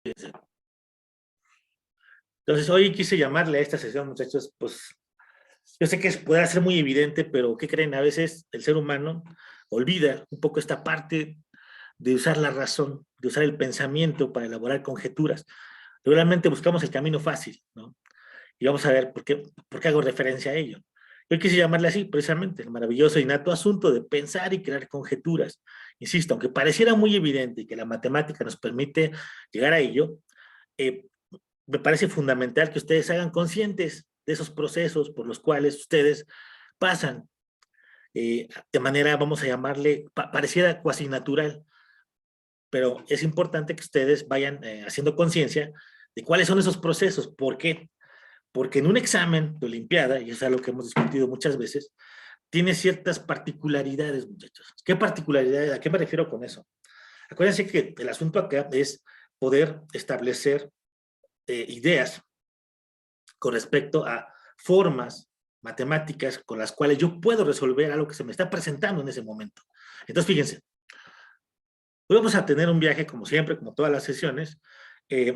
Entonces, hoy quise llamarle a esta sesión, muchachos, pues yo sé que puede ser muy evidente, pero ¿qué creen? A veces el ser humano olvida un poco esta parte de usar la razón, de usar el pensamiento para elaborar conjeturas. Regularmente buscamos el camino fácil, ¿no? Y vamos a ver por qué hago referencia a ello. Yo quise llamarle así, precisamente, el maravilloso e innato asunto de pensar y crear conjeturas. Insisto, aunque pareciera muy evidente que la matemática nos permite llegar a ello, eh, me parece fundamental que ustedes hagan conscientes de esos procesos por los cuales ustedes pasan de manera, vamos a llamarle, pareciera cuasi natural, pero es importante que ustedes vayan haciendo conciencia de cuáles son esos procesos. ¿Por qué? Porque en un examen de Olimpiada, y es algo que hemos discutido muchas veces, tiene ciertas particularidades, muchachos. ¿Qué particularidades? ¿A qué me refiero con eso? Acuérdense que el asunto acá es poder establecer ideas con respecto a formas matemáticas con las cuales yo puedo resolver algo que se me está presentando en ese momento. Entonces, fíjense, hoy vamos a tener un viaje, como siempre, como todas las sesiones.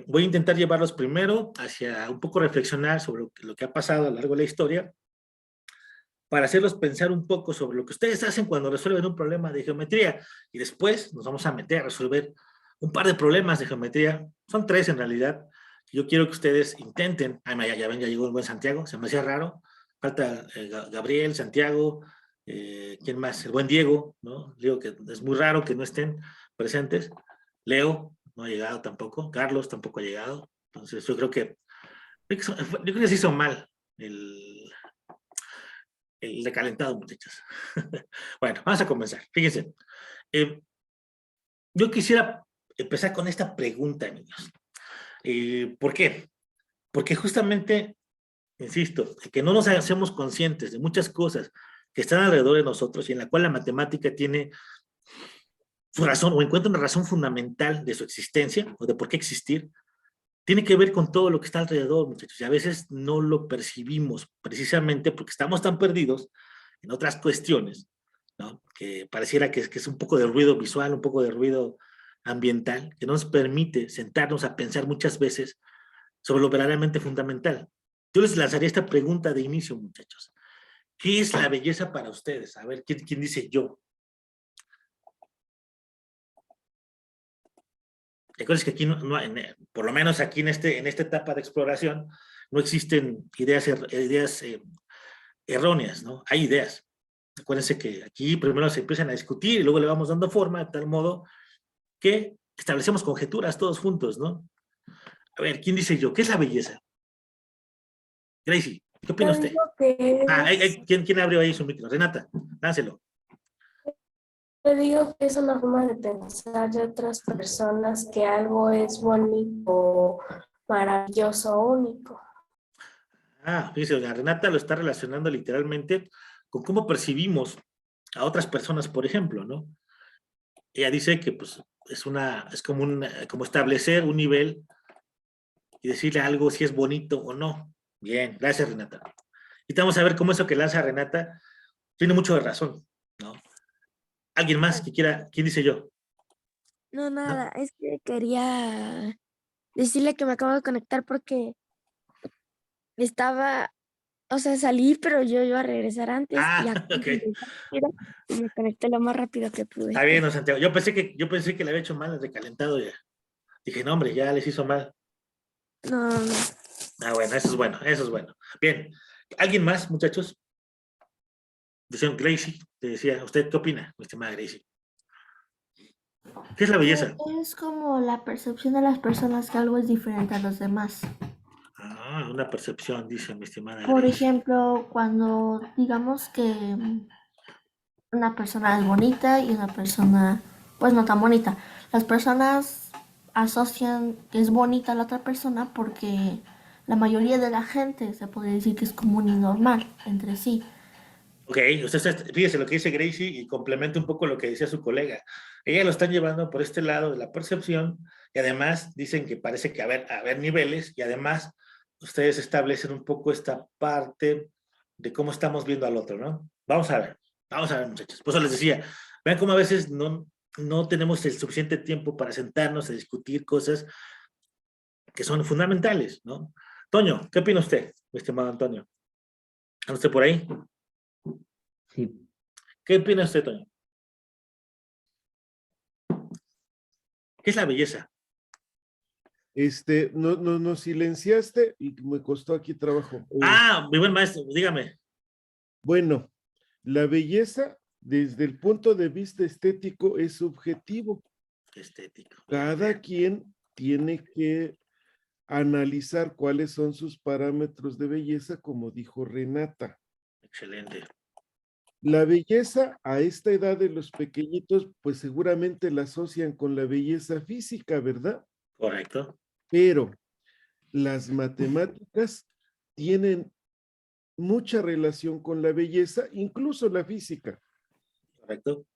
Voy a intentar llevarlos primero hacia un poco reflexionar sobre lo que ha pasado a lo largo de la historia, para hacerlos pensar un poco sobre lo que ustedes hacen cuando resuelven un problema de geometría. Y después nos vamos a meter a resolver un par de problemas de geometría. Son tres en realidad. Yo quiero que ustedes intenten. Ay, ya ven, ya llegó el buen Santiago. Se me hacía raro. Falta Gabriel, Santiago, ¿quién más? El buen Diego, ¿no? Digo que es muy raro que no estén presentes. Leo no ha llegado tampoco. Carlos tampoco ha llegado. Entonces yo creo que se hizo mal el recalentado, muchachos. Bueno, vamos a comenzar. Fíjense, eh, yo quisiera empezar con esta pregunta, niños. ¿Por qué? Porque justamente, insisto, que no nos hacemos conscientes de muchas cosas que están alrededor de nosotros y en la cual la matemática tiene su razón o encuentra una razón fundamental de su existencia o de por qué existir, tiene que ver con todo lo que está alrededor, muchachos, y a veces no lo percibimos precisamente porque estamos tan perdidos en otras cuestiones, ¿no? Que pareciera que es un poco de ruido visual, un poco de ruido ambiental, que no nos permite sentarnos a pensar muchas veces sobre lo verdaderamente fundamental. Yo les lanzaría esta pregunta de inicio, muchachos. ¿Qué es la belleza para ustedes? A ver, ¿quién dice yo? Recuerden que aquí, por lo menos aquí en esta etapa de exploración, no existen ideas erróneas, ¿no? Hay ideas. Acuérdense que aquí primero se empiezan a discutir y luego le vamos dando forma de tal modo que establecemos conjeturas todos juntos, ¿no? A ver, ¿quién dice yo? ¿Qué es la belleza? Gracie, ¿qué opina Yo usted? digo que es, ¿Quién abrió ahí su micro? Renata, láncelo. yo digo que es una forma de pensar de otras personas que algo es bonito, maravilloso, único. Fíjese, doña Renata lo está relacionando literalmente con cómo percibimos a otras personas, por ejemplo, ¿no? Ella dice que pues es como establecer un nivel y decirle algo si es bonito o no. Bien, gracias Renata. Y vamos a ver cómo eso que lanza Renata tiene mucho de razón, ¿no? ¿Alguien más que quiera? ¿Quién dice yo? No, ¿No? nada, es que quería decirle que me acabo de conectar porque estaba, o sea, salí, pero yo iba a regresar antes y ya Ok. y me conecté lo más rápido que Está pude. bien, no, Santiago. Yo pensé que le había hecho mal el recalentado ya. Dije, no, hombre, ya les hizo mal. No, no, no. Bueno, eso es bueno, eso es bueno. Bien. ¿Alguien más, muchachos? Decían Gracie, te decía, ¿usted qué opina, mi estimada Gracie? ¿Qué es la Que belleza? es como la percepción de las personas que algo es diferente a los demás. Una percepción, dice mi estimada Por Gracie. ejemplo, cuando digamos que una persona es bonita y una persona pues no tan bonita. Las personas asocian que es bonita la otra persona porque la mayoría de la gente se podría decir que es común y normal entre sí. Ok, fíjese lo que dice Gracie y complementa un poco lo que decía su colega. Ella lo están llevando por este lado de la percepción y además dicen que parece que haber niveles y además ustedes establecen un poco esta parte de cómo estamos viendo al otro, ¿no? Vamos a ver, muchachos. Por eso les decía, vean cómo a veces no tenemos el suficiente tiempo para sentarnos a discutir cosas que son fundamentales, ¿no? Toño, ¿qué opina usted, mi estimado Antonio? ¿Anda usted por ahí? Sí, ¿Qué opina usted, Toño? ¿Qué es la belleza? Nos silenciaste y me costó aquí trabajo. Mi buen maestro, dígame. Bueno, la belleza desde el punto de vista estético es subjetivo. Estético. Cada quien tiene que analizar cuáles son sus parámetros de belleza, como dijo Renata. Excelente. La belleza a esta edad de los pequeñitos, pues seguramente la asocian con la belleza física, ¿verdad? Correcto. Pero las matemáticas tienen mucha relación con la belleza, incluso la física. Correcto.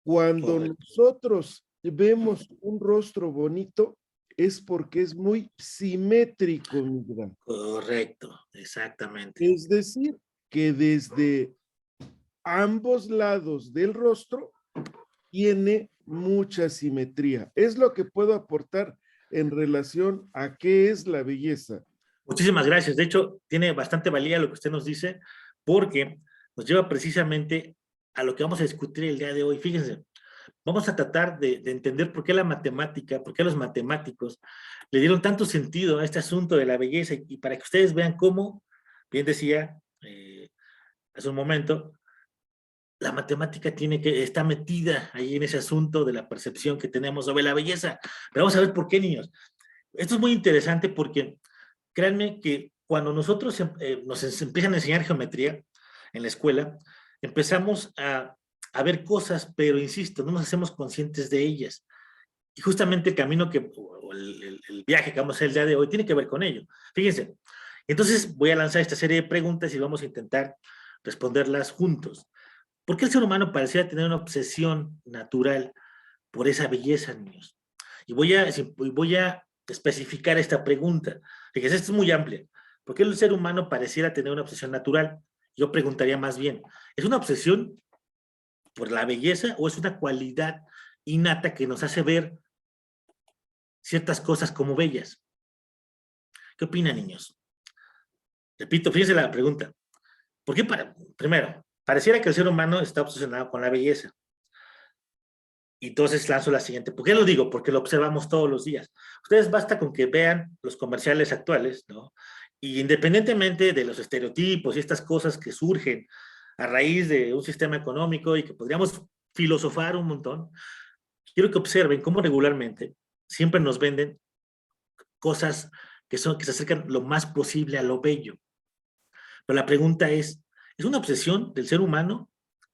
Cuando Correcto. nosotros vemos un rostro bonito, es porque es muy simétrico, mi gran. Correcto, exactamente. Es decir, que desde ambos lados del rostro tiene mucha simetría. Es lo que puedo aportar en relación a qué es la belleza. Muchísimas gracias. De hecho, tiene bastante valía lo que usted nos dice, porque nos lleva precisamente a lo que vamos a discutir el día de hoy. Fíjense, vamos a tratar de entender por qué la matemática, por qué los matemáticos le dieron tanto sentido a este asunto de la belleza y para que ustedes vean cómo, bien decía hace un momento, la matemática está metida ahí en ese asunto de la percepción que tenemos sobre la belleza. Pero vamos a ver por qué, niños. Esto es muy interesante porque créanme que cuando nosotros nos empiezan a enseñar geometría en la escuela, empezamos a ver cosas, pero insisto, no nos hacemos conscientes de ellas. Y justamente el camino o el viaje que vamos a hacer el día de hoy tiene que ver con ello. Fíjense, entonces voy a lanzar esta serie de preguntas y vamos a intentar responderlas juntos. ¿Por qué el ser humano pareciera tener una obsesión natural por esa belleza, niños? Y voy a especificar esta pregunta. Fíjense, esto es muy amplia. ¿Por qué el ser humano pareciera tener una obsesión natural? Yo preguntaría más bien, ¿es una obsesión por la belleza o es una cualidad innata que nos hace ver ciertas cosas como bellas? ¿Qué opinan, niños? Repito, fíjense la pregunta. ¿Por qué primero, pareciera que el ser humano está obsesionado con la belleza? Y entonces lanzo la siguiente. ¿Por qué lo digo? Porque lo observamos todos los días. Ustedes basta con que vean los comerciales actuales, ¿no? Y independientemente de los estereotipos y estas cosas que surgen a raíz de un sistema económico y que podríamos filosofar un montón, quiero que observen cómo regularmente siempre nos venden cosas que se acercan lo más posible a lo bello. Pero la pregunta ¿es una obsesión del ser humano?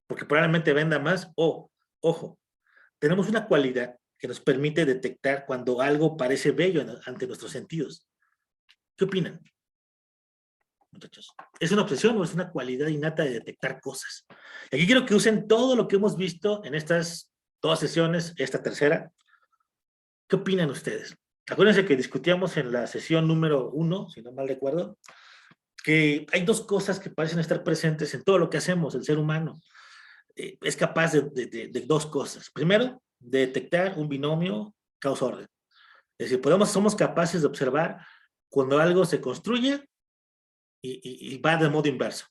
Porque probablemente venda más o, ojo, tenemos una cualidad que nos permite detectar cuando algo parece bello ante nuestros sentidos. ¿Qué opinan, muchachos? ¿Es una obsesión o es una cualidad innata de detectar cosas? Y aquí quiero que usen todo lo que hemos visto en estas 2 sesiones, esta tercera. ¿Qué opinan ustedes? Acuérdense que discutíamos en la sesión número 1, si no mal recuerdo, que hay 2 cosas que parecen estar presentes en todo lo que hacemos, el ser humano. Es capaz de 2 cosas. Primero, de detectar un binomio causa-orden. Es decir, somos capaces de observar cuando algo se construye y va de modo inverso.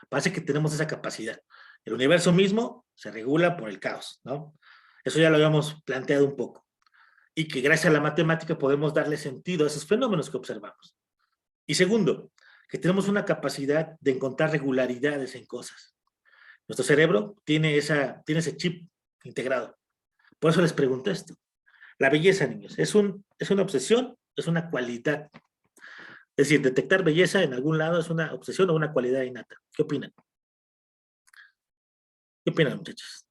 Parece que tenemos esa capacidad. El universo mismo se regula por el caos, ¿no? Eso ya lo habíamos planteado un poco. Y que gracias a la matemática podemos darle sentido a esos fenómenos que observamos. Y segundo, que tenemos una capacidad de encontrar regularidades en cosas. Nuestro cerebro tiene ese chip integrado. Por eso les pregunto esto. La belleza, niños, ¿es una obsesión? ¿Es una cualidad? Es decir, detectar belleza en algún lado es una obsesión o una cualidad innata. ¿Qué opinan? ¿Qué opinan, muchachos?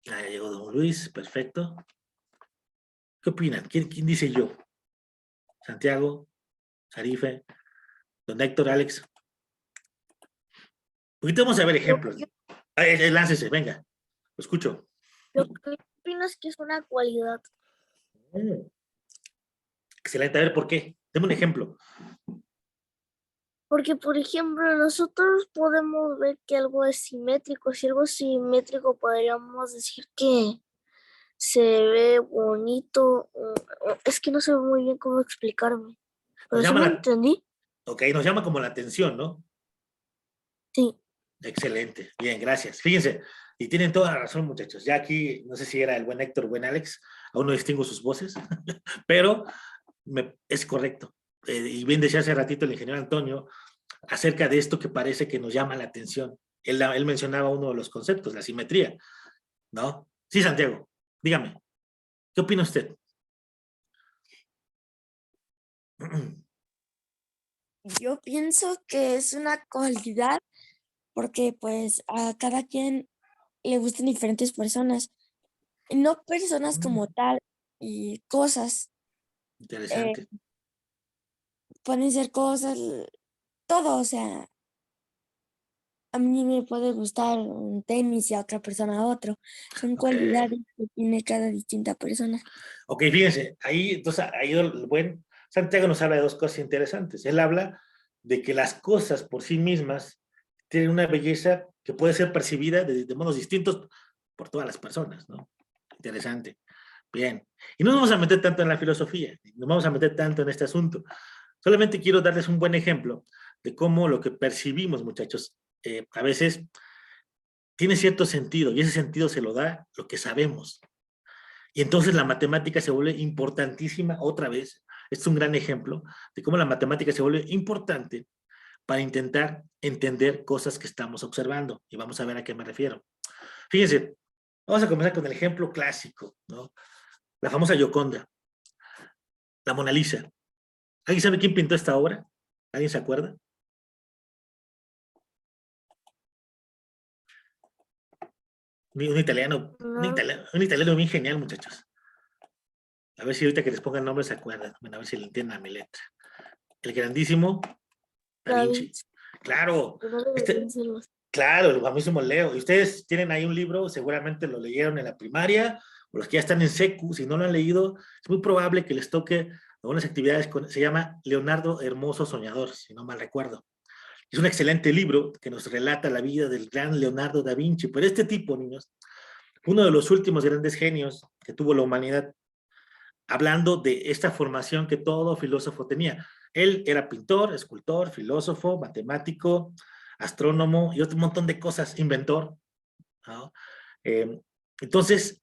Ya llegó don Luis, perfecto. ¿Qué opinan? ¿Quién dice yo? Santiago, Sarife, don Héctor, Alex. Ahorita vamos a ver ejemplos. Láncese, venga. Lo escucho. Lo que opino es que es una cualidad. Excelente. A ver, ¿por qué? Deme un ejemplo. Porque, por ejemplo, nosotros podemos ver que algo es simétrico. Si algo es simétrico, podríamos decir que se ve bonito. Es que no sé muy bien cómo explicarme. Pero sí llama lo la- entendí. Ok, nos llama como la atención, ¿no? Sí. Excelente, bien, gracias. Fíjense, y tienen toda la razón, muchachos. Ya aquí, no sé si era el buen Héctor o buen Alex, aún no distingo sus voces, pero es correcto. Y bien decía hace ratito el ingeniero Antonio acerca de esto que parece que nos llama la atención. Él mencionaba uno de los conceptos, la simetría, ¿no? Sí, Santiago, dígame, ¿qué opina usted? Yo pienso que es una cualidad porque pues a cada quien le gustan diferentes personas, no personas como tal y cosas, eh, Interesante. pueden ser cosas, todo, o sea, a mí me puede gustar un tenis y a otra persona otro, son Ok. cualidades que tiene cada distinta persona. Ok, fíjense, ahí, entonces, ahí el buen Santiago nos habla de dos cosas interesantes. Él habla de que las cosas por sí mismas tienen una belleza que puede ser percibida de modos distintos por todas las personas, ¿no? Interesante. Bien. Y no nos vamos a meter tanto en la filosofía, no vamos a meter tanto en este asunto. Solamente quiero darles un buen ejemplo de cómo lo que percibimos, muchachos, a veces tiene cierto sentido y ese sentido se lo da lo que sabemos. Y entonces la matemática se vuelve importantísima otra vez. Este es un gran ejemplo de cómo la matemática se vuelve importante para intentar entender cosas que estamos observando. Y vamos a ver a qué me refiero. Fíjense, vamos a comenzar con el ejemplo clásico, ¿no? La famosa Gioconda, la Mona Lisa. ¿Alguien sabe quién pintó esta obra? ¿Alguien se acuerda? Un italiano, No, un italiano bien genial, muchachos. A ver si ahorita que les pongan nombres se acuerdan. Bueno, a ver si le entienden a mi letra. El grandísimo Da Da Vinci. Vinci. Claro, No deberían ser los- claro, el famosísimo Leo. Y ustedes tienen ahí un libro, seguramente lo leyeron en la primaria, o los que ya están en secu, si no lo han leído, es muy probable que les toque algunas actividades, se llama Leonardo Hermoso Soñador, si no mal recuerdo. Es un excelente libro que nos relata la vida del gran Leonardo da Vinci, pero este tipo, niños, uno de los últimos grandes genios que tuvo la humanidad, hablando de esta formación que todo filósofo tenía. Él era pintor, escultor, filósofo, matemático, astrónomo y otro montón de cosas, inventor, ¿no? Entonces,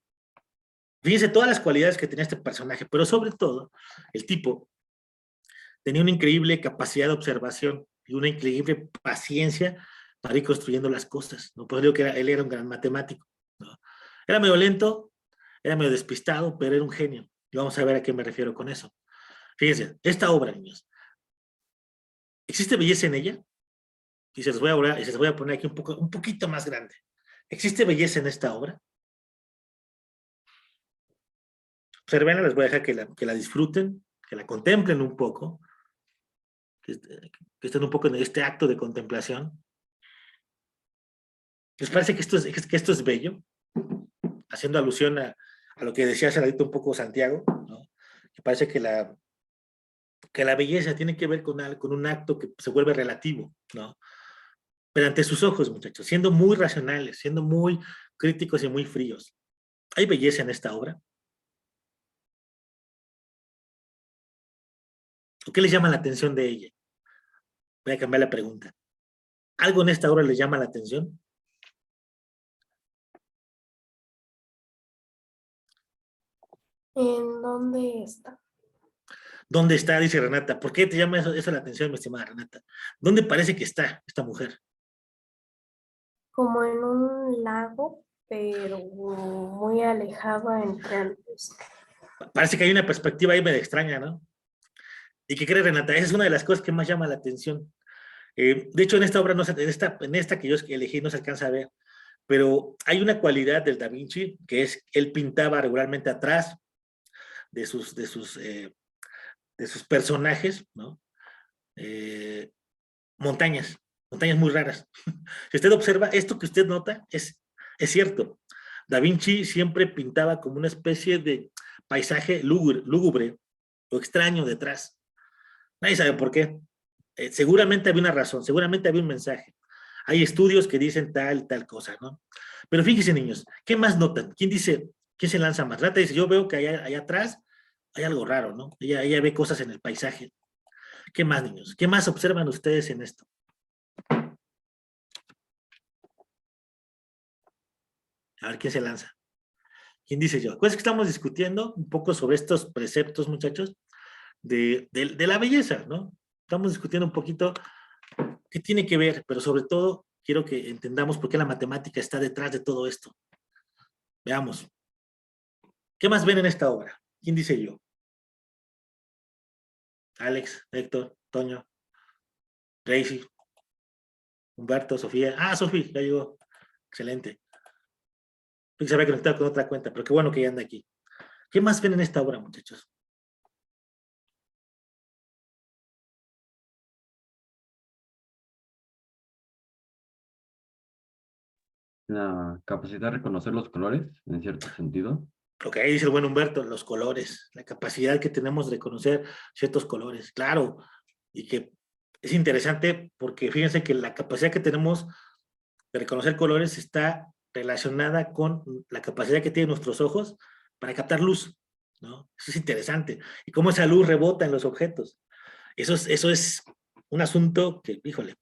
fíjense todas las cualidades que tenía este personaje, pero sobre todo, el tipo tenía una increíble capacidad de observación y una increíble paciencia para ir construyendo las cosas, ¿no? Pues digo que él era un gran matemático, ¿no? Era medio lento, era medio despistado, pero era un genio. Y vamos a ver a qué me refiero con eso. Fíjense, esta obra, niños, ¿existe belleza en ella? Y se los voy a, y se los voy a poner aquí un poquito más grande. ¿Existe belleza en esta obra? Observen, les voy a dejar que la disfruten, que la contemplen un poco, que estén un poco en este acto de contemplación. ¿Les parece que esto es bello? Haciendo alusión a lo que decía hace ratito un poco Santiago, ¿no? Que parece que la belleza tiene que ver con un acto que se vuelve relativo, ¿no? Pero ante sus ojos, muchachos, siendo muy racionales, siendo muy críticos y muy fríos. ¿Hay belleza en esta obra? ¿O qué les llama la atención de ella? Voy a cambiar la pregunta. ¿Algo en esta obra les llama la atención? ¿En dónde está? ¿Dónde está? Dice Renata. ¿Por qué te llama eso la atención, mi estimada Renata? ¿Dónde parece que está esta mujer? Como en un lago, pero muy alejada entre ambos. Parece que hay una perspectiva ahí medio extraña, ¿no? ¿Y qué crees, Renata? Esa es una de las cosas que más llama la atención. De hecho, en esta obra, en esta que yo elegí, no se alcanza a ver, pero hay una cualidad del Da Vinci, que es, él pintaba regularmente atrás de sus personajes, ¿no? Montañas, montañas muy raras. Si usted observa, esto que usted nota es cierto. Da Vinci siempre pintaba como una especie de paisaje lúgubre o extraño detrás. Nadie sabe por qué. Seguramente había una razón, seguramente había un mensaje. Hay estudios que dicen tal cosa, ¿no? Pero fíjense, niños, ¿qué más notan? ¿Quién se lanza más? Rata dice, yo veo que allá atrás hay algo raro, ¿no? Ella ve cosas en el paisaje. ¿Qué más, niños? ¿Qué más observan ustedes en esto? A ver quién se lanza. ¿Quién dice yo? Pues que estamos discutiendo un poco sobre estos preceptos, muchachos, de la belleza, ¿no? Estamos discutiendo un poquito qué tiene que ver, pero sobre todo quiero que entendamos por qué la matemática está detrás de todo esto. Veamos. ¿Qué más ven en esta obra? ¿Quién dice yo? Alex, Héctor, Toño, Tracy, Humberto, Sofía. Ah, Sofía, ya llegó. Excelente. Se había conectado con otra cuenta, pero qué bueno que ya anda aquí. ¿Qué más ven en esta obra, muchachos? La capacidad de reconocer los colores, en cierto sentido. Lo que ahí dice el buen Humberto, los colores, la capacidad que tenemos de reconocer ciertos colores, claro, y que es interesante porque fíjense que la capacidad que tenemos de reconocer colores está relacionada con la capacidad que tienen nuestros ojos para captar luz, ¿no? Eso es interesante, y cómo esa luz rebota en los objetos. Eso es un asunto que, híjole,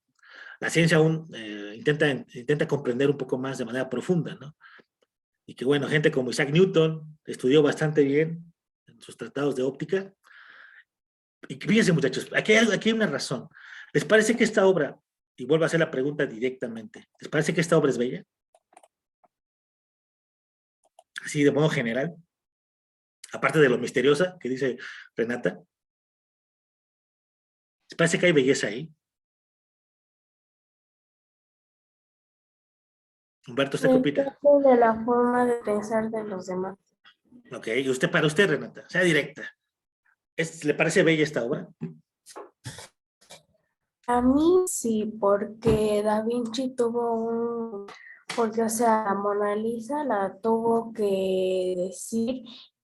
la ciencia aún intenta comprender un poco más de manera profunda, ¿no? Y que bueno, gente como Isaac Newton estudió bastante bien en sus tratados de óptica. Y fíjense, muchachos, aquí hay una razón. ¿Les parece que esta obra, y vuelvo a hacer la pregunta directamente, ¿les parece que esta obra es bella? Así de modo general, aparte de lo misteriosa que dice Renata. ¿Les parece que hay belleza ahí? Humberto, ¿usted qué opina? Depende de la forma de pensar de los demás. Ok, y usted, para usted, Renata, sea directa. ¿Le parece bella esta obra? A mí sí, porque Da Vinci porque o sea, la Mona Lisa la tuvo que decir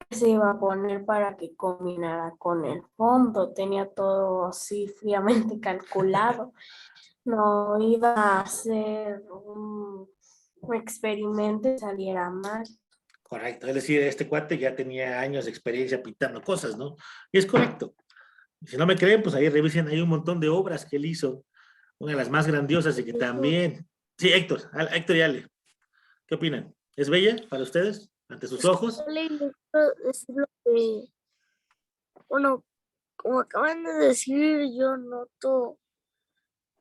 que se iba a poner para que combinara con el fondo, tenía todo así fríamente calculado, no iba a hacer un experimento y saliera mal. Correcto, es decir, este cuate ya tenía años de experiencia pintando cosas, ¿no? Y es correcto. Si no me creen, pues ahí revisen, hay un montón de obras que él hizo, una de las más grandiosas y que también... Sí, Héctor y Ale, ¿qué opinan? ¿Es bella para ustedes, ante sus ojos? Quiero decir lo que, bueno, como acaban de decir, yo noto,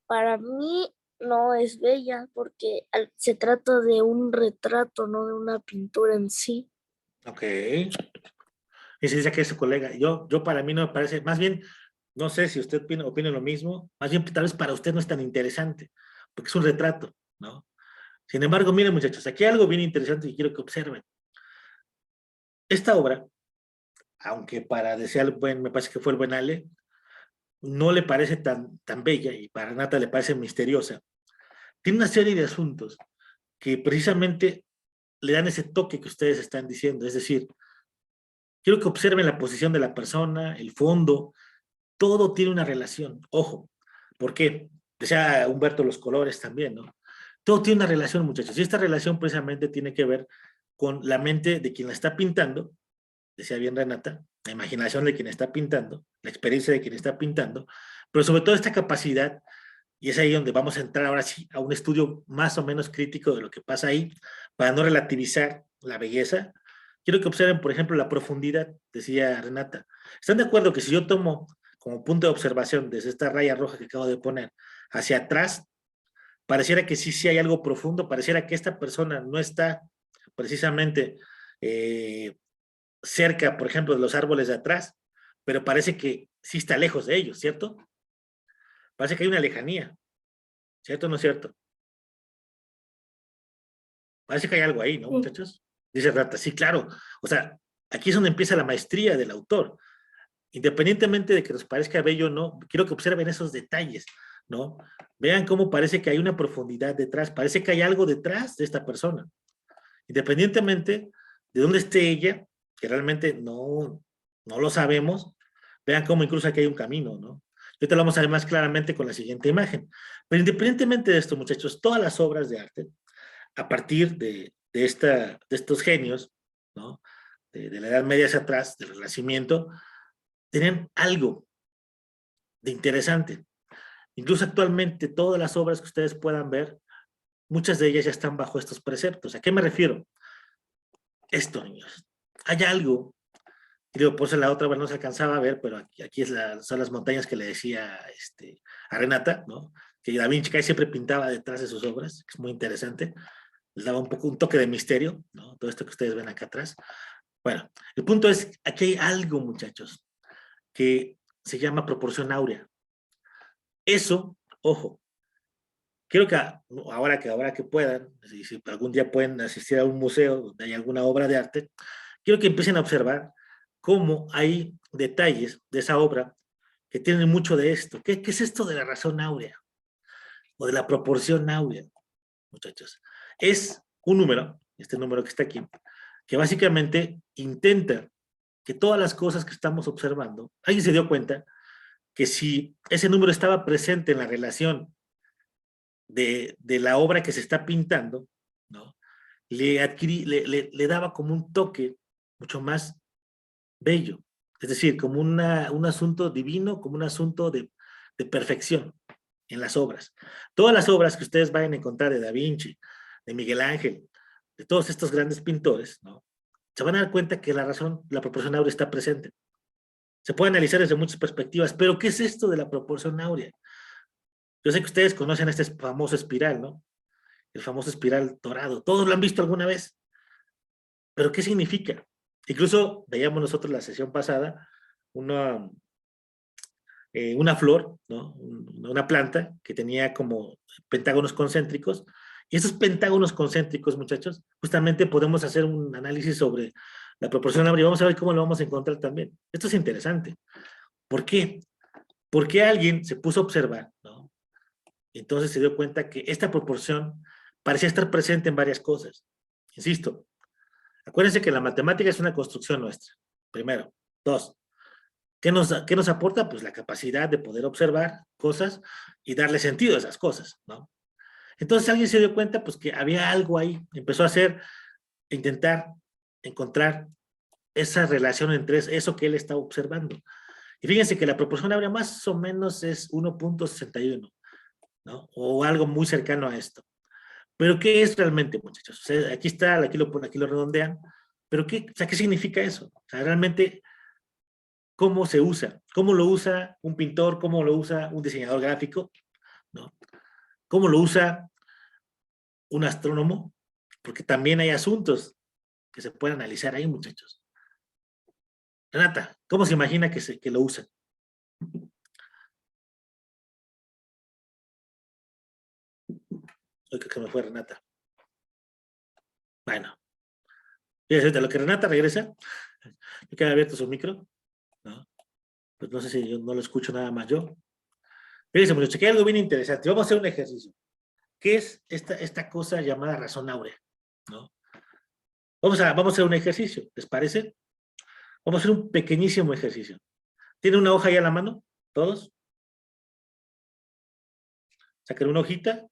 para mí no es bella porque se trata de un retrato, no de una pintura en sí. Ok. Y se dice que es su colega. Yo para mí no me parece, más bien, no sé si usted opina lo mismo, más bien tal vez para usted no es tan interesante, porque es un retrato, ¿no? Sin embargo, miren muchachos, aquí hay algo bien interesante que quiero que observen. Esta obra, aunque para desear el buen, me parece que fue el buen Ale, no le parece tan bella y para Nata le parece misteriosa. Tiene una serie de asuntos que precisamente le dan ese toque que ustedes están diciendo, es decir, quiero que observen la posición de la persona, el fondo, todo tiene una relación, ojo, ¿por qué? Decía Humberto los colores también, ¿no? Todo tiene una relación, muchachos, y esta relación precisamente tiene que ver con la mente de quien la está pintando, decía bien Renata, la imaginación de quien está pintando, la experiencia de quien está pintando, pero sobre todo esta capacidad, y es ahí donde vamos a entrar ahora sí a un estudio más o menos crítico de lo que pasa ahí, para no relativizar la belleza. Quiero que observen, por ejemplo, la profundidad, decía Renata. ¿Están de acuerdo que si yo tomo como punto de observación desde esta raya roja que acabo de poner hacia atrás, pareciera que sí hay algo profundo, pareciera que esta persona no está precisamente cerca, por ejemplo, de los árboles de atrás, pero parece que sí está lejos de ellos, ¿cierto? Parece que hay una lejanía, ¿cierto o no es cierto? Parece que hay algo ahí, ¿no, Sí. muchachos? Dice Rata, sí, claro. O sea, aquí es donde empieza la maestría del autor. Independientemente de que nos parezca bello o no, quiero que observen esos detalles, ¿no? Vean cómo parece que hay una profundidad detrás, parece que hay algo detrás de esta persona. Independientemente de dónde esté ella, que realmente no lo sabemos, vean cómo incluso aquí hay un camino, ¿no? Ahorita lo vamos a ver más claramente con la siguiente imagen. Pero independientemente de esto, muchachos, todas las obras de arte, a partir de estos genios, ¿no? De la Edad Media hacia atrás, del Renacimiento, tenían algo interesante. Incluso actualmente todas las obras que ustedes puedan ver, muchas de ellas ya están bajo estos preceptos. ¿A qué me refiero? Esto, niños. Hay algo, y digo, pues en la otra no se alcanzaba a ver, pero aquí son las montañas que le decía a Renata, ¿no? Que Da Vinci casi siempre pintaba detrás de sus obras, que es muy interesante. Les daba un toque de misterio, ¿no? Todo esto que ustedes ven acá atrás. Bueno, el punto es, aquí hay algo, muchachos, que se llama proporción áurea. Eso, ojo, quiero que ahora que puedan, si algún día pueden asistir a un museo donde hay alguna obra de arte, quiero que empiecen a observar cómo hay detalles de esa obra que tienen mucho de esto. ¿Qué es esto de la razón áurea? O de la proporción áurea, muchachos. Es un número, este número que está aquí, que básicamente intenta que todas las cosas que estamos observando, alguien se dio cuenta que si ese número estaba presente en la relación de la obra que se está pintando, ¿no? Le daba como un toque mucho más bello, es decir, como un asunto divino, como un asunto de perfección en las obras. Todas las obras que ustedes vayan a encontrar de Da Vinci, de Miguel Ángel, de todos estos grandes pintores, ¿no? Se van a dar cuenta que la proporción áurea está presente. Se puede analizar desde muchas perspectivas, pero ¿qué es esto de la proporción áurea? Yo sé que ustedes conocen este famoso espiral, ¿no? El famoso espiral dorado. Todos lo han visto alguna vez. ¿Pero qué significa? Incluso veíamos nosotros la sesión pasada una flor, ¿no? Una planta que tenía como pentágonos concéntricos. Y esos pentágonos concéntricos, muchachos, justamente podemos hacer un análisis sobre la proporción áurea. Vamos a ver cómo lo vamos a encontrar también. Esto es interesante. ¿Por qué? Porque alguien se puso a observar, ¿no? Entonces se dio cuenta que esta proporción parecía estar presente en varias cosas. Insisto, acuérdense que la matemática es una construcción nuestra, primero. Dos, ¿qué nos aporta? Pues la capacidad de poder observar cosas y darle sentido a esas cosas, ¿no? Entonces alguien se dio cuenta pues que había algo ahí, empezó a intentar encontrar esa relación entre eso que él estaba observando. Y fíjense que la proporción áurea más o menos es 1.61, ¿no? O algo muy cercano a esto. Pero ¿qué es realmente, muchachos? O sea, aquí está, aquí lo redondean, pero ¿qué significa eso? O sea, realmente, ¿cómo se usa? ¿Cómo lo usa un pintor? ¿Cómo lo usa un diseñador gráfico? ¿No? ¿Cómo lo usa un astrónomo? Porque también hay asuntos que se pueden analizar ahí, muchachos. Renata, ¿cómo se imagina que lo usan? Oye, que me fue Renata. Bueno, fíjense, de lo que Renata regresa, me queda abierto su micro, ¿no? Pues no sé si yo no lo escucho nada más yo. Fíjense, muchachos, que hay algo bien interesante. Vamos a hacer un ejercicio. ¿Qué es esta cosa llamada razón áurea? ¿No? Vamos a hacer un ejercicio, ¿les parece? Vamos a hacer un pequeñísimo ejercicio. ¿Tienen una hoja ya a la mano? ¿Todos? Saquen una hojita.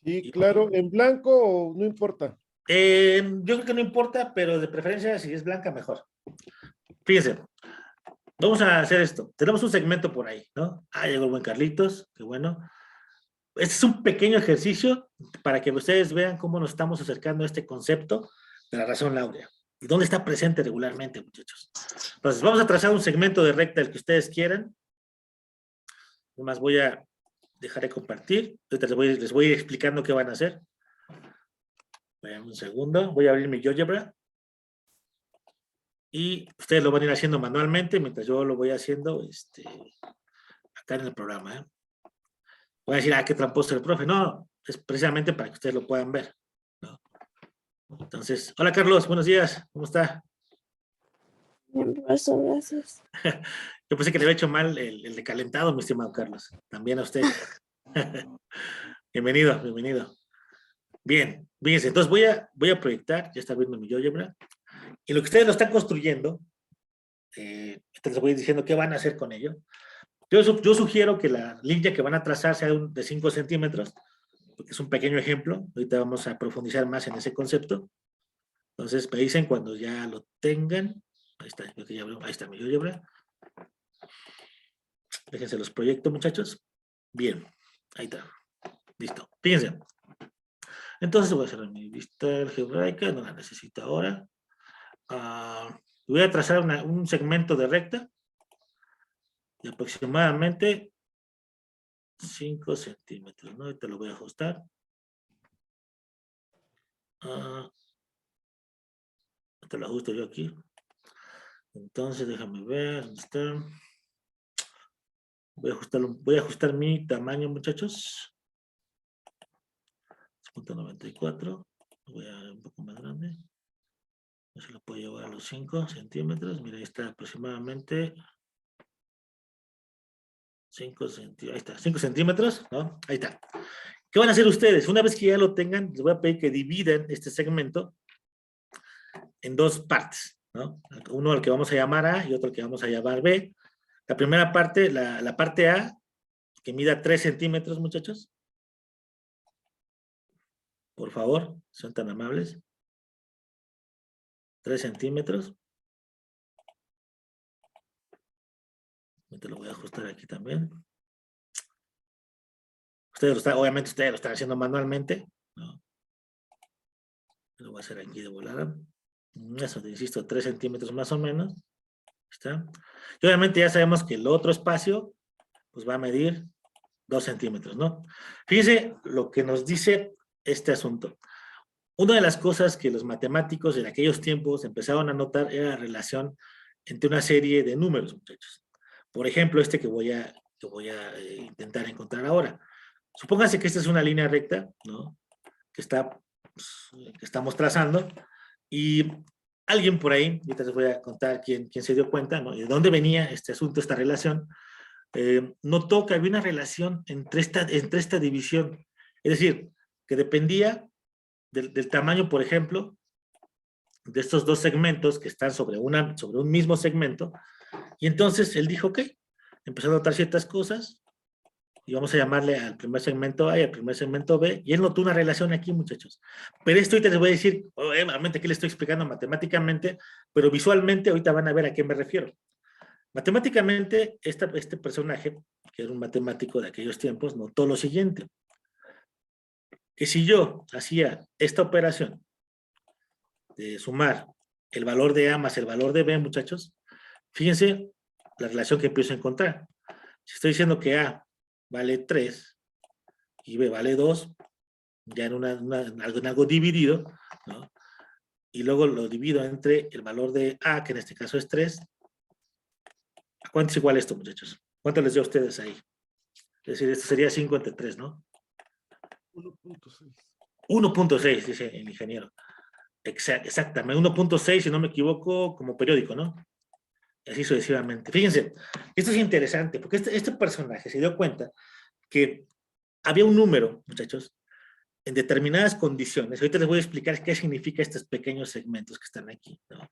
Sí, claro, en blanco o no importa. Yo creo que no importa, pero de preferencia si es blanca, mejor. Fíjense, vamos a hacer esto. Tenemos un segmento por ahí, ¿no? Ah, llegó el buen Carlitos, qué bueno. Este es un pequeño ejercicio para que ustedes vean cómo nos estamos acercando a este concepto de la razón áurea. ¿Y dónde está presente regularmente, muchachos? Entonces, vamos a trazar un segmento de recta el que ustedes quieran. Nomás voy a dejar de compartir. Ahorita les voy a ir explicando qué van a hacer. Un segundo. Voy a abrir mi GeoGebra. Y ustedes lo van a ir haciendo manualmente mientras yo lo voy haciendo acá en el programa. ¿Eh? Voy a decir, qué tramposo el profe. No, es precisamente para que ustedes lo puedan ver, ¿no? Entonces, hola Carlos, buenos días, ¿cómo está? Bien, profesor, gracias. Yo pensé que le había hecho mal el de calentado, mi estimado Carlos. También a usted. Bienvenido, bienvenido. Bien, fíjense, entonces voy a proyectar, ya está viendo mi GeoGebra, y lo que ustedes lo están construyendo, les voy diciendo qué van a hacer con ello. Yo sugiero que la línea que van a trazar sea de 5 centímetros, porque es un pequeño ejemplo. Ahorita vamos a profundizar más en ese concepto. Entonces me dicen cuando ya lo tengan. Ahí está, ahí está mi GeoGebra. Déjense los proyectos, muchachos. Bien, ahí está. Listo. Fíjense. Entonces voy a hacer mi vista algebraica, no la necesito ahora. Voy a trazar un segmento de recta de aproximadamente 5 centímetros, ¿no? Ahorita lo voy a ajustar. Te lo ajusto yo aquí. Entonces, déjame ver, ¿dónde está? Voy a ajustar mi tamaño, muchachos. 0.94. Voy a dar un poco más grande. A ver si lo puedo llevar a los 5 centímetros. Mira, ahí está aproximadamente 5 centímetros. Ahí está, 5 centímetros, ¿no? Ahí está. ¿Qué van a hacer ustedes? Una vez que ya lo tengan, les voy a pedir que dividan este segmento en dos partes, ¿no? Uno al que vamos a llamar A y otro al que vamos a llamar B. La primera parte, la parte A, que mida 3 centímetros, muchachos. Por favor, son tan amables. 3 centímetros. Te lo voy a ajustar aquí también. Obviamente ustedes lo están haciendo manualmente, ¿no? Lo voy a hacer aquí de volada. Eso, te insisto, 3 centímetros más o menos. ¿Está? Y obviamente ya sabemos que el otro espacio pues va a medir 2 centímetros, ¿no? Fíjense lo que nos dice este asunto. Una de las cosas que los matemáticos en aquellos tiempos empezaron a notar era la relación entre una serie de números, muchachos. Por ejemplo, este que voy a intentar encontrar ahora. Supónganse que esta es una línea recta, ¿no? Que estamos trazando, y alguien por ahí, ahorita les voy a contar quién se dio cuenta, ¿no? Y de dónde venía este asunto, esta relación. Notó que había una relación entre esta división, es decir, que dependía del tamaño, por ejemplo, de estos dos segmentos que están sobre un mismo segmento, y entonces él dijo, ok, empezó a notar ciertas cosas, y vamos a llamarle al primer segmento A y al primer segmento B, y él notó una relación aquí, muchachos. Pero esto ahorita les voy a decir, obviamente aquí les estoy explicando matemáticamente, pero visualmente ahorita van a ver a qué me refiero. Matemáticamente, este personaje, que era un matemático de aquellos tiempos, notó lo siguiente, que si yo hacía esta operación de sumar el valor de A más el valor de B, muchachos, fíjense la relación que empiezo a encontrar. Si estoy diciendo que A vale 3 y B vale 2, ya en algo dividido, ¿no? Y luego lo divido entre el valor de A, que en este caso es 3. ¿A cuánto es igual esto, muchachos? ¿Cuánto les dio a ustedes ahí? Es decir, esto sería 5 entre 3, ¿no? 1.6. 1.6, dice el ingeniero. Exactamente, 1.6, si no me equivoco, como periódico, ¿no? Así sucesivamente. Fíjense, esto es interesante, porque este personaje se dio cuenta que había un número, muchachos, en determinadas condiciones. Ahorita les voy a explicar qué significa estos pequeños segmentos que están aquí, ¿no?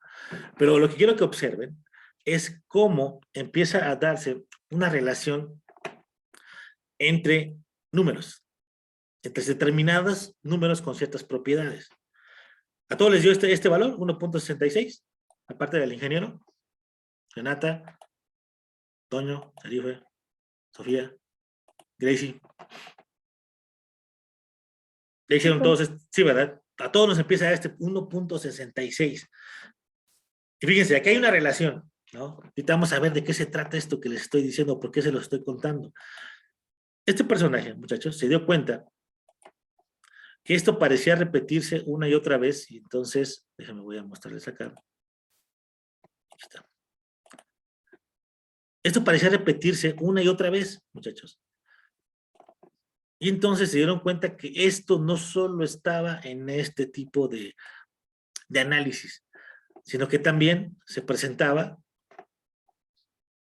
Pero lo que quiero que observen es cómo empieza a darse una relación entre números, entre determinados números con ciertas propiedades. ¿A todos les dio este valor? 1.66, aparte del ingeniero, Renata, Toño, Arife, Sofía, Gracie. Ya hicieron todos, sí, ¿verdad? A todos nos empieza a dar este 1.66. Y fíjense, aquí hay una relación, ¿no? Ahorita vamos a ver de qué se trata esto que les estoy diciendo, por qué se lo estoy contando. Este personaje, muchachos, se dio cuenta que esto parecía repetirse una y otra vez, y entonces, déjenme, voy a mostrarles acá. Aquí está. Esto parecía repetirse una y otra vez, muchachos. Y entonces se dieron cuenta que esto no solo estaba en este tipo de análisis, sino que también se presentaba,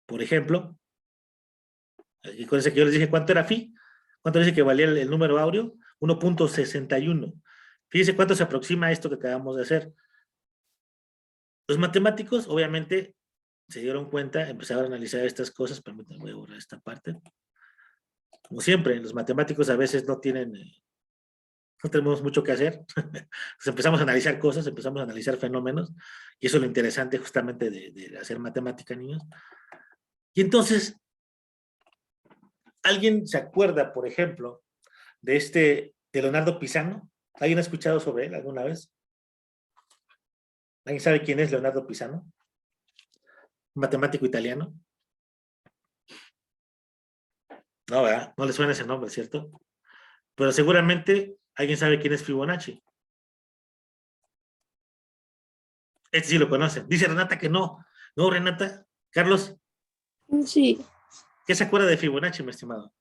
por ejemplo, y con ese que yo les dije cuánto era phi, cuánto dice que valía el número áureo, 1.61. Fíjense cuánto se aproxima a esto que acabamos de hacer. Los matemáticos, obviamente, se dieron cuenta, empezaron a analizar estas cosas. Permítanme, voy a borrar esta parte. Como siempre, los matemáticos a veces no tenemos mucho que hacer. Entonces empezamos a analizar cosas, empezamos a analizar fenómenos, y eso es lo interesante justamente de hacer matemática, niños. Y entonces ¿Alguien se acuerda, por ejemplo, de Leonardo Pisano? ¿Alguien ha escuchado sobre él alguna vez? ¿Alguien sabe quién es Leonardo Pisano? Un matemático italiano. No, ¿verdad? No le suena ese nombre, ¿cierto? Pero seguramente alguien sabe quién es Fibonacci. Este sí lo conocen. Dice Renata que no. No, Renata. Carlos, Sí, ¿qué se acuerda de Fibonacci, mi estimado?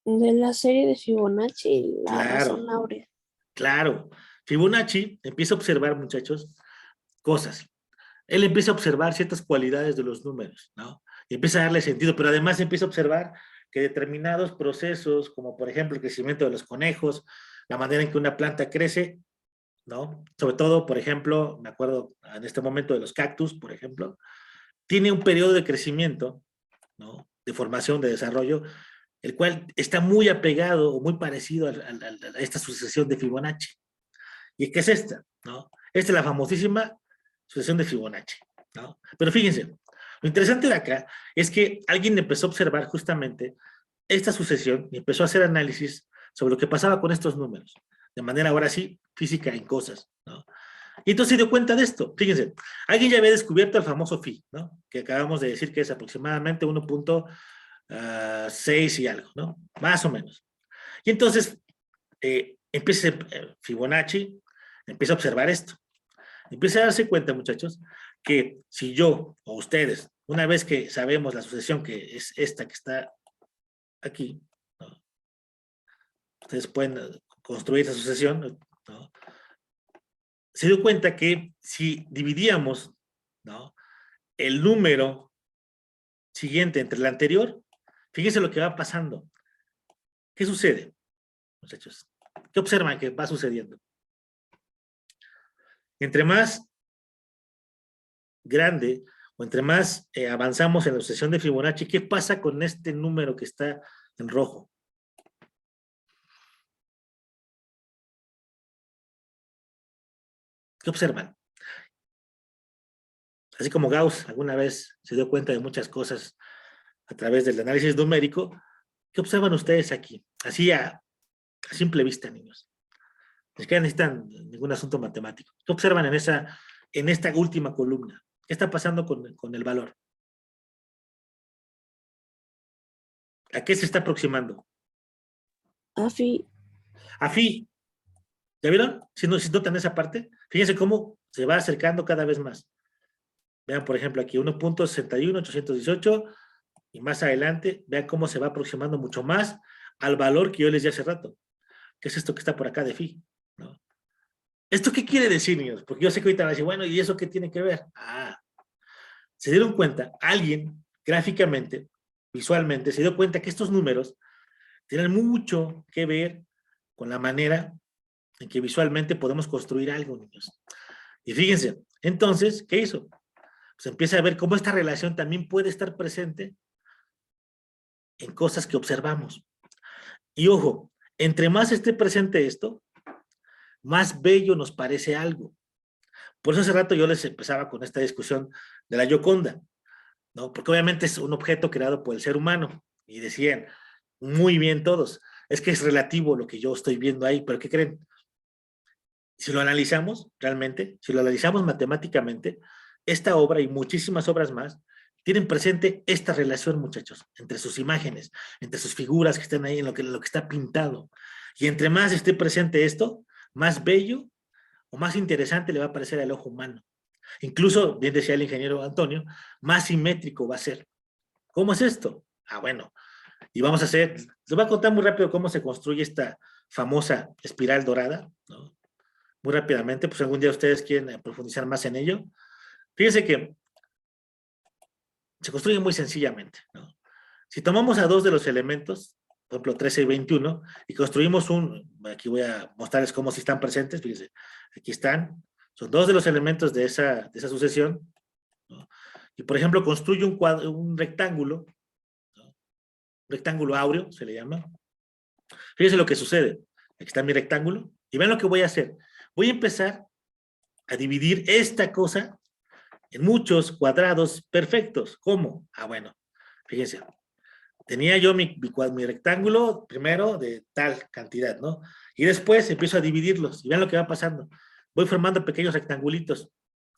de la serie de Fibonacci, la razón Claro, áurea. claro. Fibonacci empieza a observar, muchachos, cosas. Él empieza a observar ciertas cualidades de los números, ¿no? Y empieza a darle sentido, pero además empieza a observar que determinados procesos, como por ejemplo el crecimiento de los conejos, la manera en que una planta crece, ¿no? Sobre todo, por ejemplo, me acuerdo en este momento de los cactus, por ejemplo, tiene un periodo de crecimiento, ¿no? De formación, de desarrollo, el cual está muy apegado o muy parecido a esta sucesión de Fibonacci. ¿Y qué es esta? ¿No? Esta es la famosísima sucesión de Fibonacci, ¿no? Pero fíjense, lo interesante de acá es que alguien empezó a observar justamente esta sucesión y empezó a hacer análisis sobre lo que pasaba con estos números, de manera ahora sí física en cosas, ¿no? Y entonces se dio cuenta de esto. Fíjense, alguien ya había descubierto el famoso phi, ¿no? Que acabamos de decir que es aproximadamente 1.6 y algo, ¿no? Más o menos. Y entonces empieza Fibonacci, empieza a observar esto. Empieza a darse cuenta, muchachos, que si yo o ustedes, una vez que sabemos la sucesión que es esta que está aquí, ¿no? Ustedes pueden construir esa sucesión, ¿no? Se dio cuenta que si dividíamos, ¿no?, el número siguiente entre el anterior, fíjense lo que va pasando. ¿Qué sucede, muchachos? ¿Qué observan que va sucediendo? Entre más grande o entre más avanzamos en la sucesión de Fibonacci, ¿qué pasa con este número que está en rojo? ¿Qué observan? Así como Gauss alguna vez se dio cuenta de muchas cosas a través del análisis numérico, ¿qué observan ustedes aquí? Así a simple vista, niños. Ni siquiera necesitan ningún asunto matemático. ¿Qué observan en esta última columna? ¿Qué está pasando con el valor? ¿A qué se está aproximando? Afi, A phi. ¿Ya vieron? Si notan esa parte, fíjense cómo se va acercando cada vez más. Vean, por ejemplo, aquí 1.61818 y más adelante, vean cómo se va aproximando mucho más al valor que yo les di hace rato. ¿Qué es esto que está por acá de phi? ¿No? ¿Esto qué quiere decir, niños? Porque yo sé que ahorita van a decir, bueno, ¿y eso qué tiene que ver? Se dieron cuenta, alguien gráficamente, visualmente, se dio cuenta que estos números tienen mucho que ver con la manera en que visualmente podemos construir algo, niños. Y fíjense, entonces, ¿qué hizo? Pues empieza a ver cómo esta relación también puede estar presente en cosas que observamos. Y ojo, entre más esté presente esto, más bello nos parece algo. Por eso hace rato yo les empezaba con esta discusión de la Gioconda, ¿no? Porque obviamente es un objeto creado por el ser humano. Y decían, muy bien todos, es que es relativo lo que yo estoy viendo ahí, pero ¿qué creen? Si lo analizamos realmente, si lo analizamos matemáticamente, esta obra y muchísimas obras más tienen presente esta relación, muchachos, entre sus imágenes, entre sus figuras que están ahí, en lo que está pintado. Y entre más esté presente esto, más bello o más interesante le va a parecer al ojo humano. Incluso, bien decía el ingeniero Antonio, más simétrico va a ser. ¿Cómo es esto? Bueno, y vamos a hacer, les voy a contar muy rápido cómo se construye esta famosa espiral dorada, ¿no? Muy rápidamente, pues algún día ustedes quieren profundizar más en ello. Fíjense que se construye muy sencillamente, ¿no? Si tomamos a dos de los elementos, por ejemplo 13 y 21, y construimos aquí voy a mostrarles cómo si están presentes, fíjense, aquí están, son dos de los elementos de esa sucesión, ¿no? Y por ejemplo construyo un rectángulo, ¿no? Un rectángulo áureo, se le llama. Fíjense lo que sucede, aquí está mi rectángulo, y vean lo que voy a hacer. Voy a empezar a dividir esta cosa en muchos cuadrados perfectos. ¿Cómo? Bueno, fíjense. tenía yo mi rectángulo primero de tal cantidad, ¿no? Y después empiezo a dividirlos y vean lo que va pasando. Voy formando pequeños rectangulitos,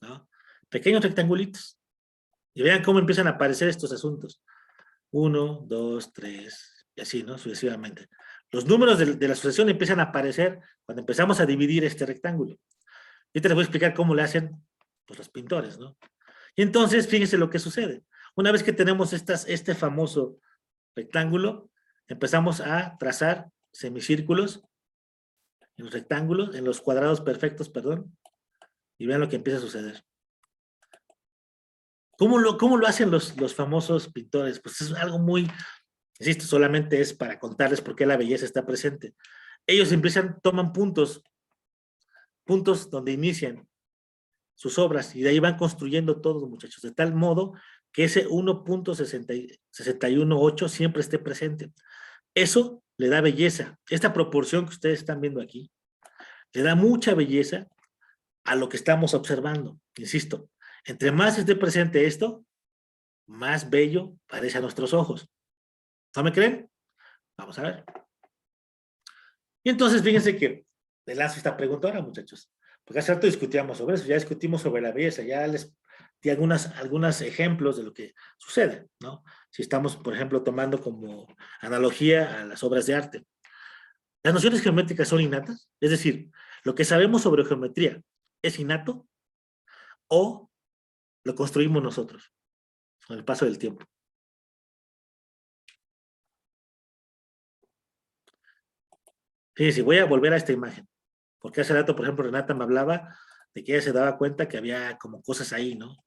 ¿no? Pequeños rectangulitos. Y vean cómo empiezan a aparecer estos asuntos. 1, 2, 3, y así, ¿no? Sucesivamente. Los números de la sucesión empiezan a aparecer cuando empezamos a dividir este rectángulo. Y te les voy a explicar cómo le hacen pues, los pintores, ¿no? Y entonces, fíjense lo que sucede. Una vez que tenemos este famoso rectángulo, empezamos a trazar semicírculos en los rectángulos, en los cuadrados perfectos, perdón, y vean lo que empieza a suceder. ¿Cómo lo hacen los famosos pintores? Pues es algo muy, insisto, solamente es para contarles por qué la belleza está presente. Ellos toman puntos donde inician sus obras y de ahí van construyendo todos, muchachos, de tal modo que ese 1.618 siempre esté presente. Eso le da belleza. Esta proporción que ustedes están viendo aquí le da mucha belleza a lo que estamos observando. Insisto, entre más esté presente esto, más bello parece a nuestros ojos. ¿No me creen? Vamos a ver. Y entonces fíjense que le lanzo esta pregunta ahora, muchachos. Porque hace rato discutíamos sobre eso, ya discutimos sobre la belleza, ya les di algunos ejemplos de lo que sucede, ¿no? Si estamos, por ejemplo, tomando como analogía a las obras de arte. ¿Las nociones geométricas son innatas? Es decir, lo que sabemos sobre geometría, ¿es innato? ¿O lo construimos nosotros con el paso del tiempo? Fíjense, voy a volver a esta imagen. Porque hace rato, por ejemplo, Renata me hablaba de que ella se daba cuenta que había como cosas ahí, ¿no?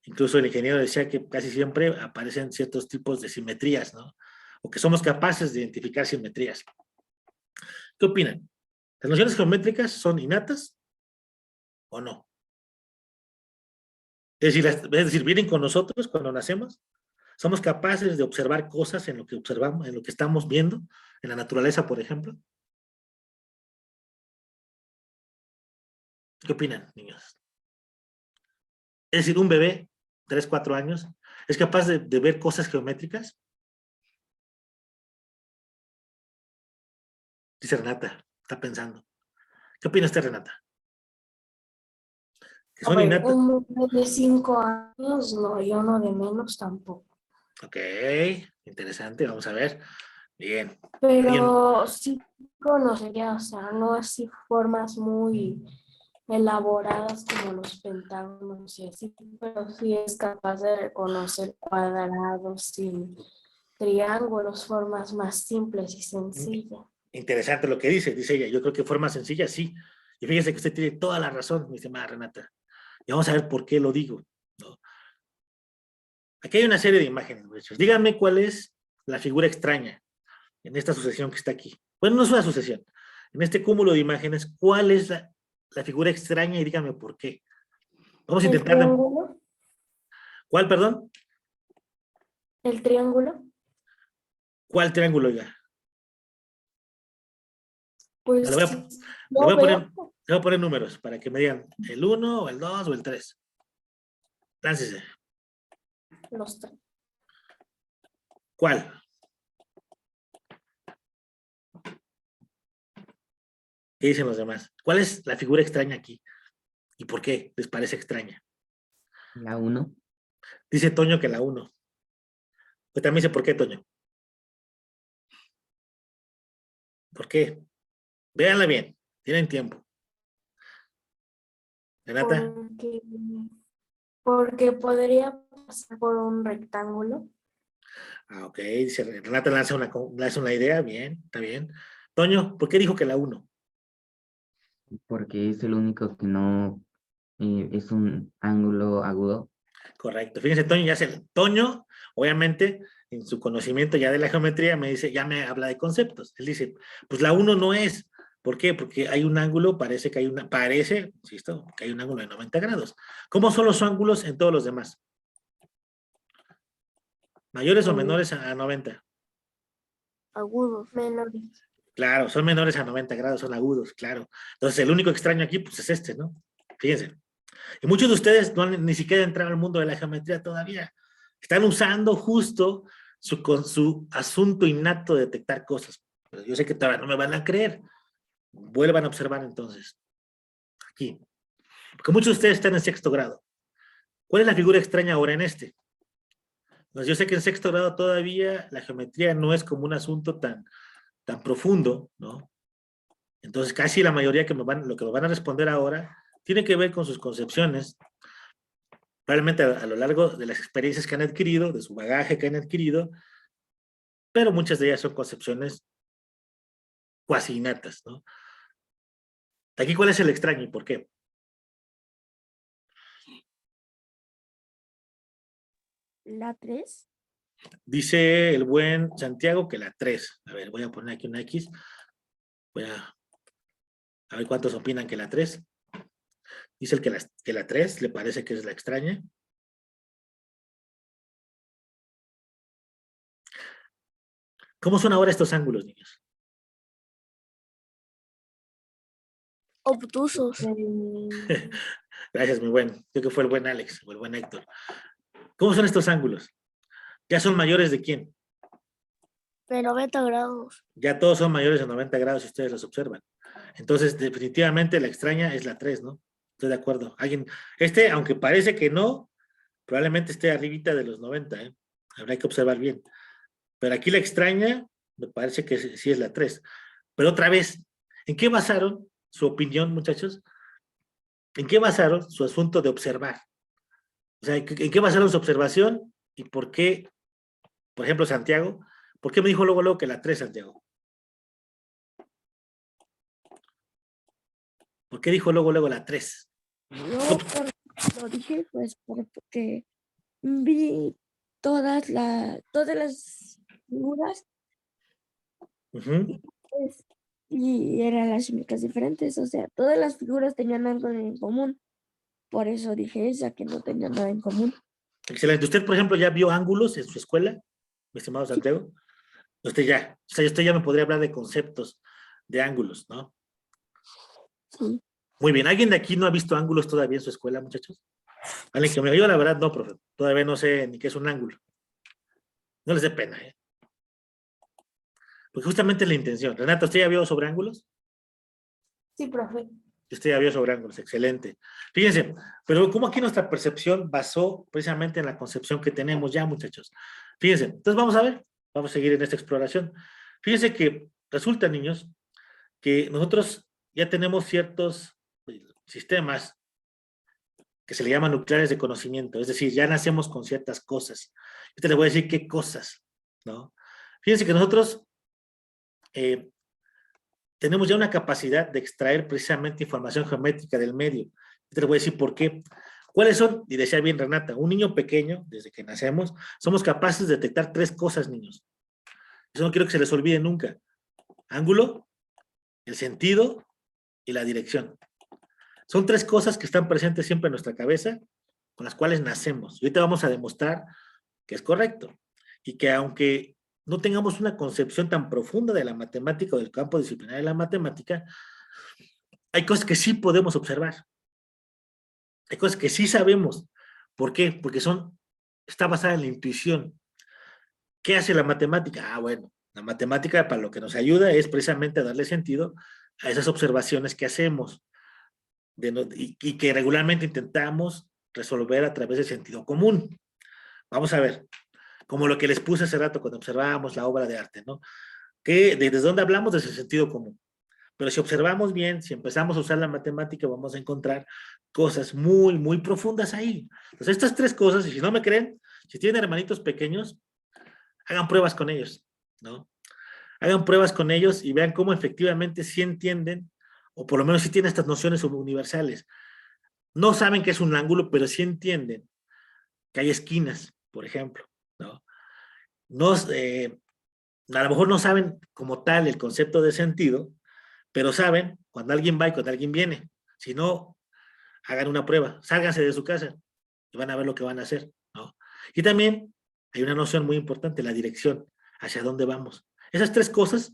Incluso el ingeniero decía que casi siempre aparecen ciertos tipos de simetrías, ¿no? O que somos capaces de identificar simetrías. ¿Qué opinan? ¿Las nociones geométricas son innatas o no? Es decir, vienen con nosotros cuando nacemos. ¿Somos capaces de observar cosas en lo que observamos, en lo que estamos viendo, en la naturaleza, por ejemplo? ¿Qué opinan, niños? Es decir, un bebé, 3, 4 años, ¿es capaz de ver cosas geométricas? Dice Renata, está pensando. ¿Qué opina usted, Renata? ¿Que son innatas? Un bebé de 5 años, no, y uno de menos tampoco. Ok, interesante, vamos a ver. Bien. Pero sí conocería, o sea, no así formas muy elaboradas como los pentágonos y así, pero sí es capaz de reconocer cuadrados y triángulos, formas más simples y sencillas. Interesante lo que dice ella. Yo creo que forma sencilla, sí. Y fíjese que usted tiene toda la razón, mi estimada Renata. Y vamos a ver por qué lo digo, ¿no? Aquí hay una serie de imágenes, muchachos. Díganme cuál es la figura extraña en esta sucesión que está aquí. Bueno, no es una sucesión. En este cúmulo de imágenes, ¿cuál es la figura extraña? Y díganme por qué. Vamos a ¿El intentar... triángulo? ¿Cuál, perdón? ¿El triángulo? ¿Cuál triángulo, oiga? Pues Le voy no veo a poner números para que me digan el 1, o el 2 o el 3. Láncese. los tres. ¿Cuál? ¿Qué dicen los demás? ¿Cuál es la figura extraña aquí? ¿Y por qué les parece extraña? La 1. Dice Toño que la 1. Pues también dice por qué, Toño. ¿Por qué? Véanla bien. Tienen tiempo. Renata. Porque podría pasar por un rectángulo. Ah, ok. Dice Renata lanza una idea. Bien, está bien. Toño, ¿por qué dijo que la 1? Porque es el único que no es un ángulo agudo. Correcto. Fíjense, Toño, obviamente, en su conocimiento ya de la geometría, ya me habla de conceptos. Él dice, pues la 1 no es. ¿Por qué? Porque hay un ángulo, insisto, que hay un ángulo de 90 grados. ¿Cómo son los ángulos en todos los demás? ¿Mayores o menores a 90? Agudos. Menores. Claro, son menores a 90 grados, son agudos, claro. Entonces, el único extraño aquí, pues es este, ¿no? Fíjense. Y muchos de ustedes no han ni siquiera entrado al mundo de la geometría todavía. Están usando justo con su asunto innato de detectar cosas. Pero yo sé que todavía no me van a creer. Vuelvan a observar entonces. Aquí. Porque muchos de ustedes están en sexto grado. ¿Cuál es la figura extraña ahora en este? Pues yo sé que en sexto grado todavía la geometría no es como un asunto tan profundo, ¿no? Entonces casi la mayoría lo que me van a responder ahora tiene que ver con sus concepciones, probablemente a lo largo de las experiencias que han adquirido, de su bagaje que han adquirido, pero muchas de ellas son concepciones cuasi innatas, ¿no? Aquí, ¿cuál es el extraño y por qué? La 3. Dice el buen Santiago que la 3. A ver, voy a poner aquí una X. Voy a ver cuántos opinan que la 3. Dice el que la 3 le parece que es la extraña. ¿Cómo son ahora estos ángulos, niños? Obtusos. Gracias, mi buen. Creo que fue el buen Alex o el buen Héctor. ¿Cómo son estos ángulos? ¿Ya son mayores de quién? De 90 grados. Ya todos son mayores de 90 grados si ustedes los observan. Entonces, definitivamente la extraña es la 3, ¿no? Estoy de acuerdo. Aunque parece que no, probablemente esté arribita de los 90, ¿eh? Habrá que observar bien. Pero aquí la extraña, me parece que sí es la 3. Pero otra vez, ¿en qué basaron su opinión, muchachos? ¿En qué basaron su asunto de observar? O sea, ¿en qué basaron su observación? ¿Y por qué, por ejemplo, Santiago? ¿Por qué me dijo luego que la 3, Santiago? ¿Por qué dijo luego la 3? Yo lo dije pues porque vi todas las figuras pues, y eran las únicas diferentes, o sea, todas las figuras tenían algo en común. Por eso dije esa, que no tenía nada en común. Excelente. ¿Usted, por ejemplo, ya vio ángulos en su escuela, mi estimado Santiago? Usted ya, o sea, usted ya me podría hablar de conceptos de ángulos, ¿no? Sí. Muy bien. ¿Alguien de aquí no ha visto ángulos todavía en su escuela, muchachos? Alguien que me diga, yo la verdad no, profe. Todavía no sé ni qué es un ángulo. No les dé pena, ¿eh? Porque justamente es la intención. Renata, ¿usted ya vio sobre ángulos? Sí, profe. Usted ya vio sobre ángulos, excelente. Fíjense, pero como aquí nuestra percepción basó precisamente en la concepción que tenemos ya, muchachos. Fíjense, entonces vamos a ver, vamos a seguir en esta exploración. Fíjense que resulta, niños, que nosotros ya tenemos ciertos sistemas que se le llaman nucleares de conocimiento, es decir, ya nacemos con ciertas cosas. Yo te les voy a decir qué cosas, ¿no? Fíjense que nosotros tenemos ya una capacidad de extraer precisamente información geométrica del medio. Yo te les voy a decir por qué. ¿Cuáles son? Y decía bien Renata, un niño pequeño, desde que nacemos, somos capaces de detectar 3 cosas, niños. Eso no quiero que se les olvide nunca. Ángulo, el sentido y la dirección. Son 3 cosas que están presentes siempre en nuestra cabeza, con las cuales nacemos. Y ahorita vamos a demostrar que es correcto. Y que aunque no tengamos una concepción tan profunda de la matemática o del campo disciplinar de la matemática, hay cosas que sí podemos observar. Hay cosas que sí sabemos. ¿Por qué? Porque está basada en la intuición. ¿Qué hace la matemática? Bueno, la matemática para lo que nos ayuda es precisamente a darle sentido a esas observaciones que hacemos y que regularmente intentamos resolver a través del sentido común. Vamos a ver, como lo que les puse hace rato cuando observábamos la obra de arte, ¿no? Que ¿desde dónde hablamos? Desde el sentido común. Pero si observamos bien, si empezamos a usar la matemática, vamos a encontrar cosas muy, muy profundas ahí. Entonces, estas 3 cosas, y si no me creen, si tienen hermanitos pequeños, hagan pruebas con ellos, ¿no? Hagan pruebas con ellos y vean cómo efectivamente sí entienden, o por lo menos sí tienen estas nociones universales. No saben qué es un ángulo, pero sí entienden que hay esquinas, por ejemplo, ¿no? A lo mejor no saben como tal el concepto de sentido, pero saben cuando alguien va y cuando alguien viene. Si no, hagan una prueba, sálganse de su casa y van a ver lo que van a hacer, ¿no? Y también hay una noción muy importante, la dirección, hacia dónde vamos. Esas 3 cosas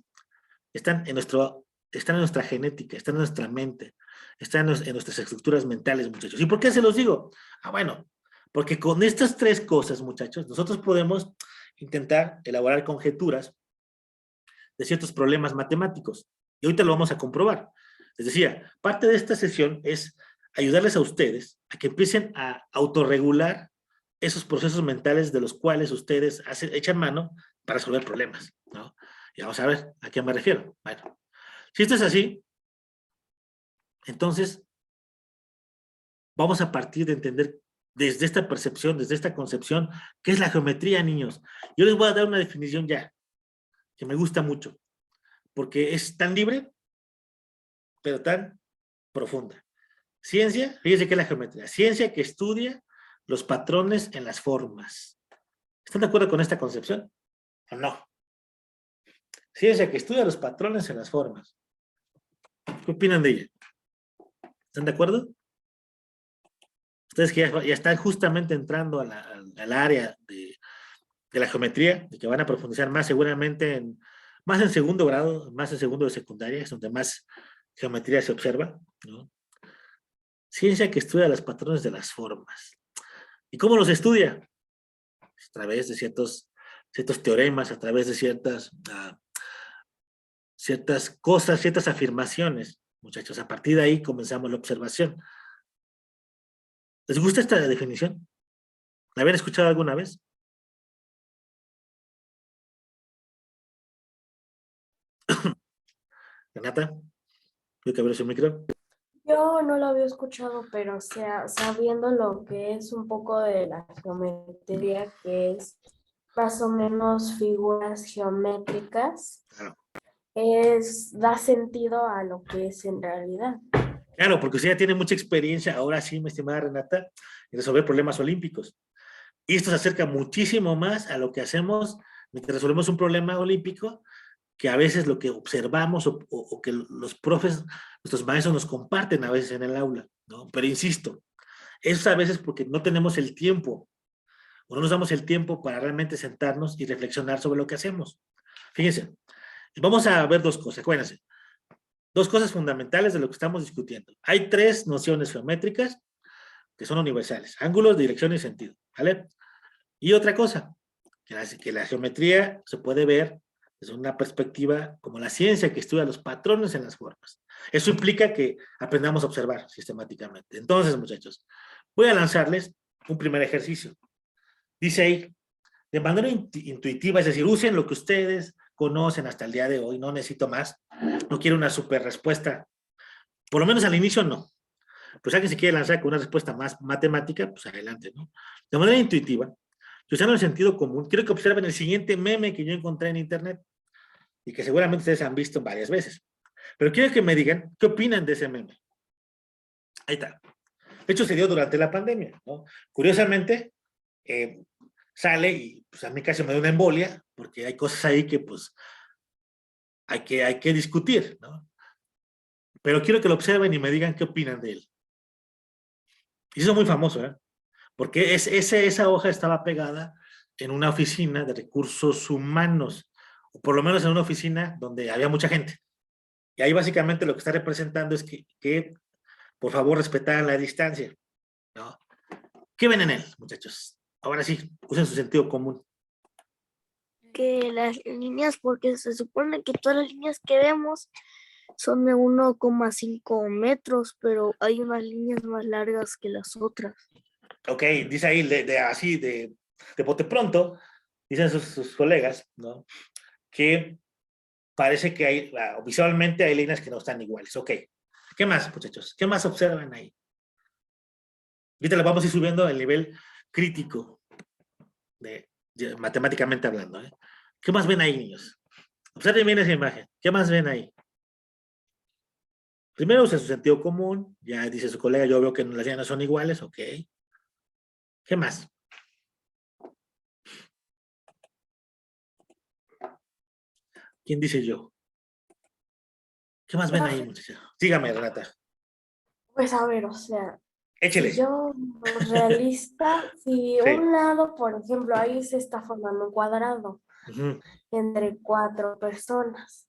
están en nuestra genética, están en nuestra mente, están en nuestras estructuras mentales, muchachos. ¿Y por qué se los digo? Bueno, porque con estas 3 cosas, muchachos, nosotros podemos intentar elaborar conjeturas de ciertos problemas matemáticos. Y ahorita lo vamos a comprobar. Les decía, parte de esta sesión es ayudarles a ustedes a que empiecen a autorregular esos procesos mentales de los cuales ustedes echan mano para resolver problemas, ¿no? Y vamos a ver a qué me refiero. Bueno, si esto es así, entonces vamos a partir de entender desde esta percepción, desde esta concepción, qué es la geometría, niños. Yo les voy a dar una definición ya, que me gusta mucho, porque es tan libre, pero tan profunda. Ciencia, fíjense qué es la geometría. Ciencia que estudia los patrones en las formas. ¿Están de acuerdo con esta concepción? ¿O no? Ciencia que estudia los patrones en las formas. ¿Qué opinan de ella? ¿Están de acuerdo? Ustedes que ya están justamente entrando al área de la geometría, de que van a profundizar más seguramente más en segundo grado, más en segundo de secundaria, es donde más geometría se observa, ¿no? Ciencia que estudia los patrones de las formas. ¿Y cómo los estudia? A través de ciertos teoremas, a través de ciertas cosas, ciertas afirmaciones, muchachos. A partir de ahí comenzamos la observación. ¿Les gusta esta definición? ¿La habían escuchado alguna vez? Renata, creo que abrió su micro. Yo no lo había escuchado, pero sabiendo lo que es un poco de la geometría, que es más o menos figuras geométricas, Claro. da sentido a lo que es en realidad. Claro, porque usted ya tiene mucha experiencia, ahora sí, mi estimada Renata, en resolver problemas olímpicos. Y esto se acerca muchísimo más a lo que hacemos mientras resolvemos un problema olímpico, que a veces lo que observamos o que los profes, nuestros maestros nos comparten a veces en el aula, ¿no? Pero insisto, eso es a veces porque no tenemos el tiempo, o no nos damos el tiempo para realmente sentarnos y reflexionar sobre lo que hacemos. Fíjense, vamos a ver dos cosas, acuérdense. Dos cosas fundamentales de lo que estamos discutiendo. Hay tres nociones geométricas que son universales: ángulos, dirección y sentido, ¿vale? Y otra cosa, que la geometría se puede ver desde una perspectiva como la ciencia que estudia los patrones en las formas. Eso implica que aprendamos a observar sistemáticamente. Entonces, muchachos, voy a lanzarles un primer ejercicio. Dice ahí, de manera intuitiva, es decir, usen lo que ustedes conocen hasta el día de hoy, no necesito más, no quiero una super respuesta, por lo menos al inicio no. Pues alguien se quiere lanzar con una respuesta más matemática, pues adelante, ¿no? De manera intuitiva, usando el sentido común, quiero que observen el siguiente meme que yo encontré en internet y que seguramente ustedes han visto varias veces. Pero quiero que me digan qué opinan de ese meme. Ahí está. De hecho, se dio durante la pandemia, ¿no? Curiosamente, sale y pues a mí casi me da una embolia, porque hay cosas ahí que pues hay que discutir, ¿no? Pero quiero que lo observen y me digan qué opinan de él. Y eso es muy famoso, ¿eh? Porque esa hoja estaba pegada en una oficina de recursos humanos, o por lo menos en una oficina donde había mucha gente. Y ahí básicamente lo que está representando es que por favor, respetaran la distancia, ¿no? ¿Qué ven en él, muchachos? Ahora sí, usen su sentido común. Que las líneas, porque se supone que todas las líneas que vemos son de 1,5 metros, pero hay unas líneas más largas que las otras. Ok, dice ahí, así de bote pronto, dicen sus colegas, ¿no? Que parece que hay, visualmente hay líneas que no están iguales. Ok. ¿Qué más, muchachos? ¿Qué más observan ahí? Ahorita le vamos a ir subiendo el nivel crítico, matemáticamente hablando, ¿eh? ¿Qué más ven ahí, niños? Observen bien esa imagen. ¿Qué más ven ahí? Primero usa su sentido común. Ya dice su colega, yo veo que las líneas no son iguales. Ok. ¿Qué más? ¿Quién dice yo? ¿Qué más ven ahí, muchachos? Dígame, Renata. Pues a ver, o sea, Échele. si yo realista, si Sí. un lado, por ejemplo, ahí se está formando un cuadrado Ujú. entre 4 personas.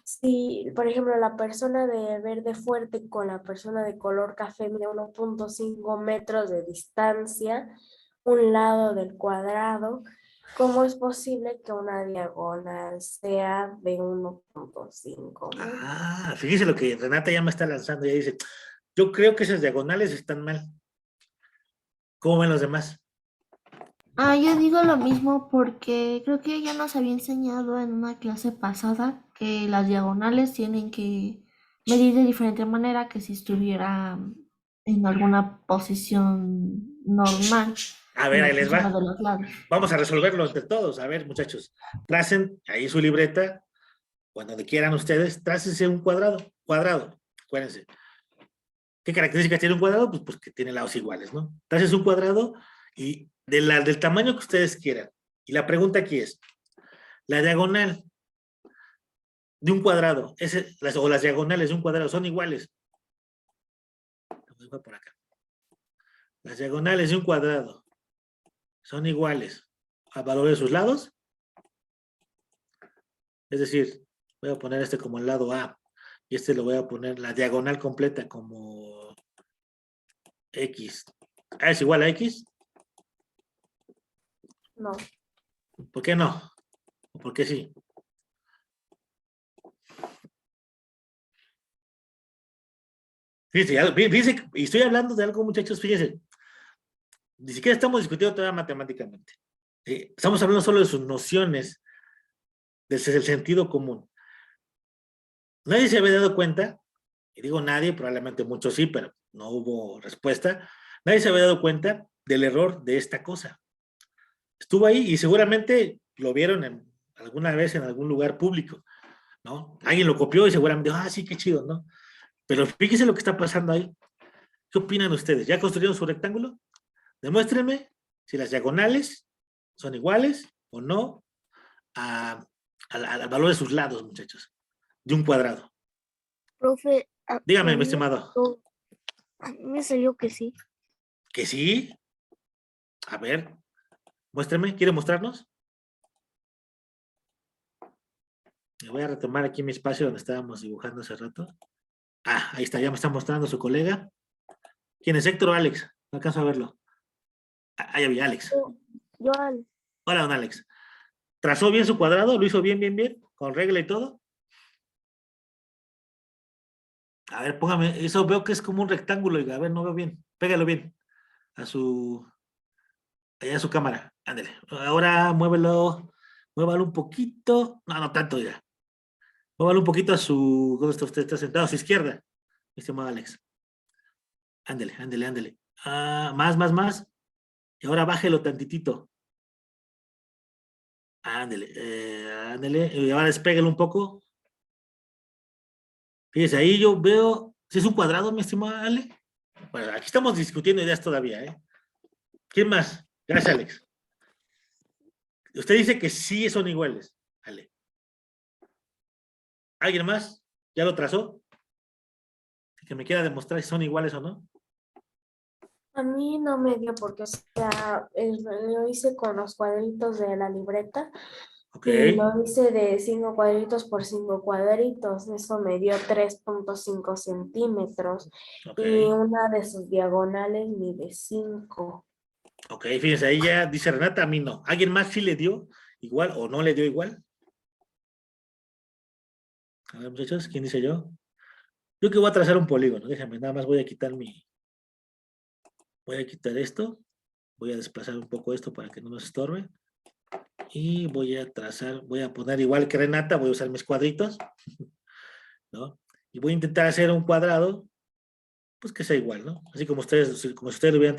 Si, por ejemplo, la persona de verde fuerte con la persona de color café mide 1,5 metros de distancia, un lado del cuadrado, ¿Cómo es posible que una diagonal sea de 1.5? Ah, fíjese lo que Renata ya me está lanzando. Ya dice, yo creo que esas diagonales están mal. ¿Cómo ven los demás? Yo digo lo mismo porque creo que ya nos había enseñado en una clase pasada que las diagonales tienen que medir de diferente manera que si estuviera en alguna posición normal A en ver, la ahí les persona va. de los lados. Vamos a resolverlo entre todos. A ver, muchachos, tracen ahí su libreta, cuando le quieran ustedes, trácense un cuadrado. Cuadrado, acuérdense. ¿Qué características tiene un cuadrado? Pues que tiene lados iguales, ¿no? Trácense un cuadrado y del tamaño que ustedes quieran. Y la pregunta aquí es, la diagonal de un cuadrado, o las diagonales de un cuadrado son iguales. Vamos a por acá. Las diagonales de un cuadrado son iguales al valor de sus lados. Es decir, voy a poner este como el lado A y este lo voy a poner la diagonal completa como X. ¿A es igual a X? No. ¿Por qué no? ¿O por qué sí? Fíjense, y estoy hablando de algo, muchachos, fíjense. Ni siquiera estamos discutiendo todavía matemáticamente. Estamos hablando solo de sus nociones, del sentido común. Nadie se había dado cuenta, y digo nadie, probablemente muchos sí, pero no hubo respuesta. Nadie se había dado cuenta del error de esta cosa. Estuvo ahí y seguramente lo vieron alguna vez en algún lugar público, ¿no? Alguien lo copió y seguramente, sí, qué chido, ¿no? Pero fíjense lo que está pasando ahí. ¿Qué opinan ustedes? ¿Ya construyeron su rectángulo? Demuéstrenme si las diagonales son iguales o no al valor de sus lados, muchachos, de un cuadrado. Profe, Dígame, mi estimado. a mí me salió que sí. ¿Que sí? A ver, muéstrame. ¿Quiere mostrarnos? Me voy a retomar aquí mi espacio donde estábamos dibujando hace rato. Ahí está, ya me está mostrando su colega. ¿Quién es Héctor o Alex? No alcanzo a verlo. Ahí había Alex. Yo, Hola, don Alex. ¿Trazó bien su cuadrado? ¿Lo hizo bien, bien, bien? ¿Con regla y todo? A ver, póngame, eso veo que es como un rectángulo, a ver, no veo bien. Pégalo bien a su cámara. Ándale. Ahora muévelo un poquito. No, no tanto ya. Muévalo un poquito ¿dónde está usted? Está sentado a su izquierda, mi estimado Alex. Ándale, ándale, ándale. Más. Y ahora bájelo tantitito. Ándale. Y ahora despégalo un poco. Fíjese, ahí yo veo, ¿si es un cuadrado, mi estimado Ale? Bueno, aquí estamos discutiendo ideas todavía, ¿eh? ¿Quién más? Gracias, Alex. Usted dice que sí son iguales, Ale. ¿Alguien más? ¿Ya lo trazó? Que me quiera demostrar si son iguales o no. A mí no me dio porque, o sea, lo hice con los cuadritos de la libreta Ok, y lo hice de 5 cuadritos por 5 cuadritos. Eso me dio 3.5 centímetros ok. y una de sus diagonales mide 5. Ok, fíjense, ahí ya dice Renata, a mí no. ¿Alguien más sí le dio igual o no le dio igual? A ver, muchachos, ¿quién dice yo? Yo que voy a trazar un polígono, déjame, nada más voy a quitar esto, voy a desplazar un poco esto para que no nos estorbe, y voy a poner igual que Renata, voy a usar mis cuadritos, ¿no? Y voy a intentar hacer un cuadrado, pues que sea igual, ¿no? Así como si ustedes lo estuvieran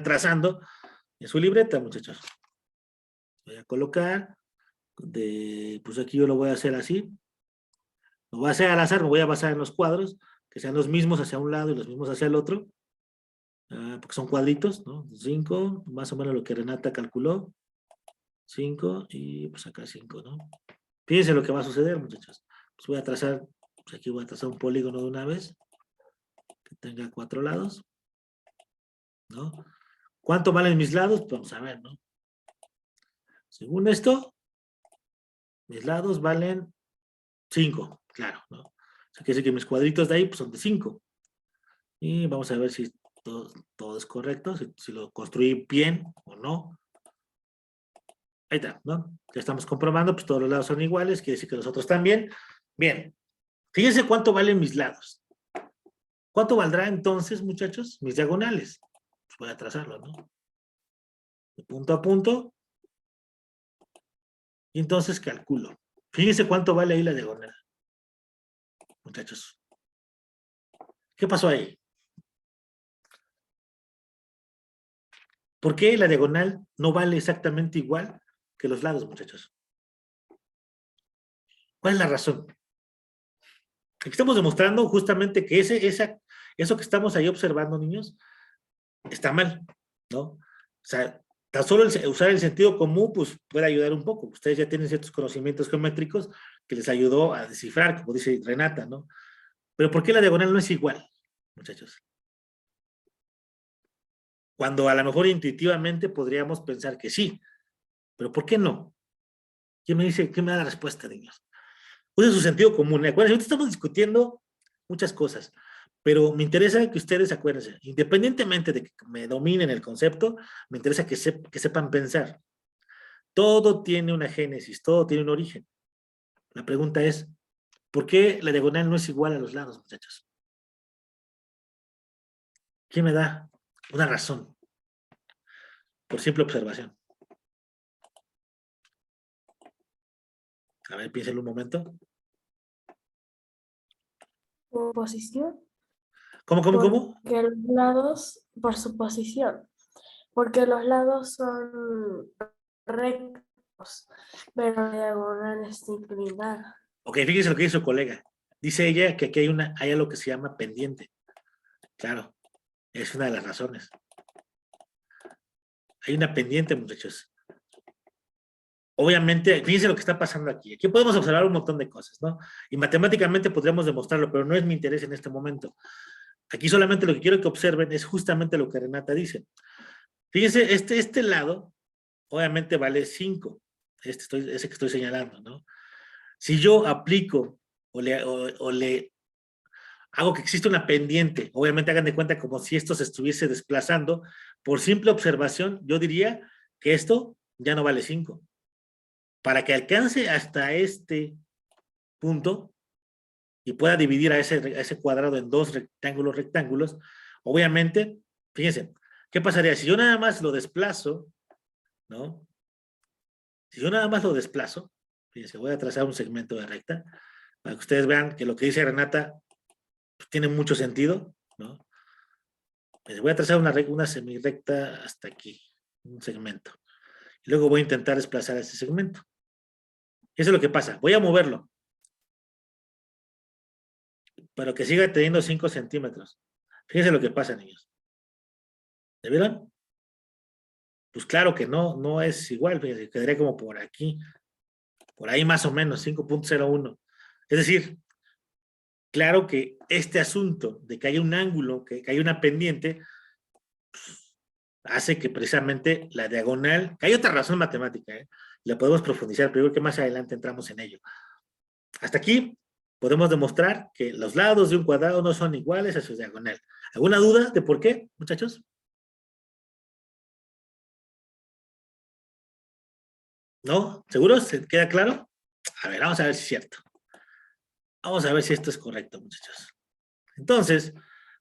trazando en su libreta, muchachos. Voy a colocar, pues aquí yo lo voy a hacer así, lo voy a hacer al azar, me voy a basar en los cuadros, que sean los mismos hacia un lado y los mismos hacia el otro, porque son cuadritos, ¿no? 5, más o menos lo que Renata calculó, 5 y pues acá 5, ¿no? Fíjense lo que va a suceder, muchachos. Pues voy a trazar, pues aquí voy a trazar un polígono de una vez, que tenga 4 lados, ¿no? ¿Cuánto valen mis lados? Pues vamos a ver, ¿no? Según esto, mis lados valen 5, claro, ¿no? O sea, quiere decir que mis cuadritos de ahí pues, son de 5. Y vamos a ver si todo es correcto, si lo construí bien o no. Ahí está, ¿no? Ya estamos comprobando, pues todos los lados son iguales, quiere decir que los otros también. Bien, fíjense cuánto valen mis lados. ¿Cuánto valdrá entonces, muchachos, mis diagonales? Pues voy a trazarlo, ¿no? De punto a punto. Y entonces calculo. Fíjense cuánto vale ahí la diagonal. Muchachos. ¿Qué pasó ahí? ¿Por qué la diagonal no vale exactamente igual que los lados, muchachos? ¿Cuál es la razón? Aquí estamos demostrando justamente que eso que estamos ahí observando, niños, está mal, ¿no? O sea, tan solo usar el sentido común, pues puede ayudar un poco. Ustedes ya tienen ciertos conocimientos geométricos que les ayudó a descifrar, como dice Renata, ¿no? Pero ¿por qué la diagonal no es igual, muchachos? Cuando a lo mejor intuitivamente podríamos pensar que sí, pero ¿por qué no? ¿Quién me dice, quién me da la respuesta, niños? Usen su sentido común. Acuérdense, ahorita estamos discutiendo muchas cosas, pero me interesa que ustedes acuérdense, independientemente de que me dominen el concepto, me interesa que sepan pensar. Todo tiene una génesis, todo tiene un origen. La pregunta es, ¿por qué la diagonal no es igual a los lados, muchachos? ¿Quién me da una razón? Por simple observación. A ver, piénsenlo un momento. Por posición. ¿Cómo? Porque los lados, por su posición. Porque los lados son rectos, pero la diagonal está inclinada. Ok, fíjense lo que dice su colega. Dice ella que aquí hay algo que se llama pendiente. Claro, es una de las razones. Hay una pendiente, muchachos. Obviamente, fíjense lo que está pasando aquí. Aquí podemos observar un montón de cosas, ¿no? Y matemáticamente podríamos demostrarlo, pero no es mi interés en este momento. Aquí solamente lo que quiero que observen es justamente lo que Renata dice. Fíjense, este lado, obviamente vale 5. Ese que estoy señalando, ¿no? Si yo aplico o le hago que exista una pendiente, obviamente hagan de cuenta como si esto se estuviese desplazando, por simple observación, yo diría que esto ya no vale 5. Para que alcance hasta este punto y pueda dividir a ese cuadrado en dos rectángulos, obviamente, fíjense, ¿qué pasaría? Si yo nada más lo desplazo, ¿no? Si yo nada más lo desplazo, fíjense, voy a trazar un segmento de recta, para que ustedes vean que lo que dice Renata pues, tiene mucho sentido, ¿no? Les voy a trazar una semirecta hasta aquí, un segmento. Y luego voy a intentar desplazar ese segmento. Eso es lo que pasa. Voy a moverlo. Pero que siga teniendo 5 centímetros. Fíjense lo que pasa, niños. ¿Se vieron? Pues claro que no es igual. Fíjense, quedaría como por aquí. Por ahí más o menos, 5.01. Es decir, claro que este asunto de que haya un ángulo, que haya una pendiente, hace que precisamente la diagonal, que hay otra razón matemática, la podemos profundizar, pero creo que más adelante entramos en ello. Hasta aquí podemos demostrar que los lados de un cuadrado no son iguales a su diagonal. ¿Alguna duda de por qué, muchachos? ¿No? ¿Seguros? ¿Se queda claro? A ver, vamos a ver si es cierto. Vamos a ver si esto es correcto, muchachos. Entonces,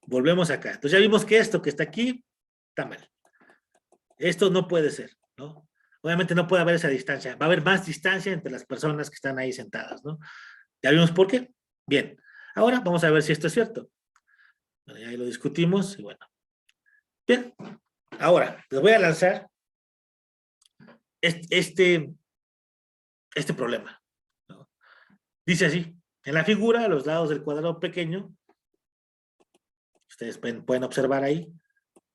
volvemos acá. Entonces ya vimos que esto que está aquí está mal. Esto no puede ser, ¿no? Obviamente no puede haber esa distancia. Va a haber más distancia entre las personas que están ahí sentadas, ¿no? ¿Ya vimos por qué? Bien. Ahora vamos a ver si esto es cierto. Bueno, ya ahí lo discutimos y bueno. Bien. Ahora, les voy a lanzar este problema, ¿no? Dice así. En la figura, los lados del cuadrado pequeño, ustedes pueden observar ahí,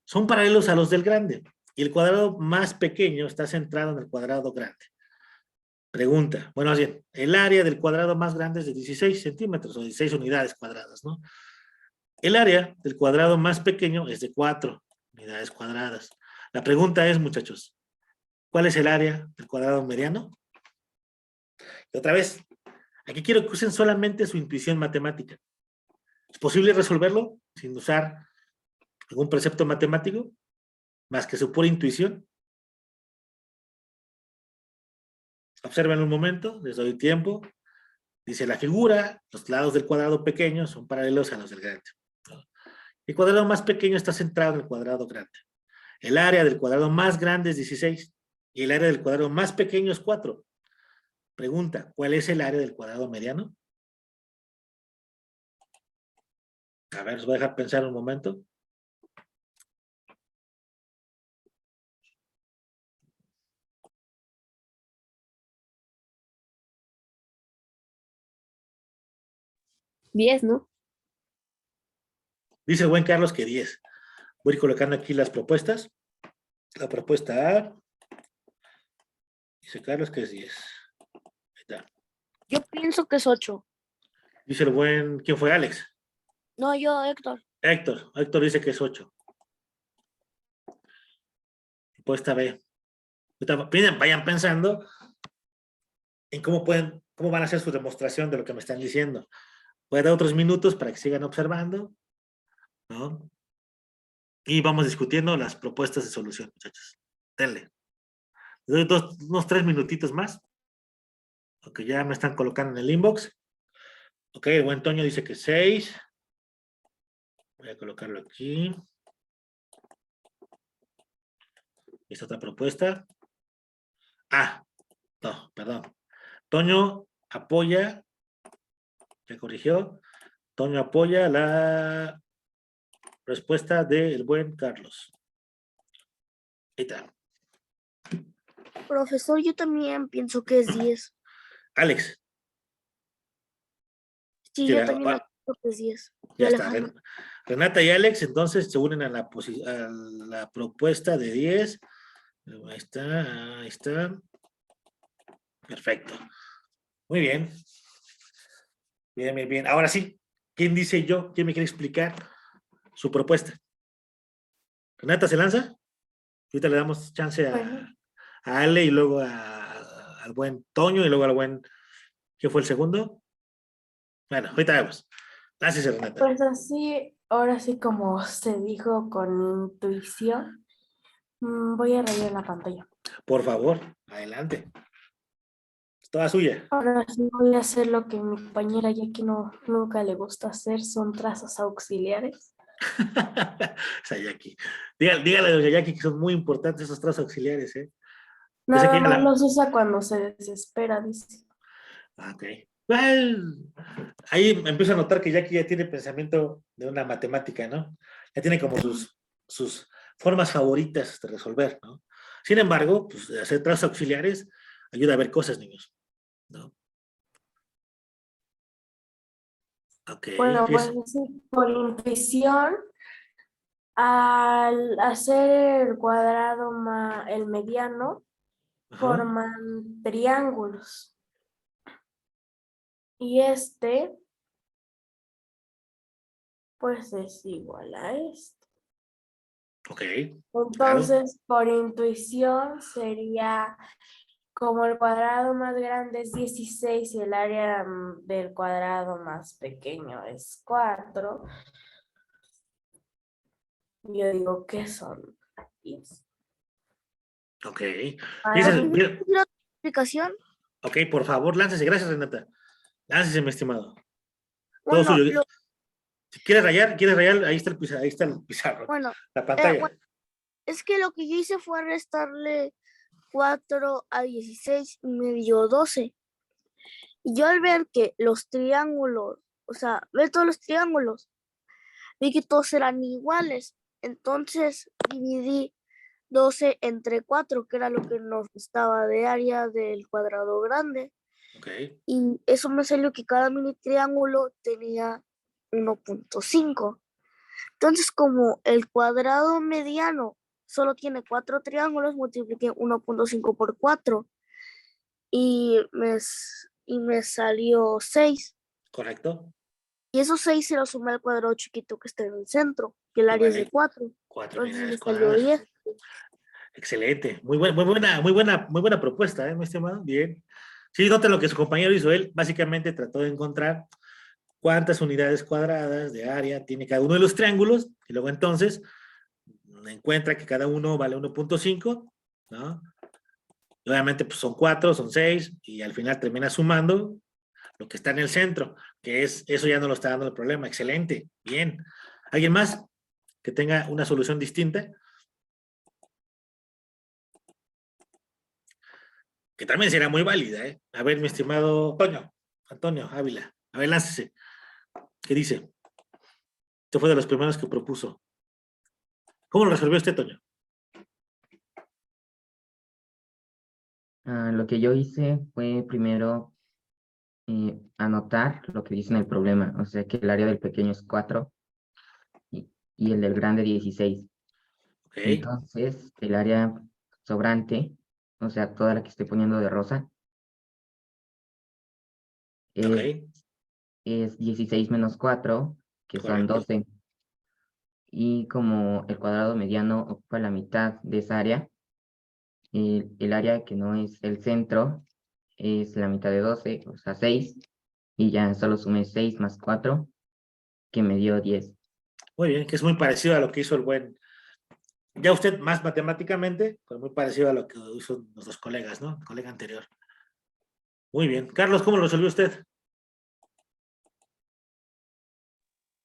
son paralelos a los del grande. Y el cuadrado más pequeño está centrado en el cuadrado grande. Pregunta, bueno, bien, el área del cuadrado más grande es de 16 centímetros o 16 unidades cuadradas, ¿no? El área del cuadrado más pequeño es de 4 unidades cuadradas. La pregunta es, muchachos, ¿cuál es el área del cuadrado mediano? Y otra vez, aquí quiero que usen solamente su intuición matemática. ¿Es posible resolverlo sin usar algún precepto matemático? Más que su pura intuición. Observen un momento, les doy tiempo. Dice la figura, los lados del cuadrado pequeño son paralelos a los del grande. El cuadrado más pequeño está centrado en el cuadrado grande. El área del cuadrado más grande es 16 y el área del cuadrado más pequeño es 4. Pregunta, ¿cuál es el área del cuadrado mediano? A ver, os voy a dejar pensar un momento. ¿10, no? Dice el buen Carlos que 10. Voy a ir colocando aquí las propuestas. La propuesta A. Dice Carlos que es 10. Ahí está. Yo pienso que es 8. Dice el buen, ¿quién fue? Alex. No, yo, Héctor. Héctor dice que es 8. Propuesta B. Vayan pensando en cómo van a hacer su demostración de lo que me están diciendo. Voy a dar otros minutos para que sigan observando, ¿no? Y vamos discutiendo las propuestas de solución, muchachos. Denle. Les doy unos 3 minutitos más. Ok, ya me están colocando en el inbox. Ok, el buen Toño dice que 6. Voy a colocarlo aquí. Esta otra propuesta. Ah, no, perdón. Toño apoya, se corrigió. Toño apoya la respuesta del buen Carlos. Ahí está. Profesor, yo también pienso que es 10. Alex. Sí, Sí, yo también va. pienso que es 10. Ya está. Alejandro. Renata y Alex entonces se unen a la propuesta de 10. Ahí está, ahí está. Perfecto. Muy bien. Bien, bien, bien. Ahora sí, ¿quién dice yo? ¿Quién me quiere explicar su propuesta? ¿Renata se lanza? Ahorita le damos chance Bueno. a Ale y luego al buen Toño y luego al buen... ¿Qué fue el segundo? Bueno, ahorita vemos. Gracias, Renata. Pues así, ahora sí como se dijo con intuición, voy a rayar la pantalla. Por favor, adelante. Es toda suya. Ahora sí voy a hacer lo que mi compañera Jackie nunca le gusta hacer, son trazos auxiliares. Esa Jackie. Dígale a doña Jackie que son muy importantes esos trazos auxiliares, ¿eh? Yo sé que Nada ella más los usa cuando se desespera, dice. Ok. Well, ahí empiezo a notar que Jackie ya tiene pensamiento de una matemática, ¿no? Ya tiene como sus formas favoritas de resolver, ¿no? Sin embargo, pues hacer trazos auxiliares ayuda a ver cosas, niños, ¿no? Ok, Bueno, pues sí, por intuición, al hacer el cuadrado el mediano, ajá, forman triángulos. Y este, pues es igual a este. ok, claro, Entonces, por intuición, sería como el cuadrado más grande es 16 y el área del cuadrado más pequeño es 4. Yo digo que son 10. ok. Para Dices, mí, mira, ¿La explicación? ok, por favor, láncese, gracias, Renata. Láncese, mi estimado. Todo Bueno, suyo. Si quieres rayar, ahí está el pizarro, bueno, la pantalla. bueno, es que lo que yo hice fue restarle 4 a 16 y me dio 12. Y yo al ver que los triángulos, o sea, ver todos los triángulos, vi que todos eran iguales. Entonces dividí 12 entre 4, que era lo que nos restaba de área del cuadrado grande. Ok, Y eso me salió que cada mini triángulo tenía 1.5. Entonces, como el cuadrado mediano solo tiene 4 triángulos, multipliqué 1.5 por 4 y me salió 6. correcto. Y esos 6 se los sumé al cuadrado chiquito que está en el centro, que el área es de Vale. 4. 4 Entonces me unidades salió cuadradas. 10. Excelente. Muy buena propuesta, mi estimado. Bien. Sí, nota lo que su compañero hizo. Él básicamente trató de encontrar cuántas unidades cuadradas de área tiene cada uno de los triángulos y luego entonces encuentra que cada uno vale 1.5, ¿no? Obviamente, pues son 4, son 6, y al final termina sumando lo que está en el centro, que es, eso ya no lo está dando el problema. Excelente, bien. ¿Alguien más que tenga una solución distinta? Que también será muy válida, ¿eh? A ver, mi estimado Antonio Ávila, a ver, láncese. ¿Qué dice? Este fue de los primeros que propuso. ¿Cómo lo resolvió usted, Toño? Lo que yo hice fue primero anotar lo que dice en el problema, o sea que el área del pequeño es 4 y el del grande 16. Ok, Entonces, el área sobrante, o sea, toda la que estoy poniendo de rosa, ok, es 16 menos 4, que son correcto. 12. Y como el cuadrado mediano ocupa la mitad de esa área, el área que no es el centro es la mitad de 12, o sea, 6. Y ya solo sumé 6 más 4, que me dio 10. Muy bien, que es muy parecido a lo que hizo el buen, ya usted más matemáticamente, pero muy parecido a lo que hizo nuestros colegas, ¿no? El colega anterior. Muy bien. Carlos, ¿cómo lo resolvió usted?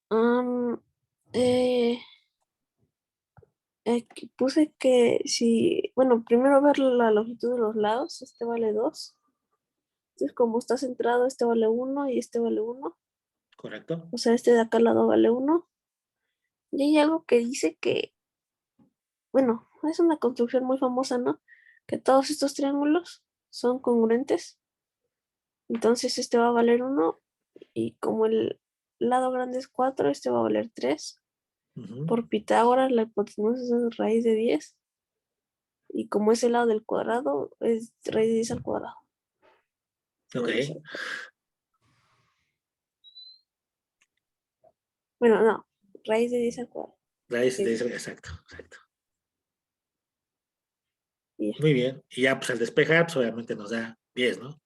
Am, eh, Aquí puse que si, bueno, primero ver la longitud de los lados, este vale 2. Entonces, como está centrado, este vale 1 y este vale 1. Correcto. O sea, este de acá al lado vale 1. Y hay algo que dice que, bueno, es una construcción muy famosa, ¿no? Que todos estos triángulos son congruentes. Entonces, este va a valer 1 y como el lado grande es 4, este va a valer 3. Ujú. Por Pitágoras, la hipotenusa es raíz de 10. Y como es el lado del cuadrado, es raíz de 10 al cuadrado. Ok. Bueno, no, raíz de 10 al cuadrado. Raíz de Sí. eso, exacto, exacto. Y ya. Muy bien. Y ya, pues al despejar, pues obviamente nos da 10, ¿no?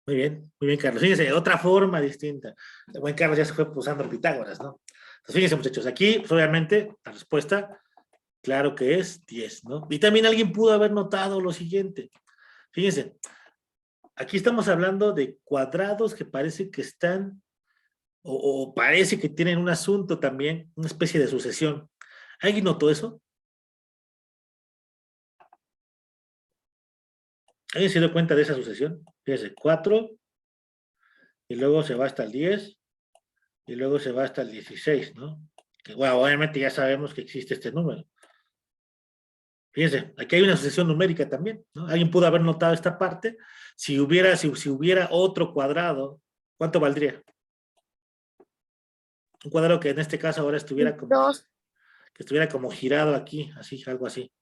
Muy bien, Carlos. Fíjense, otra forma distinta. El buen Carlos ya se fue usando Pitágoras, ¿no? Entonces, fíjense, muchachos, aquí, pues obviamente, la respuesta, claro que es 10, ¿no? Y también alguien pudo haber notado lo siguiente. Fíjense, aquí estamos hablando de cuadrados que parece que están, o parece que tienen un asunto también, una especie de sucesión. ¿Alguien notó eso? ¿Alguien se dio cuenta de esa sucesión? Fíjense, 4, y luego se va hasta el 10, y luego se va hasta el 16, ¿no? Que, bueno, obviamente ya sabemos que existe este número. Fíjense, aquí hay una sucesión numérica también, ¿no? Alguien pudo haber notado esta parte. Si hubiera otro cuadrado, ¿cuánto valdría? Un cuadrado que en este caso ahora estuviera como, 2, que estuviera como girado aquí, así, algo así.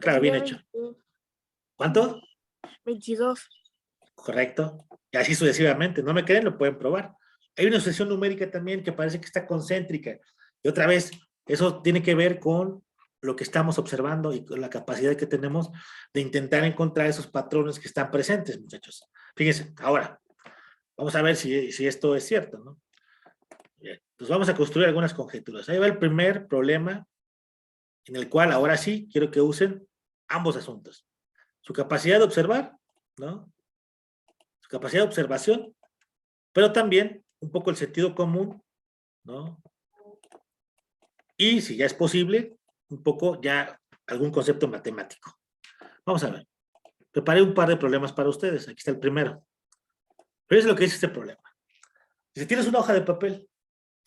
Claro, bien sería hecho. 20, ¿Cuánto? 22. Correcto. Y así sucesivamente. ¿No me creen? Lo pueden probar. Hay una sucesión numérica también que parece que está concéntrica. Y otra vez, eso tiene que ver con lo que estamos observando y con la capacidad que tenemos de intentar encontrar esos patrones que están presentes, muchachos. Fíjense, ahora, vamos a ver si esto es cierto, ¿no? Bien, pues vamos a construir algunas conjeturas. Ahí va el primer problema en el cual ahora sí quiero que usen ambos asuntos. Su capacidad de observar, ¿no? Su capacidad de observación, pero también un poco el sentido común, ¿no? Y si ya es posible, un poco ya algún concepto matemático. Vamos a ver. Preparé un par de problemas para ustedes. Aquí está el primero. Pero es lo que dice este problema. Si tienes una hoja de papel,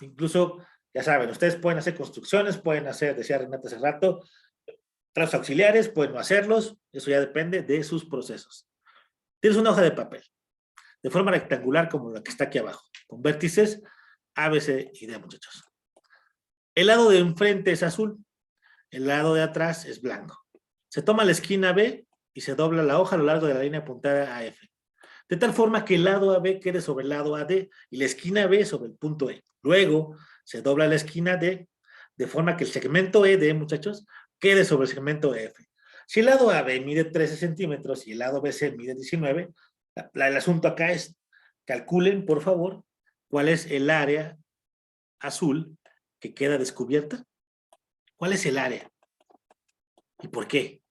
incluso, ya saben, ustedes pueden hacer construcciones, pueden hacer, decía Renata hace rato, trazos auxiliares, pueden no hacerlos, eso ya depende de sus procesos. Tienes una hoja de papel, de forma rectangular como la que está aquí abajo, con vértices A, B, C y D, muchachos. El lado de enfrente es azul, el lado de atrás es blanco. Se toma la esquina B y se dobla la hoja a lo largo de la línea apuntada a F. De tal forma que el lado AB quede sobre el lado AD y la esquina B sobre el punto E. Luego se dobla la esquina D de forma que el segmento ED, muchachos, quede sobre el segmento F. Si el lado AB mide 13 centímetros y el lado BC mide 19, el asunto acá es, calculen, por favor, cuál es el área azul que queda descubierta. ¿Cuál es el área? ¿Y por qué?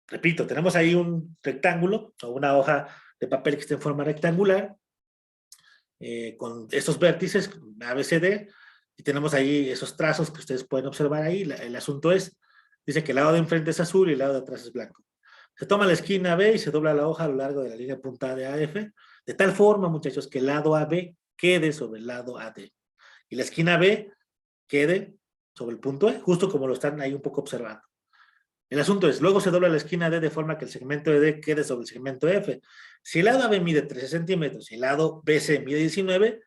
repito, tenemos ahí un rectángulo o una hoja de papel que está en forma rectangular con estos vértices ABCD y tenemos ahí esos trazos que ustedes pueden observar ahí. El asunto es, dice que el lado de enfrente es azul y el lado de atrás es blanco. Se toma la esquina B y se dobla la hoja a lo largo de la línea puntada de AF, de tal forma, muchachos, que el lado AB quede sobre el lado AD y la esquina B quede sobre el punto E, justo como lo están ahí un poco observando. El asunto es, luego se dobla la esquina D de forma que el segmento de D quede sobre el segmento F. Si el lado AB mide 13 centímetros y el lado BC mide 19,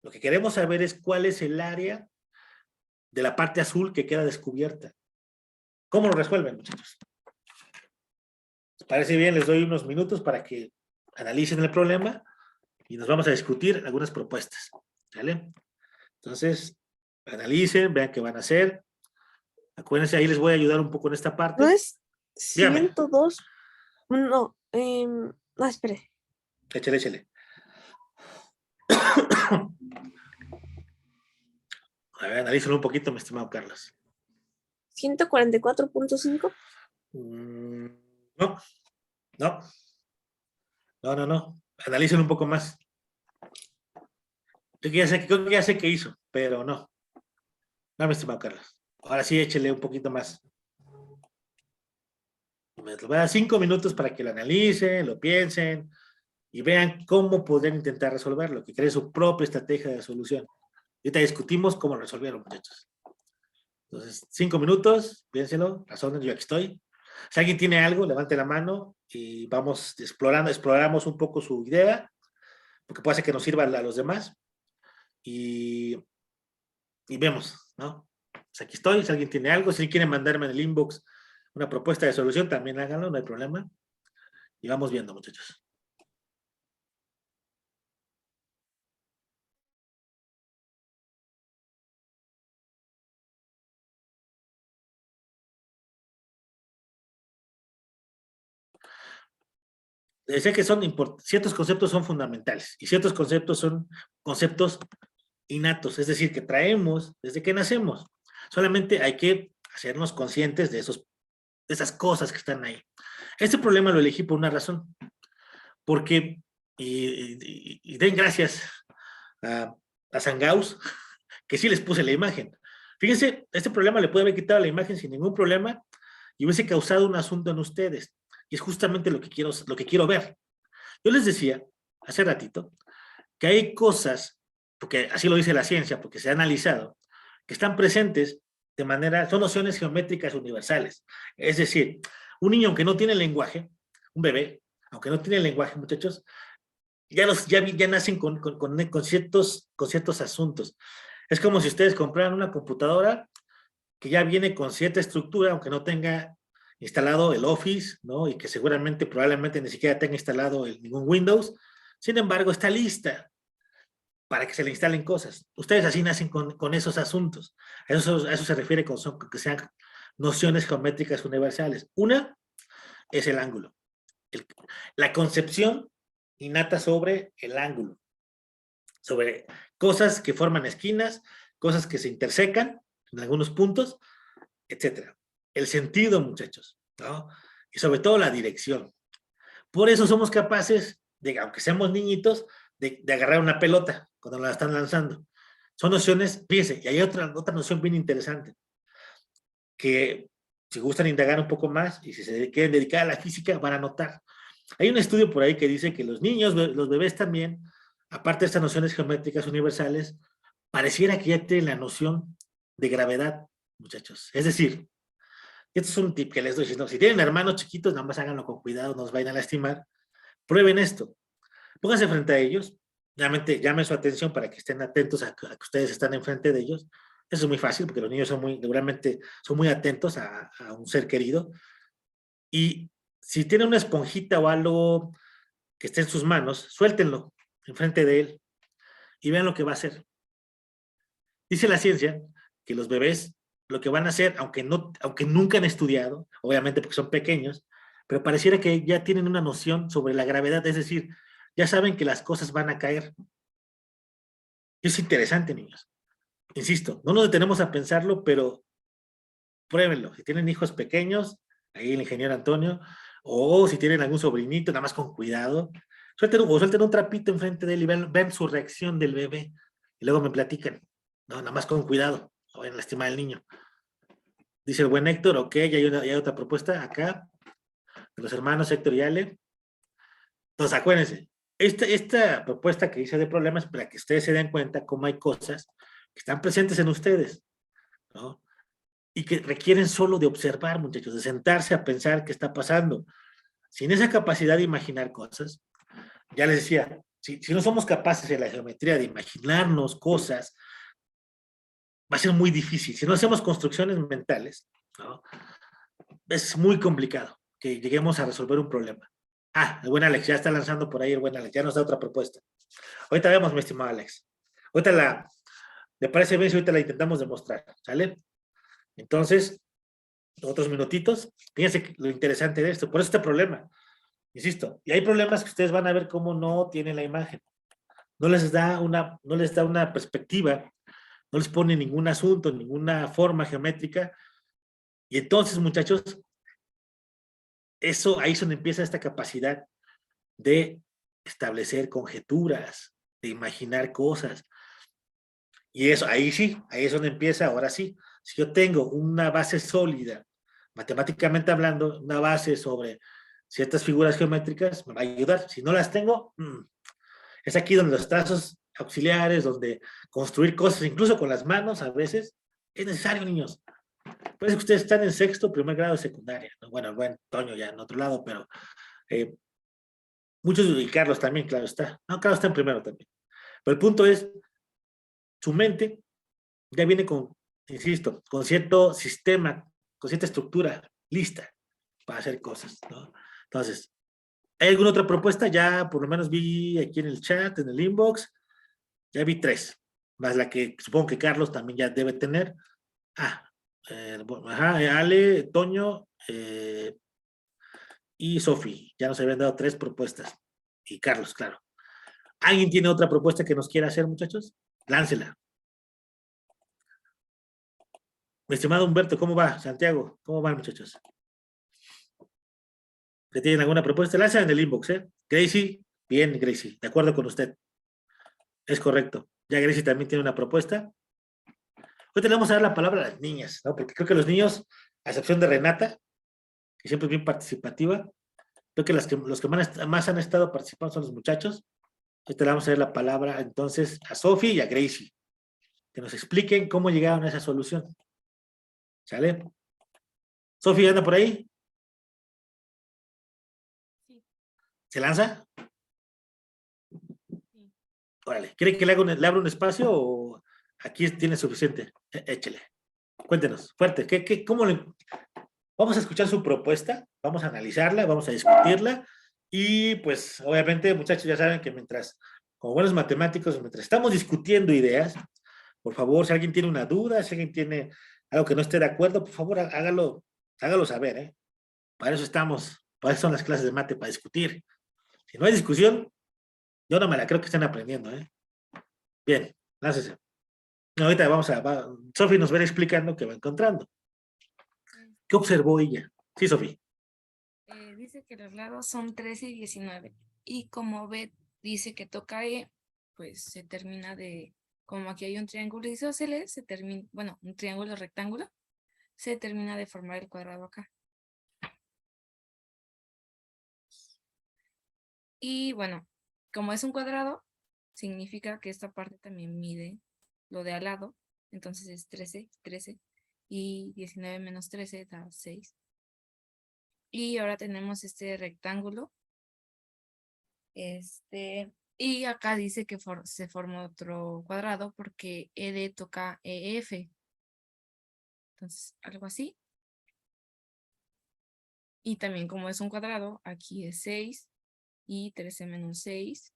lo que queremos saber es cuál es el área de la parte azul que queda descubierta. ¿Cómo lo resuelven, muchachos? ¿Les parece bien? Les doy unos minutos para que analicen el problema y nos vamos a discutir algunas propuestas. ¿Vale? Entonces, analicen, vean qué van a hacer. Acuérdense, ahí les voy a ayudar un poco en esta parte. ¿No es Dígame. 102? No, espere. Échale, échale. A ver, analízalo un poquito, mi estimado Carlos. 144.5. No, no. No. Analízalo un poco más. Creo que ya sé qué hizo, pero no. No, mi estimado Carlos. Ahora sí, échele un poquito más. Me voy a dar 5 minutos para que lo analicen, lo piensen y vean cómo podrían intentar resolverlo, que creen su propia estrategia de solución. Ahorita discutimos cómo resolvieron, muchachos. Entonces, 5 minutos, piénselo, razonen, yo aquí estoy. Si alguien tiene algo, levante la mano y vamos exploramos un poco su idea, porque puede ser que nos sirva a los demás. Y vemos, ¿no? Pues aquí estoy, si alguien tiene algo, si quieren mandarme en el inbox una propuesta de solución, también háganlo, no hay problema. Y vamos viendo, muchachos. Decía que ciertos conceptos son fundamentales y ciertos conceptos son conceptos innatos, es decir, que traemos desde que nacemos. Solamente hay que hacernos conscientes de esas cosas que están ahí. Este problema lo elegí por una razón, porque, y den gracias a San Gauss, que sí les puse la imagen. Fíjense, este problema le puede haber quitado la imagen sin ningún problema y hubiese causado un asunto en ustedes. Y es justamente lo que quiero ver. Yo les decía hace ratito que hay cosas, porque así lo dice la ciencia, porque se ha analizado, que están presentes son nociones geométricas universales. Es decir, un niño aunque no tiene lenguaje, un bebé, aunque no tiene lenguaje, muchachos, ya nacen con ciertos asuntos. Es como si ustedes compraran una computadora que ya viene con cierta estructura, aunque no tenga instalado el Office, ¿no? Y que probablemente ni siquiera tenga instalado ningún Windows. Sin embargo, está lista para que se le instalen cosas. Ustedes así nacen con esos asuntos. A eso se refiere que sean nociones geométricas universales. Una es el ángulo. La concepción innata sobre el ángulo. Sobre cosas que forman esquinas, cosas que se intersecan en algunos puntos, etcétera. El sentido, muchachos, ¿no? Y sobre todo la dirección. Por eso somos capaces de, aunque seamos niñitos, de agarrar una pelota cuando la están lanzando. Son nociones, fíjense, y hay otra noción bien interesante, que si gustan indagar un poco más y si se quieren dedicar a la física, van a notar. Hay un estudio por ahí que dice que los niños, los bebés también, aparte de estas nociones geométricas universales, pareciera que ya tienen la noción de gravedad, muchachos. Es decir, esto es un tip que les doy. Si tienen hermanos chiquitos, nada más háganlo con cuidado, no os vayan a lastimar. Prueben esto. Pónganse frente a ellos. Realmente llamen su atención para que estén atentos a que ustedes están enfrente de ellos. Eso es muy fácil porque los niños seguramente son muy atentos a un ser querido. Y si tienen una esponjita o algo que esté en sus manos, suéltenlo enfrente de él y vean lo que va a hacer. Dice la ciencia que los bebés lo que van a hacer, aunque nunca han estudiado, obviamente porque son pequeños, pero pareciera que ya tienen una noción sobre la gravedad, es decir, ya saben que las cosas van a caer. Es interesante, niños. Insisto, no nos detenemos a pensarlo, pero pruébenlo. Si tienen hijos pequeños, ahí el ingeniero Antonio, o si tienen algún sobrinito, nada más con cuidado, suelten un trapito enfrente de él y ven su reacción del bebé, y luego me platican, no, nada más con cuidado, no vayan a lastimar al niño. Dice el buen Héctor, ok, ya hay otra propuesta acá, de los hermanos Héctor y Ale. Entonces, acuérdense, esta propuesta que hice de problemas, para que ustedes se den cuenta cómo hay cosas que están presentes en ustedes, ¿no? Y que requieren solo de observar, muchachos, de sentarse a pensar qué está pasando. Sin esa capacidad de imaginar cosas, ya les decía, si no somos capaces en la geometría de imaginarnos cosas, va a ser muy difícil. Si no hacemos construcciones mentales, ¿no? Es muy complicado que lleguemos a resolver un problema. Ah, el buen Alex, ya está lanzando por ahí el buen Alex, ya nos da otra propuesta. Ahorita vemos, mi estimado Alex. Ahorita ¿le parece bien si ahorita la intentamos demostrar? ¿Sale? Entonces, otros minutitos. Fíjense lo interesante de esto. Por eso este problema, insisto, y hay problemas que ustedes van a ver cómo no tienen la imagen. No les da una perspectiva, no les pone ningún asunto, ninguna forma geométrica. Y entonces, muchachos, ahí es donde empieza esta capacidad de establecer conjeturas, de imaginar cosas. Y eso, ahí sí, ahí es donde empieza, ahora sí. Si yo tengo una base sólida, matemáticamente hablando, una base sobre ciertas figuras geométricas, me va a ayudar. Si no las tengo, es aquí donde los trazos auxiliares, donde construir cosas, incluso con las manos a veces, es necesario, niños. Parece que ustedes están en sexto, primer grado de secundaria, ¿no? Bueno, el buen Toño ya en otro lado, pero muchos, y Carlos también, claro está. No, Carlos está en primero también. Pero el punto es, su mente ya viene con, insisto, con cierto sistema, con cierta estructura lista para hacer cosas, ¿no? Entonces, ¿hay alguna otra propuesta? Ya por lo menos vi aquí en el chat, en el inbox, ya vi 3, más la que supongo que Carlos también ya debe tener. Ale, Toño y Sofi, ya nos habían dado 3 propuestas. Y Carlos, claro. ¿Alguien tiene otra propuesta que nos quiera hacer, muchachos? Láncela. Mi estimado Humberto, ¿cómo va? Santiago, ¿cómo van, muchachos? ¿Le tienen alguna propuesta? Láncela en el inbox, ¿eh? Gracie, bien, Gracie, de acuerdo con usted. Es correcto. Ya Gracie también tiene una propuesta. Ahorita le vamos a dar la palabra a las niñas, ¿no? Porque creo que los niños, a excepción de Renata, que siempre es bien participativa, creo que los que más han estado participando son los muchachos. Ahorita le vamos a dar la palabra entonces a Sophie y a Gracie, que nos expliquen cómo llegaron a esa solución. ¿Sale? Sophie, ¿anda por ahí? Sí. ¿Se lanza? Sí. Órale, ¿quiere que le abra un espacio o aquí tiene suficiente? Échele. Cuéntenos, fuerte, vamos a escuchar su propuesta, vamos a analizarla, vamos a discutirla y pues obviamente muchachos ya saben que como buenos matemáticos, mientras estamos discutiendo ideas, por favor, si alguien tiene una duda, si alguien tiene algo que no esté de acuerdo, por favor hágalo saber, ¿eh? Para eso estamos, para eso son las clases de mate, para discutir. Si no hay discusión, yo no me la creo que estén aprendiendo, ¿eh? Bien, láncese. Ahorita Sofi nos va a ir explicando qué va encontrando. ¿Qué observó ella? Sí, Sofi. Dice que los lados son 13 y 19. Y como B dice que toca E, pues se termina como aquí hay un triángulo isósceles, un triángulo rectángulo, se termina de formar el cuadrado acá. Y bueno, como es un cuadrado, significa que esta parte también mide lo de al lado. Entonces es 13, 13. Y 19 menos 13 da 6. Y ahora tenemos este rectángulo. Y acá dice que se forma otro cuadrado porque ED toca EF. Entonces, algo así. Y también como es un cuadrado, aquí es 6. Y 13 menos 6,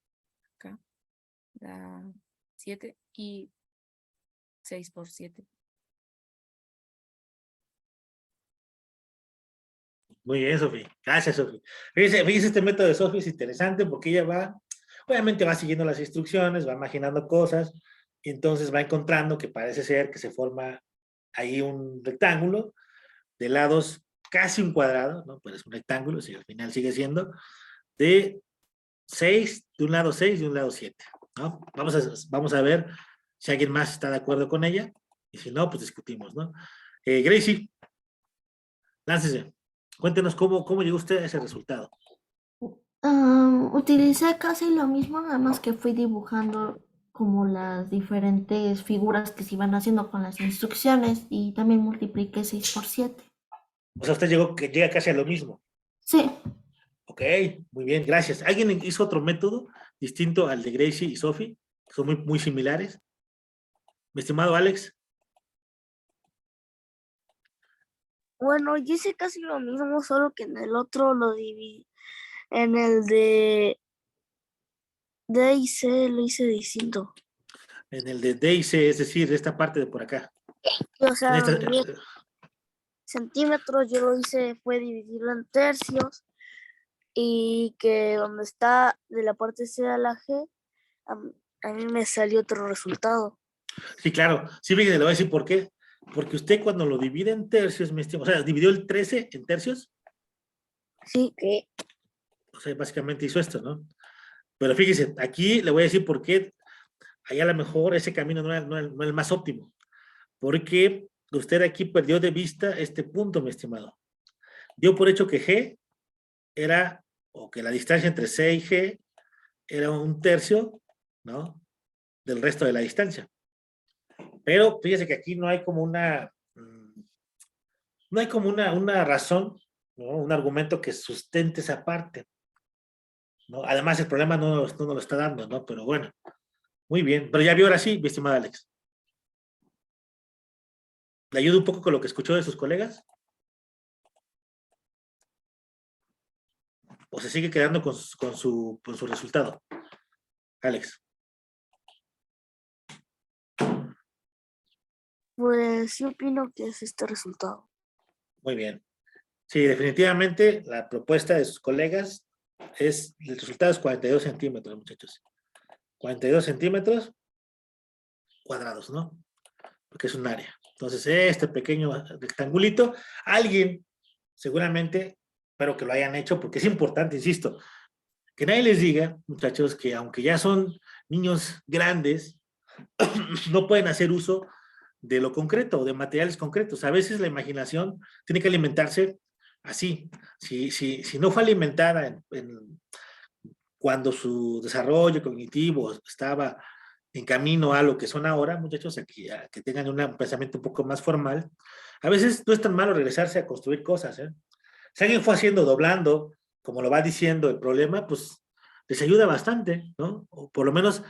acá, da 7. Y 6 por 7. Muy bien, Sofi. Gracias, Sofi. Fíjese, este método de Sofi es interesante porque ella obviamente va siguiendo las instrucciones, va imaginando cosas, y entonces va encontrando que parece ser que se forma ahí un rectángulo de lados casi un cuadrado, ¿no? Pues es un rectángulo, si al final sigue siendo de 6, de un lado 6 y de un lado 7, ¿no? Vamos a ver si alguien más está de acuerdo con ella, y si no, pues discutimos, ¿no? Gracie, láncese. Cuéntenos cómo llegó usted a ese resultado. Utilicé casi lo mismo, nada más que fui dibujando como las diferentes figuras que se iban haciendo con las instrucciones y también multipliqué 6 por 7. O sea, usted llega casi a lo mismo. Sí, Ok, muy bien, gracias. ¿Alguien hizo otro método distinto al de Gracie y Sophie? Son muy similares. Mi estimado Alex. Bueno, yo hice casi lo mismo, solo que en el otro lo dividí. En el de D y C lo hice distinto. En el de D y C, es decir, esta parte de por acá. O sea, En esta- en 10 centímetros yo lo hice, fue dividirlo en tercios. Y que donde está de la parte C a la G, a mí me salió otro resultado. sí, claro. Sí, fíjese, le voy a decir por qué. Porque usted cuando lo divide en tercios, mi estimado, o sea, dividió el 13 en tercios, Sí, que o sea, básicamente hizo esto, ¿no? Pero fíjese, aquí le voy a decir por qué, allá a lo mejor ese camino no es el más óptimo. Porque usted aquí perdió de vista este punto, mi estimado. Dio por hecho que G era, o que la distancia entre C y G era un tercio, ¿no? Del resto de la distancia. Pero fíjese que aquí no hay como una razón, ¿no? Un argumento que sustente esa parte, ¿no? Además, el problema no nos lo está dando, ¿no? Pero bueno, muy bien. Pero ya vio ahora sí, mi estimada Alex. ¿Le ayuda un poco con lo que escuchó de sus colegas? ¿O se sigue quedando con su resultado? Alex. pues yo opino que es este resultado. Muy bien. Sí, definitivamente la propuesta de sus colegas es, el resultado es 42 centímetros, muchachos. 42 centímetros cuadrados, ¿no? Porque es un área. Entonces, este pequeño rectangulito, alguien seguramente, espero que lo hayan hecho, porque es importante, insisto, que nadie les diga, muchachos, que aunque ya son niños grandes, no pueden hacer uso de lo concreto o de materiales concretos. A veces la imaginación tiene que alimentarse así. Si no fue alimentada cuando su desarrollo cognitivo estaba en camino a lo que son ahora, muchachos, a que tengan un pensamiento un poco más formal, a veces no es tan malo regresarse a construir cosas, ¿eh? Si alguien fue haciendo, doblando, como lo va diciendo el problema, pues les ayuda bastante, ¿no? O por lo menos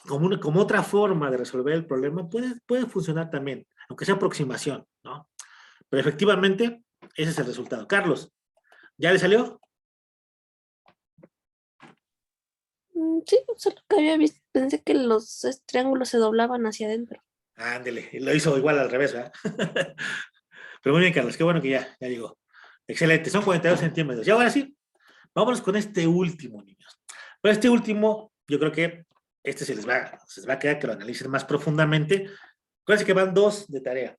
como otra forma de resolver el problema puede funcionar también, aunque sea aproximación, ¿no? Pero efectivamente, ese es el resultado. Carlos, ¿ya le salió? Sí, solo que había visto, pensé que los triángulos se doblaban hacia adentro. Ándele, lo hizo igual al revés, ¿verdad? Pero muy bien, Carlos, qué bueno que ya llegó. Excelente, son 42 centímetros. Y ahora sí, vámonos con este último, niños. Pero este último, yo creo que se les va a quedar que lo analicen más profundamente. Acuérdense que van 2 de tarea.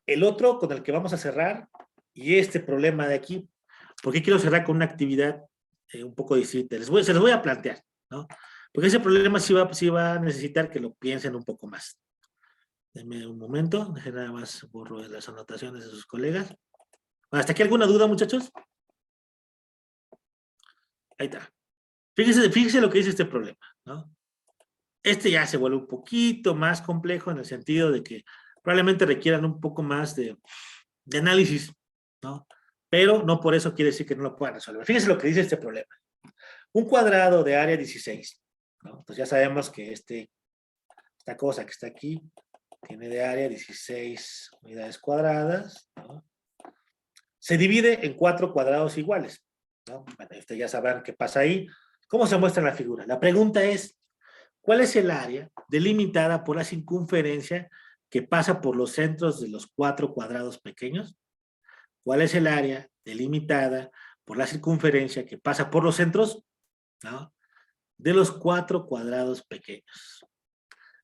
El otro con el que vamos a cerrar, y este problema de aquí, porque quiero cerrar con una actividad un poco distinta. Se los voy a plantear, ¿no? Porque ese problema sí va a necesitar que lo piensen un poco más. Denme un momento, dejen nada más borro de las anotaciones de sus colegas. ¿Hasta aquí alguna duda, muchachos? Ahí está. Fíjense lo que dice este problema, ¿no? Este ya se vuelve un poquito más complejo en el sentido de que probablemente requieran un poco más de análisis, ¿no? Pero no por eso quiere decir que no lo puedan resolver. Fíjense lo que dice este problema. Un cuadrado de área 16, ¿no? Entonces ya sabemos que esta cosa que está aquí tiene de área 16 unidades cuadradas, ¿no? Se divide en 4 cuadrados iguales, ¿no? Bueno, ustedes ya sabrán qué pasa ahí. ¿Cómo se muestra en la figura? La pregunta es, ¿cuál es el área delimitada por la circunferencia que pasa por los centros de los 4 cuadrados pequeños? ¿Cuál es el área delimitada por la circunferencia que pasa por los centros, ¿no?, de los 4 cuadrados pequeños?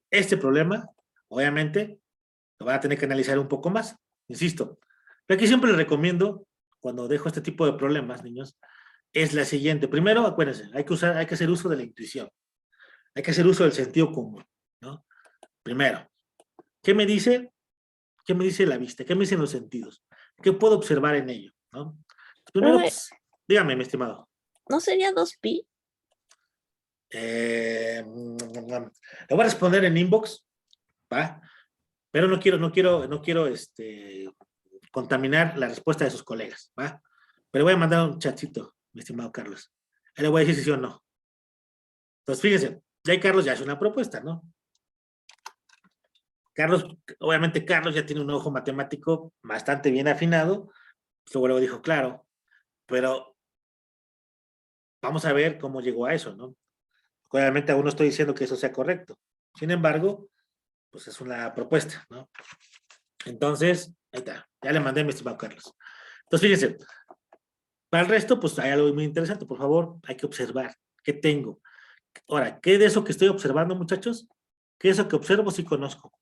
Este problema, obviamente, lo van a tener que analizar un poco más, insisto, Aquí siempre les recomiendo, cuando dejo este tipo de problemas, niños, es la siguiente. Primero, acuérdense, hay que hacer uso de la intuición. Hay que hacer uso del sentido común, ¿no? Primero, ¿qué me dice? ¿Qué me dice la vista? ¿Qué me dicen los sentidos? ¿Qué puedo observar en ello? ¿No? Primero, Profe, pues, dígame, mi estimado. ¿no sería 2pi? Le voy a responder en inbox, ¿va? Pero no quiero contaminar la respuesta de sus colegas, ¿va? Pero voy a mandar un chatcito, mi estimado Carlos. Ahí le voy a decir si sí o no. Entonces, fíjense, ya Carlos ya hace una propuesta, ¿no? Carlos, obviamente Carlos ya tiene un ojo matemático bastante bien afinado. Luego dijo, claro, pero vamos a ver cómo llegó a eso, ¿no? Obviamente aún no estoy diciendo que eso sea correcto. Sin embargo, pues es una propuesta, ¿no? Entonces, ahí está. Ya le mandé a mi estimado Carlos. Entonces, fíjense, para el resto, pues hay algo muy interesante. Por favor, hay que observar. ¿Qué tengo? Ahora, ¿qué de eso que estoy observando, muchachos? ¿Qué de eso que observo sí conozco?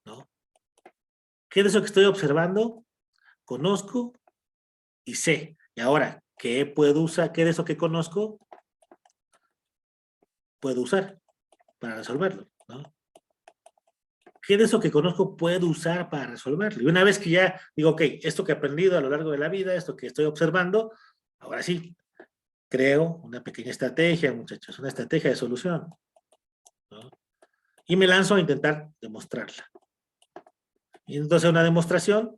¿No? ¿Qué de eso que estoy observando conozco y sé? Y ahora, ¿qué puedo usar? ¿Qué de eso que conozco puedo usar para resolverlo? ¿No? ¿Qué de eso que conozco puedo usar para resolverlo? Y una vez que ya digo, ok, esto que he aprendido a lo largo de la vida, esto que estoy observando, ahora sí, creo una pequeña estrategia, muchachos, una estrategia de solución, ¿no? Y me lanzo a intentar demostrarla. Y entonces una demostración,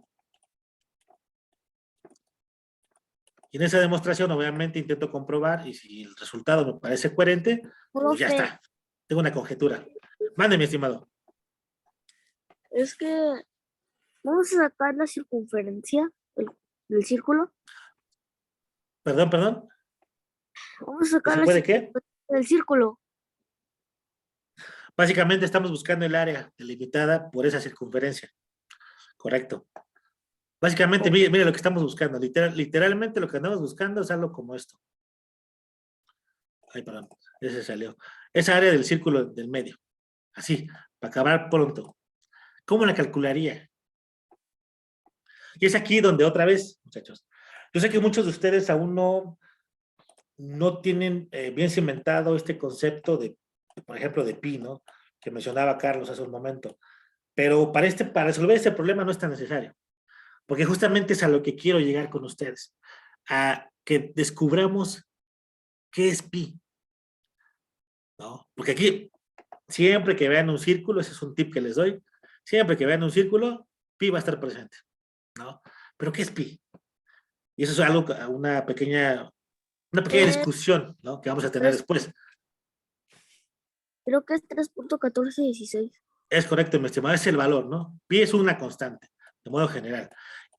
y en esa demostración obviamente intento comprobar, y si el resultado me parece coherente, pues ya Profe, está. Tengo una conjetura. Mande, mi estimado. es que vamos a sacar la circunferencia del círculo. Perdón. Vamos a sacar ¿Se la puede qué? circunferencia del círculo. Básicamente estamos buscando el área delimitada por esa circunferencia. Correcto. Básicamente, mire lo que estamos buscando. Literalmente lo que andamos buscando es algo como esto. Ay, perdón. Ese salió. Esa área del círculo del medio. Así, para acabar pronto. ¿Cómo la calcularía? Y es aquí donde otra vez, muchachos. Yo sé que muchos de ustedes aún no tienen bien cimentado este concepto de, por ejemplo, de pi, ¿no? Que mencionaba Carlos hace un momento. Pero para resolver este problema no es tan necesario. Porque justamente es a lo que quiero llegar con ustedes. A que descubramos qué es pi, ¿no? Porque aquí, siempre que vean un círculo, ese es un tip que les doy, siempre que vean un círculo, pi va a estar presente, ¿no? Pero ¿qué es pi? Y eso es algo, una pequeña discusión, ¿no? Que vamos a tener después. Creo que es 3.1416. Es correcto, mi estimado, es el valor, ¿no? Pi es una constante, de modo general.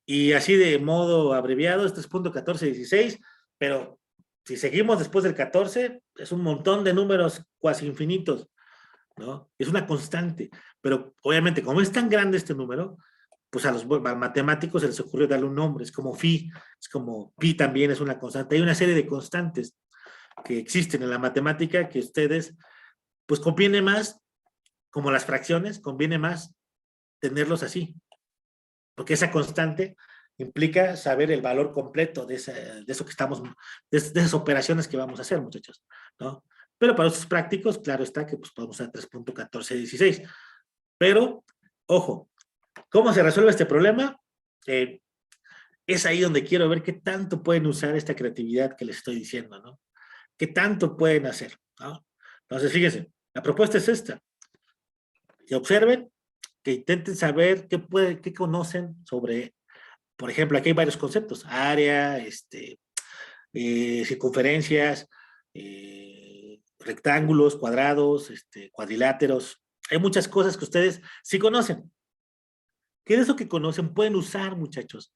Y así de modo abreviado es 3.1416, pero si seguimos después del 14, es un montón de números cuasi infinitos, ¿no? Es una constante, pero obviamente como es tan grande este número, pues a los matemáticos se les ocurrió darle un nombre, es como phi, es como pi también es una constante. Hay una serie de constantes que existen en la matemática que ustedes, pues conviene más, como las fracciones, conviene más tenerlos así, porque esa constante implica saber el valor completo de eso que estamos, de esas operaciones que vamos a hacer, muchachos, ¿no? Pero para usos prácticos, claro está que pues podemos usar 3.1416. Pero, ojo, ¿cómo se resuelve este problema? Es ahí donde quiero ver qué tanto pueden usar esta creatividad que les estoy diciendo, ¿no? ¿Qué tanto pueden hacer? ¿No? Entonces, fíjense, la propuesta es esta. Que observen, que intenten saber qué conocen sobre, por ejemplo, aquí hay varios conceptos, área, circunferencias, rectángulos, cuadrados, cuadriláteros. Hay muchas cosas que ustedes sí conocen. ¿Qué de eso que conocen pueden usar, muchachos,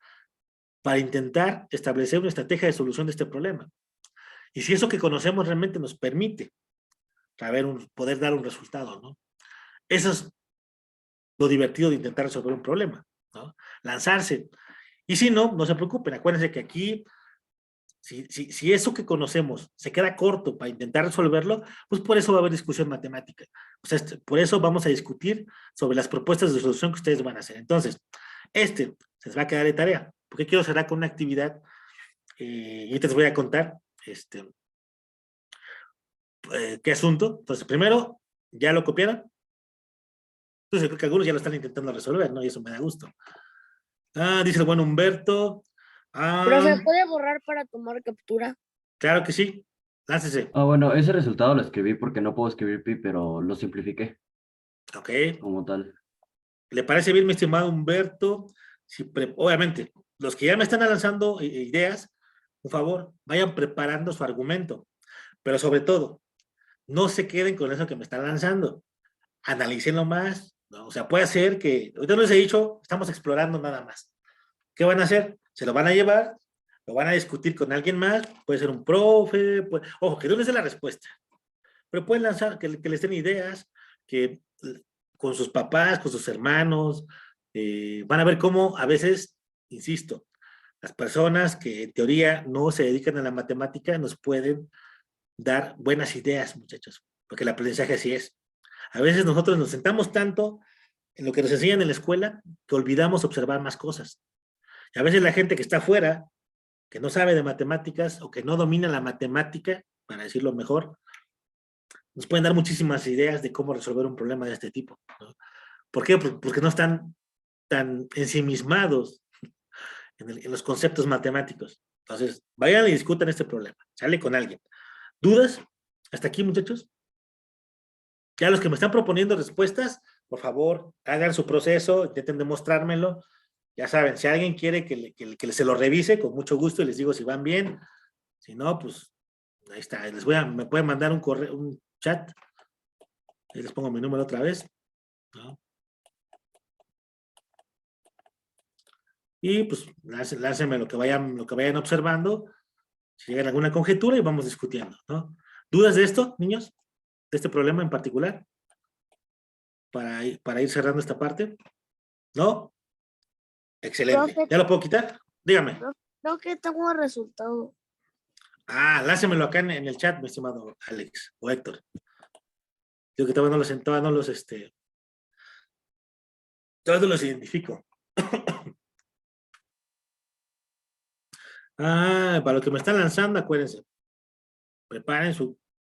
para intentar establecer una estrategia de solución de este problema? Y si eso que conocemos realmente nos permite poder dar un resultado, ¿no? Eso es lo divertido de intentar resolver un problema, ¿no? Lanzarse. Y si no, no se preocupen, acuérdense que aquí, si eso que conocemos se queda corto para intentar resolverlo, pues por eso va a haber discusión matemática. O sea, por eso vamos a discutir sobre las propuestas de solución que ustedes van a hacer. Entonces, se les va a quedar de tarea, porque quiero cerrar con una actividad, y ahorita les voy a contar, qué asunto. Entonces, primero, ¿ya lo copiaron? Entonces, creo que algunos ya lo están intentando resolver, ¿no? Y eso me da gusto. Dice el buen Humberto. Profe, ¿puede borrar para tomar captura? Claro que sí. Láncese. Bueno, ese resultado lo escribí porque no puedo escribir pi, pero lo simplifiqué Ok. como tal. ¿Le parece bien, mi estimado Humberto? Obviamente, los que ya me están lanzando ideas, por favor, vayan preparando su argumento. Pero sobre todo, no se queden con eso que me están lanzando. Analícenlo más, ¿no? O sea, puede ser que, ahorita no les he dicho, estamos explorando nada más. ¿Qué van a hacer? Se lo van a llevar, lo van a discutir con alguien más, puede ser un profe, ojo, que no les dé la respuesta, pero pueden lanzar, que les den ideas, que con sus papás, con sus hermanos, van a ver cómo a veces, insisto, las personas que en teoría no se dedican a la matemática nos pueden dar buenas ideas, muchachos, porque el aprendizaje así es. A veces nosotros nos sentamos tanto en lo que nos enseñan en la escuela que olvidamos observar más cosas. Y a veces la gente que está afuera, que no sabe de matemáticas o que no domina la matemática, para decirlo mejor, nos pueden dar muchísimas ideas de cómo resolver un problema de este tipo, ¿no? ¿Por qué? Porque no están tan ensimismados en los conceptos matemáticos. Entonces, vayan y discutan este problema. Sale con alguien. ¿Dudas? ¿Hasta aquí, muchachos? Ya los que me están proponiendo respuestas, por favor, hagan su proceso, intenten demostrármelo. Ya saben, si alguien quiere que se lo revise, con mucho gusto, y les digo si van bien. Si no, pues, ahí está. Me pueden mandar un correo, un chat. Ahí les pongo mi número otra vez, ¿no? Y pues, láncenme lo que vayan observando. Si llegan a alguna conjetura y vamos discutiendo, ¿no? ¿Dudas de esto, niños? ¿De este problema en particular? Para ir cerrando esta parte. ¿No? Excelente. Profe, ¿Ya lo puedo quitar? Dígame. creo que tengo el resultado. Láncemelo acá en el chat, mi estimado Alex o Héctor. Digo que todavía no los identifico. Para lo que me están lanzando, acuérdense. Preparen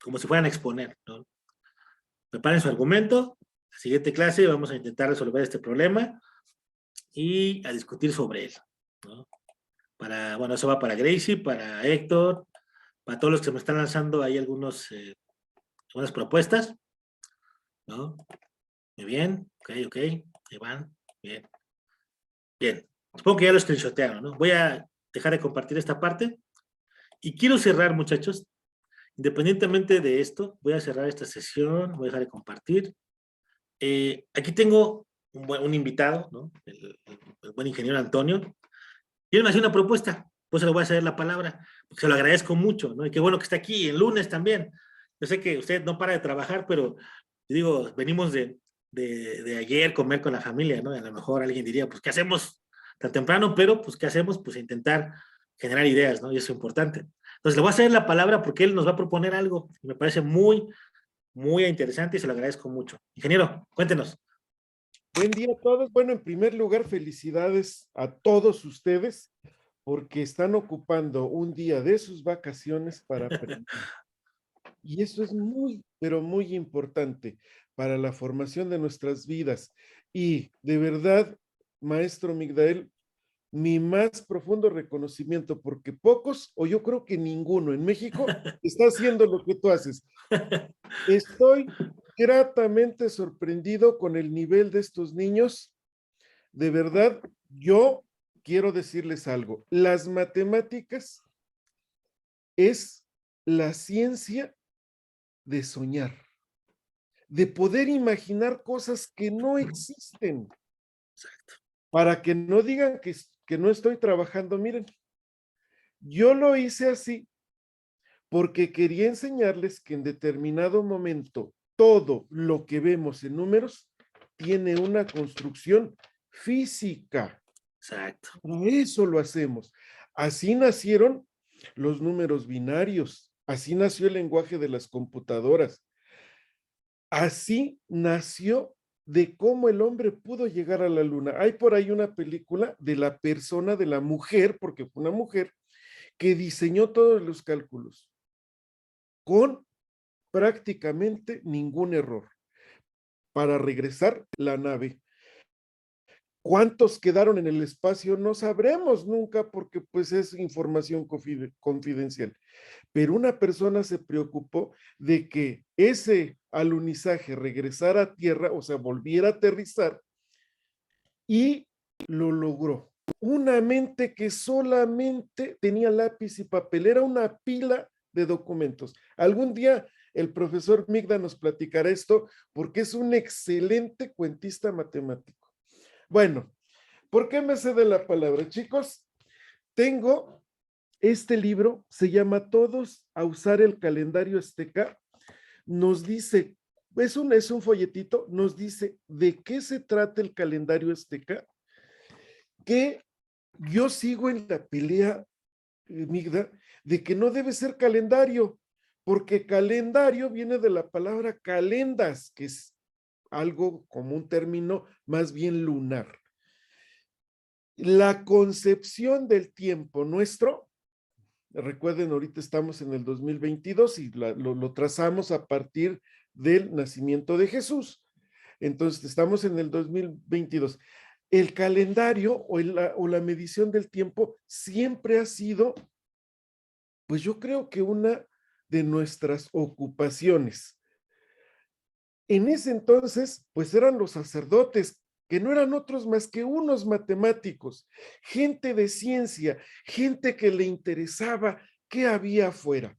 como si fueran a exponer, ¿no? Preparen su argumento. La siguiente clase vamos a intentar resolver este problema y a discutir sobre él, ¿no? Bueno, eso va para Gracie, para Héctor, para todos los que me están lanzando ahí algunas propuestas, ¿no? Muy bien, ok, ahí van, bien. Bien, supongo que ya lo screenshotearon, ¿no? Voy a dejar de compartir esta parte y quiero cerrar, muchachos, independientemente de esto, voy a cerrar esta sesión, voy a dejar de compartir. Aquí tengo un invitado, ¿no? El buen ingeniero Antonio, y él me hace una propuesta, pues se lo voy a ceder la palabra, porque se lo agradezco mucho, ¿no? Y qué bueno que está aquí, el lunes también. Yo sé que usted no para de trabajar, pero digo, venimos de ayer comer con la familia, ¿no? Y a lo mejor alguien diría, pues, ¿qué hacemos tan temprano? Pero, pues, ¿qué hacemos? Pues intentar generar ideas, ¿no? Y eso es importante. Entonces, le voy a ceder la palabra porque él nos va a proponer algo. Me parece muy, muy interesante y se lo agradezco mucho. Ingeniero, cuéntenos. Buen día a todos. Bueno, en primer lugar, felicidades a todos ustedes porque están ocupando un día de sus vacaciones para aprender. Y eso es muy, pero muy importante para la formación de nuestras vidas. Y de verdad, maestro Migdael, mi más profundo reconocimiento, porque pocos, o yo creo que ninguno en México, está haciendo lo que tú haces. Estoy gratamente sorprendido con el nivel de estos niños. De verdad, yo quiero decirles algo. Las matemáticas es la ciencia de soñar, de poder imaginar cosas que no existen. Exacto. Para que no digan que no estoy trabajando, miren, yo lo hice así porque quería enseñarles que en determinado momento todo lo que vemos en números tiene una construcción física. Exacto. Para eso lo hacemos. Así nacieron los números binarios, así nació el lenguaje de las computadoras, así nació de cómo el hombre pudo llegar a la luna. Hay por ahí una película de la persona, de la mujer, porque fue una mujer, que diseñó todos los cálculos con prácticamente ningún error para regresar la nave. ¿Cuántos quedaron en el espacio? No sabremos nunca porque pues es información confidencial. Pero una persona se preocupó de que ese alunizaje regresara a tierra, o sea, volviera a aterrizar, y lo logró. Una mente que solamente tenía lápiz y papel, era una pila de documentos. Algún día el profesor Migda nos platicará esto porque es un excelente cuentista matemático. Bueno, ¿por qué me cede la palabra, chicos? Tengo este libro, se llama Todos a usar el calendario azteca. Nos dice, es un folletito, nos dice de qué se trata el calendario azteca, que yo sigo en la pelea, Migda, de que no debe ser calendario, porque calendario viene de la palabra calendas, que es algo como un término más bien lunar. La concepción del tiempo nuestro, recuerden, ahorita estamos en el 2022 y lo trazamos a partir del nacimiento de Jesús. Entonces, estamos en el 2022. El calendario o la medición del tiempo siempre ha sido, pues yo creo que una de nuestras ocupaciones. En ese entonces, pues eran los sacerdotes, que no eran otros más que unos matemáticos, gente de ciencia, gente que le interesaba qué había afuera.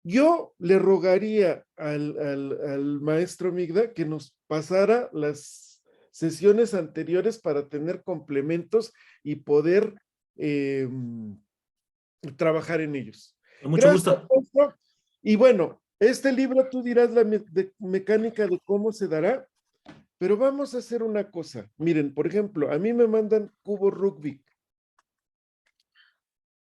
Yo le rogaría al maestro Migda que nos pasara las sesiones anteriores para tener complementos y poder trabajar en ellos. Con mucho gusto. Maestro. Y bueno, este libro tú dirás la mecánica de cómo se dará, pero vamos a hacer una cosa. Miren, por ejemplo, a mí me mandan cubo Rubik.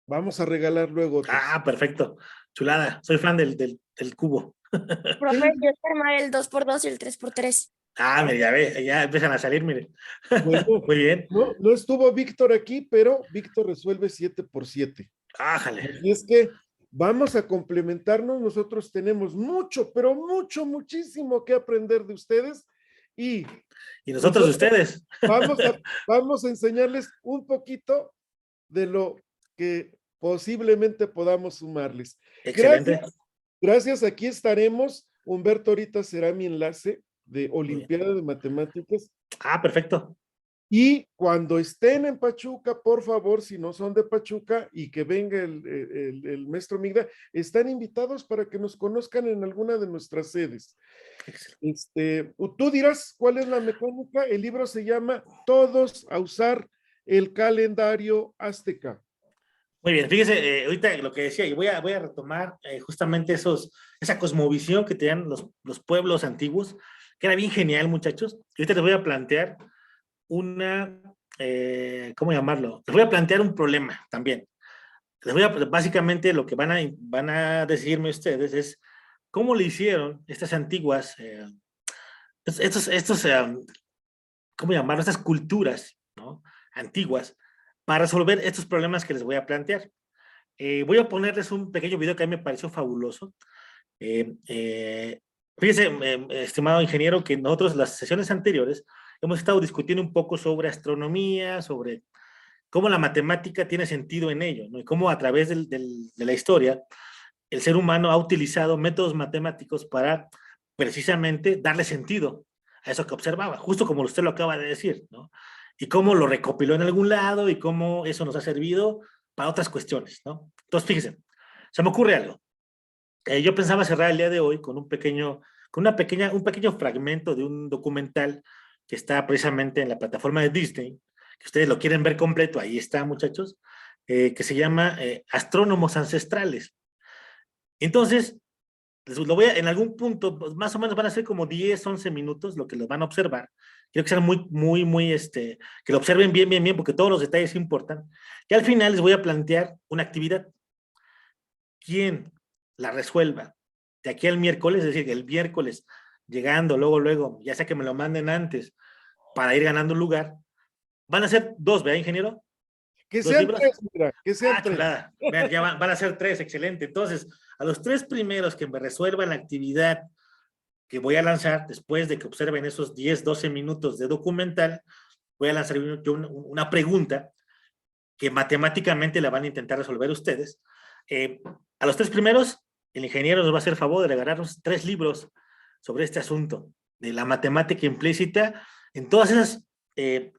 Vamos a regalar luego otros. Ah, perfecto. Chulada. Soy fan del cubo. Profe, yo sé armar el 2x2 y el 3x3. Ah, mira, ya ve, ya empiezan a salir, miren. Bueno, muy bien. No estuvo Víctor aquí, pero Víctor resuelve 7x7. Ájale. Y es que vamos a complementarnos. Nosotros tenemos mucho, pero muchísimo que aprender de ustedes. Y nosotros de ustedes. Vamos a enseñarles un poquito de lo que posiblemente podamos sumarles. Excelente. Gracias, aquí estaremos. Humberto ahorita será mi enlace de Olimpiada de Matemáticas. Ah, perfecto. Y cuando estén en Pachuca, por favor, si no son de Pachuca y que venga el maestro Migda, están invitados para que nos conozcan en alguna de nuestras sedes. Tú dirás cuál es la mecánica. El libro se llama Todos a usar el calendario azteca. Muy bien, fíjese, ahorita lo que decía, y voy a retomar justamente esa cosmovisión que tenían los pueblos antiguos, que era bien genial, muchachos. Y ahorita les voy a plantear ¿cómo llamarlo? Les voy a plantear un problema también. Básicamente lo que van a decirme ustedes es cómo le hicieron estas antiguas, ¿cómo llamarlo? Estas culturas, ¿no? Antiguas, para resolver estos problemas que les voy a plantear. Voy a ponerles un pequeño video que a mí me pareció fabuloso. Fíjese, estimado ingeniero, que nosotros las sesiones anteriores hemos estado discutiendo un poco sobre astronomía, sobre cómo la matemática tiene sentido en ello, ¿no? Y cómo a través de la historia el ser humano ha utilizado métodos matemáticos para precisamente darle sentido a eso que observaba, justo como usted lo acaba de decir, ¿no? Y cómo lo recopiló en algún lado y cómo eso nos ha servido para otras cuestiones, ¿no? Entonces, fíjense, se me ocurre algo. Yo pensaba cerrar el día de hoy con un pequeño fragmento de un documental que está precisamente en la plataforma de Disney, que ustedes lo quieren ver completo, ahí está, muchachos, que se llama Astrónomos Ancestrales. Entonces, en algún punto, pues, más o menos van a ser como 10, 11 minutos lo que los van a observar. Quiero que sean que lo observen bien, porque todos los detalles importan. Y al final les voy a plantear una actividad. Quien la resuelva de aquí al miércoles, es decir, el miércoles llegando, luego, ya sea que me lo manden antes para ir ganando un lugar, van a ser 2, ¿verdad, ingeniero? Que 2 sean libros. 3, mira, que sean 3. Chulada. Vean, ya van a ser 3, excelente. Entonces, a los 3 primeros que me resuelvan la actividad que voy a lanzar, después de que observen esos 10, 12 minutos de documental, voy a lanzar yo una pregunta que matemáticamente la van a intentar resolver ustedes. A los 3 primeros, el ingeniero nos va a hacer favor de regalarnos 3 libros sobre este asunto de la matemática implícita en todas esas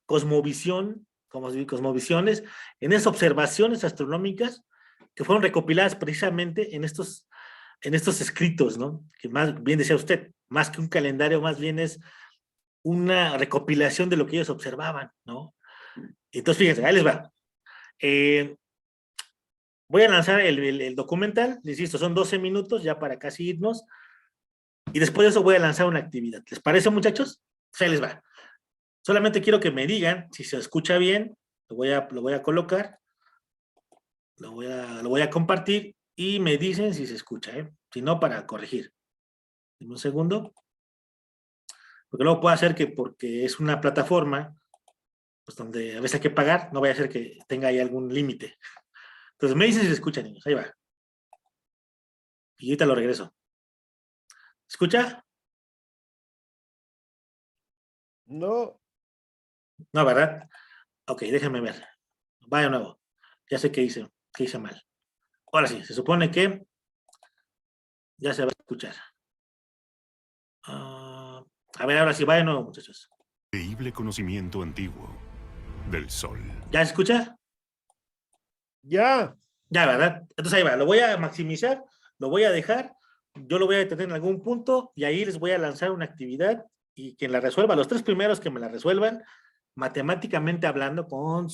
cosmovisiones, en esas observaciones astronómicas que fueron recopiladas precisamente en estos escritos, ¿no? Que más bien decía usted, más que un calendario, más bien es una recopilación de lo que ellos observaban, ¿no? Entonces, fíjense, ahí les va. Voy a lanzar el documental, insisto, son 12 minutos ya para casi irnos, y después de eso voy a lanzar una actividad. ¿Les parece, muchachos? Ahí les va. Solamente quiero que me digan si se escucha bien, lo voy a colocar, lo voy a compartir, y me dicen si se escucha, ¿eh? Si no, para corregir. Dime un segundo. Porque luego puede hacer que, porque es una plataforma, pues donde a veces hay que pagar, no vaya a ser que tenga ahí algún límite. Entonces me dicen si se escucha, niños. Ahí va. Y ahorita lo regreso. ¿Escucha? No. No, ¿verdad? Ok, déjenme ver. Va de nuevo. Ya sé qué hice mal. Ahora sí, se supone que ya se va a escuchar. A ver, ahora sí, va de nuevo, muchachos. Increíble conocimiento antiguo del Sol. ¿Ya se escucha? Ya. Ya, ¿verdad? Entonces ahí va, lo voy a maximizar, lo voy a dejar, yo lo voy a detener en algún punto y ahí les voy a lanzar una actividad y quien la resuelva, los 3 primeros que me la resuelvan, matemáticamente hablando, con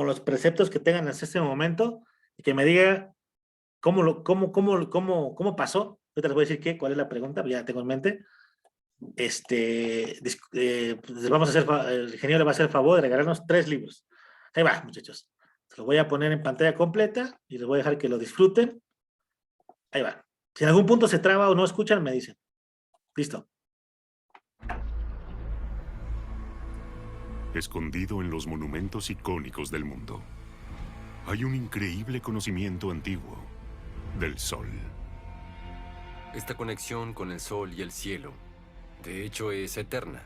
los preceptos que tengan hasta este momento, y que me diga cómo pasó. Ahorita les voy a decir cuál es la pregunta, ya tengo en mente. Pues vamos a hacer, el ingeniero le va a hacer el favor de regalarnos 3 libros. Ahí va, muchachos. Se lo voy a poner en pantalla completa y les voy a dejar que lo disfruten. Ahí va. Si en algún punto se traba o no escuchan, me dicen. Listo. Escondido en los monumentos icónicos del mundo, hay un increíble conocimiento antiguo del Sol. Esta conexión con el Sol y el cielo, de hecho, es eterna.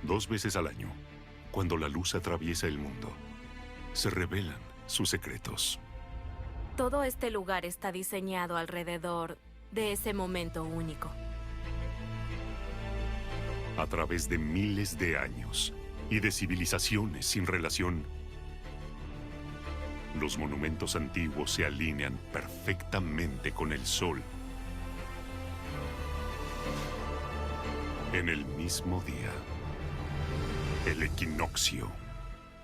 2 veces al año, cuando la luz atraviesa el mundo, se revelan sus secretos. Todo este lugar está diseñado alrededor de ese momento único. A través de miles de años y de civilizaciones sin relación, los monumentos antiguos se alinean perfectamente con el Sol. En el mismo día, el equinoccio.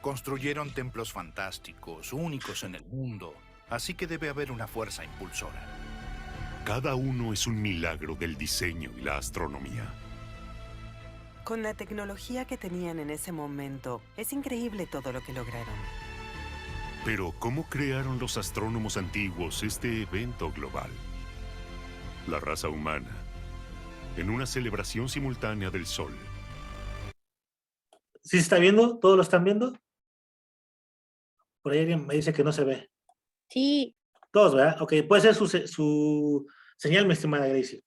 Construyeron templos fantásticos, únicos en el mundo, así que debe haber una fuerza impulsora. Cada uno es un milagro del diseño y la astronomía. Con la tecnología que tenían en ese momento, es increíble todo lo que lograron. Pero, ¿cómo crearon los astrónomos antiguos este evento global? La raza humana, en una celebración simultánea del Sol. ¿Sí se está viendo? ¿Todos lo están viendo? Por ahí alguien me dice que no se ve. Sí. Todos, ¿verdad? Ok, puede ser su señal, mi estimada Gracie.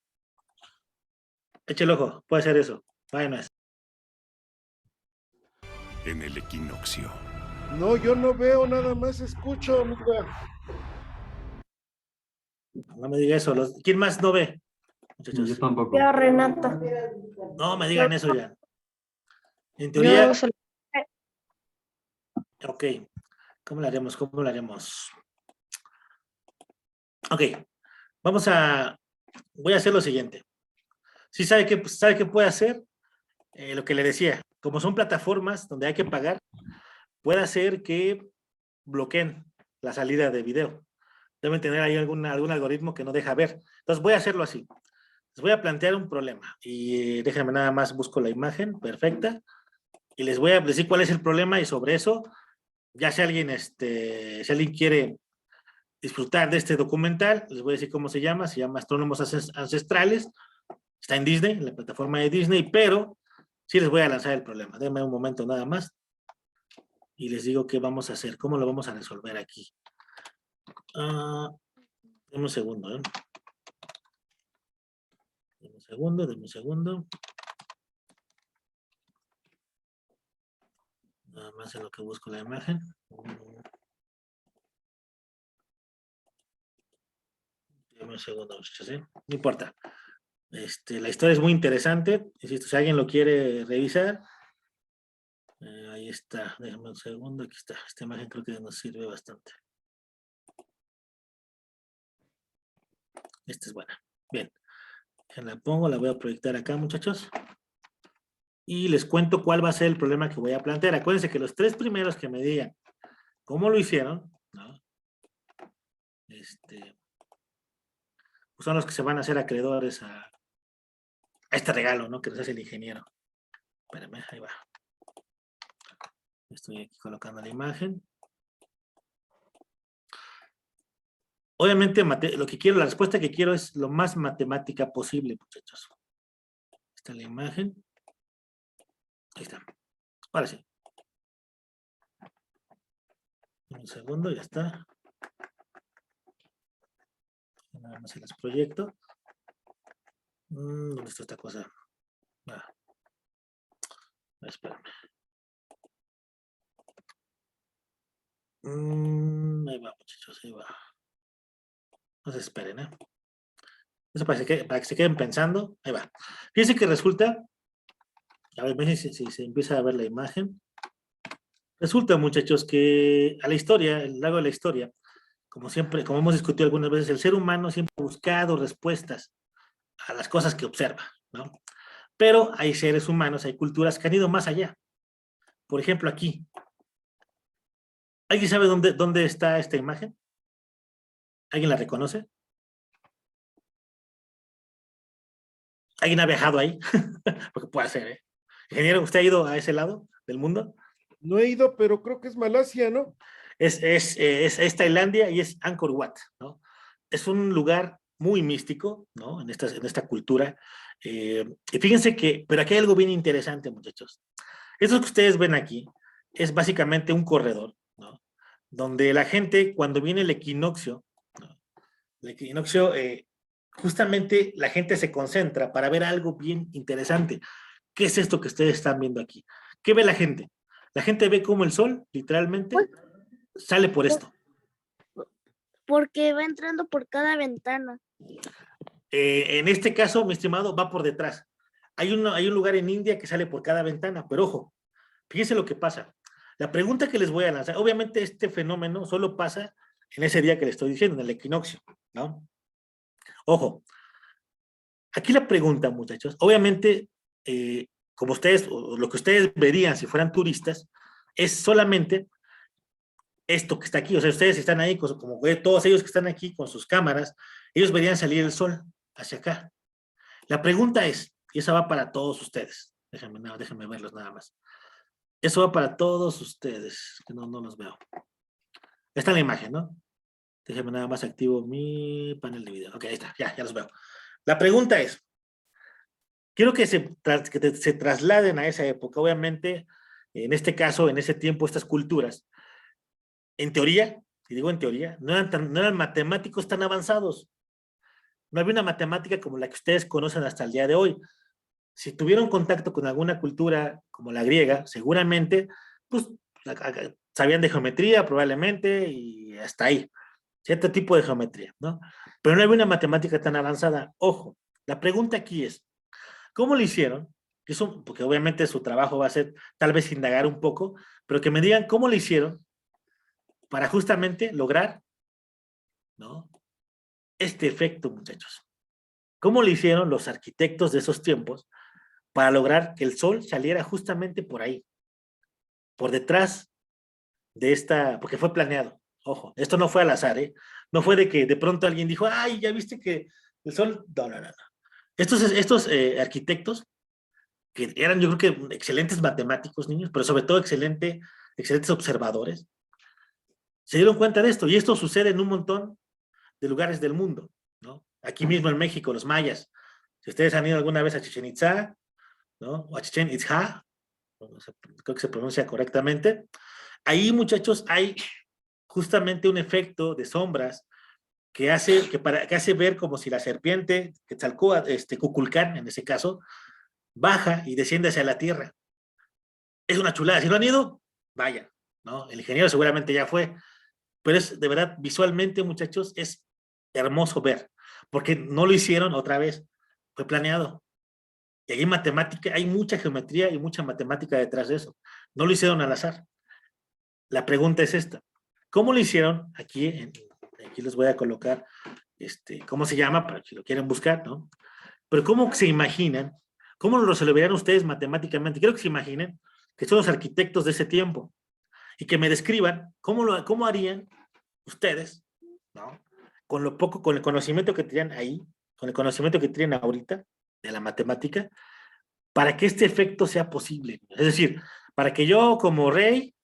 Eche el ojo, puede ser eso. Bueno, es. En el equinoccio. No, yo no veo, nada más escucho, amiga. No me diga eso. ¿Quién más no ve? Muchachos. Yo tampoco. Yo, Renata. No me digan eso ya. En teoría. Ok. ¿Cómo lo haremos? ¿Cómo lo haremos? Ok. Voy a hacer lo siguiente. ¿Sí sabe qué puede hacer? Lo que le decía. Como son plataformas donde hay que pagar, puede hacer que bloqueen la salida de video. Deben tener ahí algún algoritmo que no deja ver. Entonces voy a hacerlo así. Les voy a plantear un problema. Y déjenme nada más, busco la imagen perfecta. Y les voy a decir cuál es el problema y sobre eso, ya si alguien quiere disfrutar de este documental, les voy a decir cómo se llama Astrónomos Ancestrales. Está en Disney, en la plataforma de Disney, pero sí les voy a lanzar el problema. Denme un momento nada más. Y les digo qué vamos a hacer, cómo lo vamos a resolver aquí. Denme un segundo, ¿eh? Denme un segundo. Nada más en lo que busco la imagen. Denme un segundo, muchachos, ¿eh? No importa. La historia es muy interesante. Insisto, si alguien lo quiere revisar, ahí está. Déjame un segundo. Aquí está. Esta imagen creo que nos sirve bastante. Esta es buena. Bien. La pongo, la voy a proyectar acá, muchachos. Y les cuento cuál va a ser el problema que voy a plantear. Acuérdense que los 3 primeros que me digan cómo lo hicieron, ¿no? Pues son los que se van a hacer acreedores a este regalo, ¿no? Que nos hace el ingeniero. Espérame, ahí va. Estoy aquí colocando la imagen. Obviamente, lo que quiero, la respuesta que quiero es lo más matemática posible, muchachos. Está la imagen. Ahí está. Ahora sí. Un segundo, ya está. Nada más se las proyecto. ¿Dónde está esta cosa? Espérame. Ahí va, muchachos, ahí va. No se esperen, ¿eh? Eso para que se queden pensando. Ahí va. Fíjense que resulta, a ver, si se empieza a ver la imagen. Resulta, muchachos, que a la historia, a lo largo de la historia, como siempre, como hemos discutido algunas veces, el ser humano siempre ha buscado respuestas a las cosas que observa, ¿no? Pero hay seres humanos, hay culturas que han ido más allá. Por ejemplo, aquí. ¿Alguien sabe dónde está esta imagen? ¿Alguien la reconoce? ¿Alguien ha viajado ahí? Porque puede ser, ¿eh? Ingeniero, ¿usted ha ido a ese lado del mundo? No he ido, pero creo que es Malasia, ¿no? Es Tailandia y es Angkor Wat, ¿no? Es un lugar muy místico, ¿no? En esta cultura. Y fíjense que, pero aquí hay algo bien interesante, muchachos. Esto que ustedes ven aquí es básicamente un corredor, ¿no? Donde la gente, cuando viene el equinoccio, ¿no? El equinoccio, justamente la gente se concentra para ver algo bien interesante. ¿Qué es esto que ustedes están viendo aquí? ¿Qué ve la gente? La gente ve cómo el sol, literalmente, sale por esto. Porque va entrando por cada ventana. En este caso, mi estimado, va por detrás. Hay un lugar en India que sale por cada ventana, pero ojo, fíjense lo que pasa. La pregunta que les voy a lanzar, obviamente este fenómeno solo pasa en ese día que les estoy diciendo, en el equinoccio, ¿no? Ojo, aquí la pregunta, muchachos, obviamente, como ustedes, o lo que ustedes verían si fueran turistas, es solamente esto que está aquí. O sea, ustedes están ahí, como todos ellos que están aquí con sus cámaras, ellos verían salir el sol hacia acá. La pregunta es, y esa va para todos ustedes, déjenme verlos nada más. Eso va para todos ustedes, que no los veo. Está en la imagen, ¿no? Déjenme nada más activo mi panel de video. Ok, ahí está, ya los veo. La pregunta es, quiero que se trasladen a esa época. Obviamente, en este caso, en ese tiempo, estas culturas, en teoría, y digo en teoría, no eran matemáticos tan avanzados. No había una matemática como la que ustedes conocen hasta el día de hoy. Si tuvieron contacto con alguna cultura como la griega, seguramente, pues, sabían de geometría probablemente y hasta ahí. Cierto tipo de geometría, ¿no? Pero no había una matemática tan avanzada. Ojo, la pregunta aquí es, ¿cómo lo hicieron? Porque obviamente su trabajo va a ser tal vez indagar un poco, pero que me digan cómo lo hicieron para justamente lograr, ¿no?, este efecto, muchachos. ¿Cómo lo hicieron los arquitectos de esos tiempos para lograr que el sol saliera justamente por ahí, por detrás de porque fue planeado? Ojo, esto no fue al azar, ¿eh? No fue de que de pronto alguien dijo, ay, ya viste que el sol... No. Estos arquitectos, que eran yo creo que excelentes matemáticos, niños, pero sobre todo excelentes observadores, se dieron cuenta de esto, y esto sucede en un montón de lugares del mundo, ¿no? Aquí mismo en México, los mayas Si ustedes han ido alguna vez a Chichén Itzá, ¿no? O a Chichén Itzá, no sé, creo que se pronuncia correctamente. Ahí, muchachos, hay justamente un efecto de sombras que hace ver como si la serpiente, Quetzalcóatl, Cuculcán, en ese caso, baja y desciende hacia la tierra. Es una chulada. Si no han ido, vayan, ¿no? El ingeniero seguramente ya fue, pero es de verdad, visualmente, muchachos, es hermoso ver, porque no lo hicieron otra vez, fue planeado. Y ahí en matemática, hay mucha geometría y mucha matemática detrás de eso. No lo hicieron al azar. La pregunta es esta. ¿Cómo lo hicieron? Aquí les voy a colocar, ¿cómo se llama? Para que lo quieran buscar, ¿no? Pero ¿cómo se imaginan? ¿Cómo lo resolverían ustedes matemáticamente? Quiero que se imaginen que son los arquitectos de ese tiempo y que me describan cómo harían ustedes, ¿no? Con el conocimiento que tenían ahí, con el conocimiento que tienen ahorita de la matemática, para que este efecto sea posible. Es decir, para que yo como rey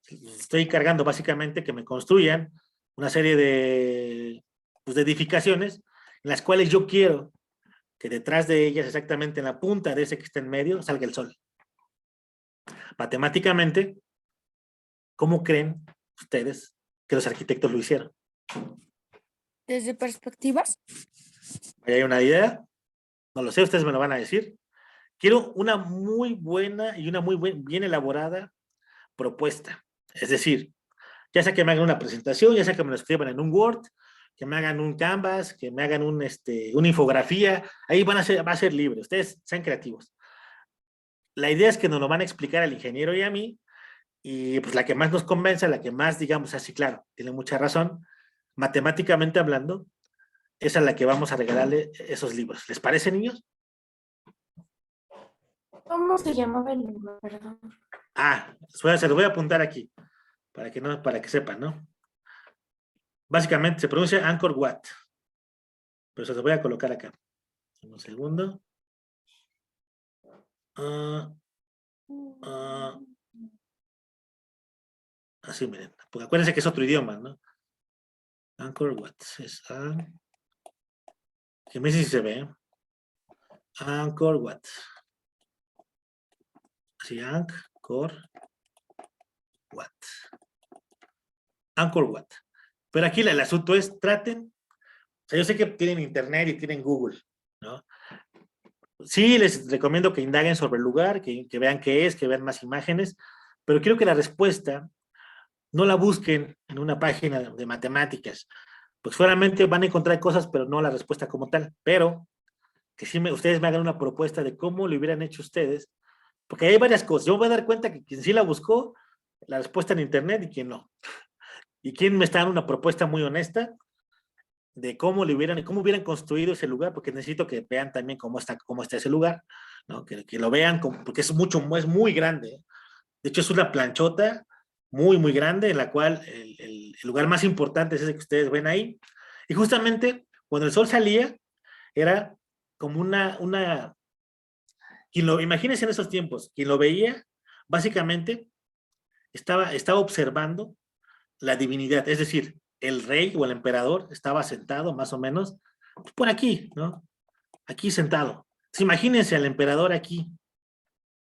estoy cargando básicamente que me construyan una serie de edificaciones en las cuales yo quiero que detrás de ellas, exactamente en la punta de ese que está en medio, salga el sol. Matemáticamente, ¿cómo creen ustedes que los arquitectos lo hicieron? ¿Desde perspectivas? ¿Hay una idea? No lo sé, ustedes me lo van a decir. Quiero una muy buena y una muy bien elaborada propuesta. Es decir, ya sea que me hagan una presentación, ya sea que me lo escriban en un Word, que me hagan un Canvas, que me hagan una infografía, ahí va a ser libre, ustedes sean creativos. La idea es que nos lo van a explicar al ingeniero y a mí, y pues la que más nos convenza, la que más, digamos así, claro, tiene mucha razón, matemáticamente hablando, esa es la que vamos a regalarle esos libros. ¿Les parece, niños? ¿Cómo se llamaba el libro? Perdón. Se lo voy a apuntar aquí, para que sepan, ¿no? Básicamente se pronuncia Angkor Wat, pero se lo voy a colocar acá. Un segundo. Así, miren, porque acuérdense que es otro idioma, ¿no? Angkor Wat, que me dice si se ve, Angkor Wat. Así, Angkor Wat. Angkor Wat. Pero aquí el asunto es, traten, o sea, yo sé que tienen internet y tienen Google, ¿no? Sí, les recomiendo que indaguen sobre el lugar, que vean qué es, que vean más imágenes, pero quiero que la respuesta no la busquen en una página de matemáticas, pues solamente van a encontrar cosas, pero no la respuesta como tal, pero que sí ustedes me hagan una propuesta de cómo lo hubieran hecho ustedes, porque hay varias cosas. Yo me voy a dar cuenta que quien sí la buscó, la respuesta en internet y quien no. Y quien me está dando una propuesta muy honesta de cómo hubieran construido ese lugar, porque necesito que vean también cómo está ese lugar, ¿no? Que lo vean, porque es muy grande, ¿eh? De hecho, es una planchota muy, muy grande, en la cual el lugar más importante es ese que ustedes ven ahí. Y justamente, cuando el sol salía, era como imagínense en esos tiempos, quien lo veía, básicamente, estaba observando la divinidad, es decir, el rey o el emperador estaba sentado más o menos por aquí, ¿no? Aquí sentado. Entonces, imagínense al emperador aquí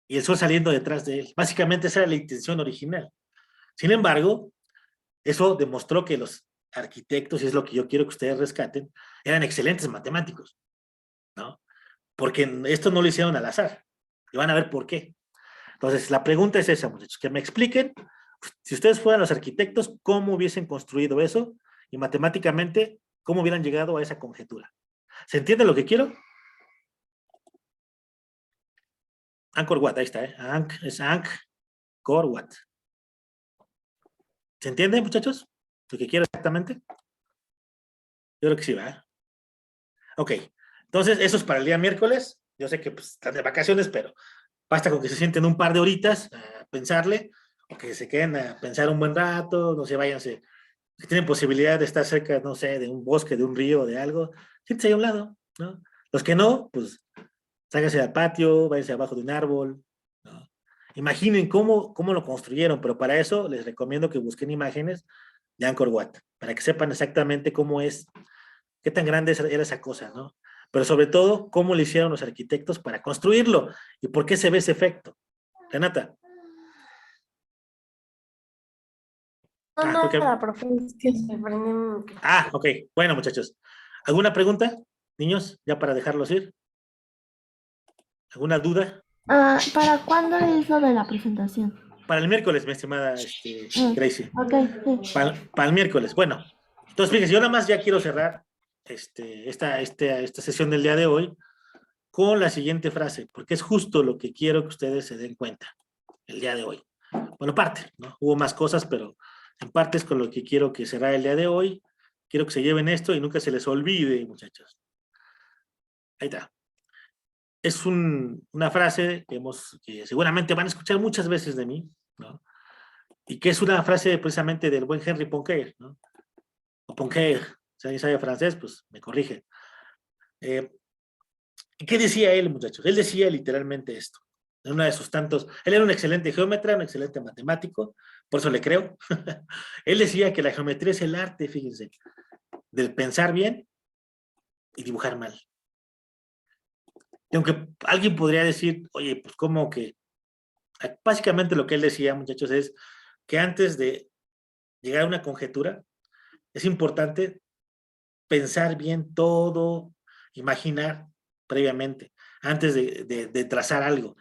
y el sol saliendo detrás de él. Básicamente esa era la intención original. Sin embargo, eso demostró que los arquitectos, y es lo que yo quiero que ustedes rescaten, eran excelentes matemáticos, ¿no? Porque esto no lo hicieron al azar. Y van a ver por qué. Entonces, la pregunta es esa, muchachos, que me expliquen, si ustedes fueran los arquitectos, cómo hubiesen construido eso y matemáticamente, cómo hubieran llegado a esa conjetura. ¿Se entiende lo que quiero? Angkor Wat, ahí está, ¿eh? Es Angkor Wat. ¿Se entiende, muchachos? Lo que quiero exactamente. Yo creo que sí, ¿verdad? Ok, entonces eso es para el día miércoles. Yo sé que pues, están de vacaciones, pero basta con que se sienten un par de horitas a pensarle, o que se queden a pensar un buen rato, no sé, váyanse. Si tienen posibilidad de estar cerca, no sé, de un bosque, de un río, de algo, siéntense ahí a un lado, ¿no? Los que no, pues, sáquense al patio, váyanse abajo de un árbol, ¿no? Imaginen cómo lo construyeron, pero para eso les recomiendo que busquen imágenes de Angkor Wat, para que sepan exactamente cómo es, qué tan grande era esa cosa, ¿no? pero sobre todo, cómo le hicieron los arquitectos para construirlo y por qué se ve ese efecto. Renata. No, creo que- nada, profe, es que se prende. ok. Bueno, muchachos. ¿Alguna pregunta, niños? Ya para dejarlos ir. ¿Alguna duda? ¿Para cuándo es lo de la presentación? Para el miércoles, mi estimada Gracie. Ok, sí. Para el miércoles. Bueno, entonces fíjense, yo nada más ya quiero cerrar esta sesión del día de hoy con la siguiente frase, porque es justo lo que quiero que ustedes se den cuenta el día de hoy. Bueno, parte, ¿no? Hubo más cosas, pero en parte es con lo que quiero que cerrar el día de hoy. Quiero que se lleven esto y nunca se les olvide, muchachos. Ahí está. Es una frase que seguramente van a escuchar muchas veces de mí, ¿no? Y que es una frase precisamente del buen Henri Poincaré, ¿no? O Poincaré, si alguien sabe francés, pues me corrige. ¿Qué decía él, muchachos? Él decía literalmente esto. En una de sus tantos, él era un excelente geómetra, un excelente matemático, por eso le creo. Él decía que la geometría es el arte, fíjense, del pensar bien y dibujar mal. Y aunque alguien podría decir, oye, pues ¿cómo que? Básicamente lo que él decía, muchachos, es que antes de llegar a una conjetura, es importante pensar bien todo, imaginar previamente, antes de trazar algo.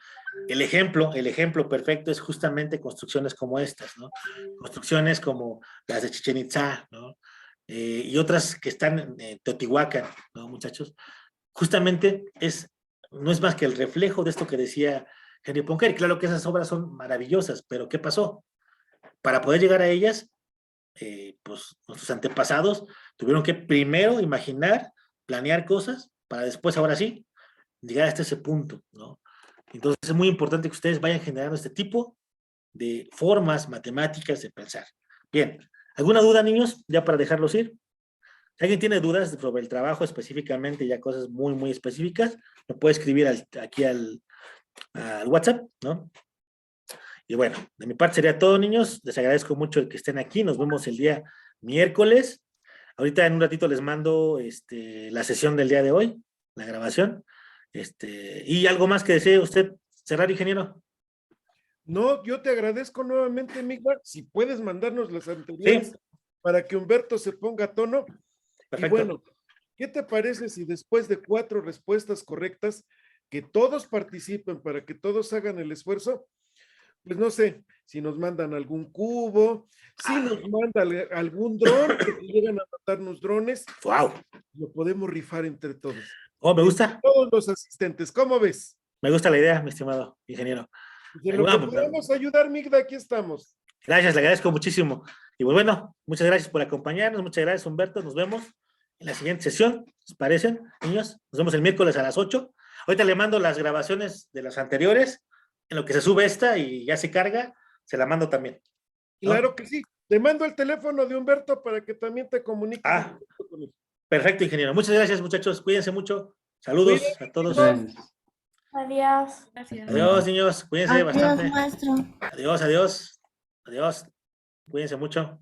El ejemplo perfecto es justamente construcciones como estas, ¿no? Construcciones como las de Chichén Itzá, ¿no? Y otras que están en Teotihuacán, ¿no, muchachos? Justamente no es más que el reflejo de esto que decía Henri Poincaré. Claro que esas obras son maravillosas, pero ¿qué pasó? Para poder llegar a ellas, pues nuestros antepasados tuvieron que primero imaginar, planear cosas, para después, ahora sí, llegar hasta ese punto, ¿no? Entonces es muy importante que ustedes vayan generando este tipo de formas matemáticas de pensar. Bien, ¿alguna duda, niños? Ya para dejarlos ir. Si alguien tiene dudas sobre el trabajo específicamente, ya cosas muy, muy específicas, me puede escribir aquí al WhatsApp, ¿no? Y bueno, de mi parte sería todo, niños. Les agradezco mucho el que estén aquí. Nos vemos el día miércoles. Ahorita en un ratito les mando la sesión del día de hoy, la grabación. Y algo más que desee usted cerrar, ingeniero. No, yo te agradezco nuevamente, Migmar. Si puedes mandarnos las anteriores para que Humberto se ponga a tono. Perfecto. Y bueno, ¿qué te parece si después de 4 respuestas correctas, que todos participen para que todos hagan el esfuerzo? Pues no sé, si nos mandan algún cubo, si nos mandan algún dron, que llegan a matarnos drones. ¡Wow! Lo podemos rifar entre todos. Oh, me gusta. Todos los asistentes, ¿cómo ves? Me gusta la idea, mi estimado ingeniero. En lo que podamos ayudar, Migda, aquí estamos. Gracias, le agradezco muchísimo. Y pues bueno, muchas gracias por acompañarnos, muchas gracias, Humberto. Nos vemos en la siguiente sesión, ¿les parecen, niños? Nos vemos el miércoles a las 8. Ahorita le mando las grabaciones de las anteriores, en lo que se sube esta y ya se carga, se la mando también, ¿no? Claro que sí. Te mando el teléfono de Humberto para que también te comuniques. Perfecto, ingeniero. Muchas gracias, muchachos. Cuídense mucho. Saludos a todos. Adiós. Adiós, niños. Cuídense bastante. Maestro. Adiós, adiós. Adiós. Cuídense mucho.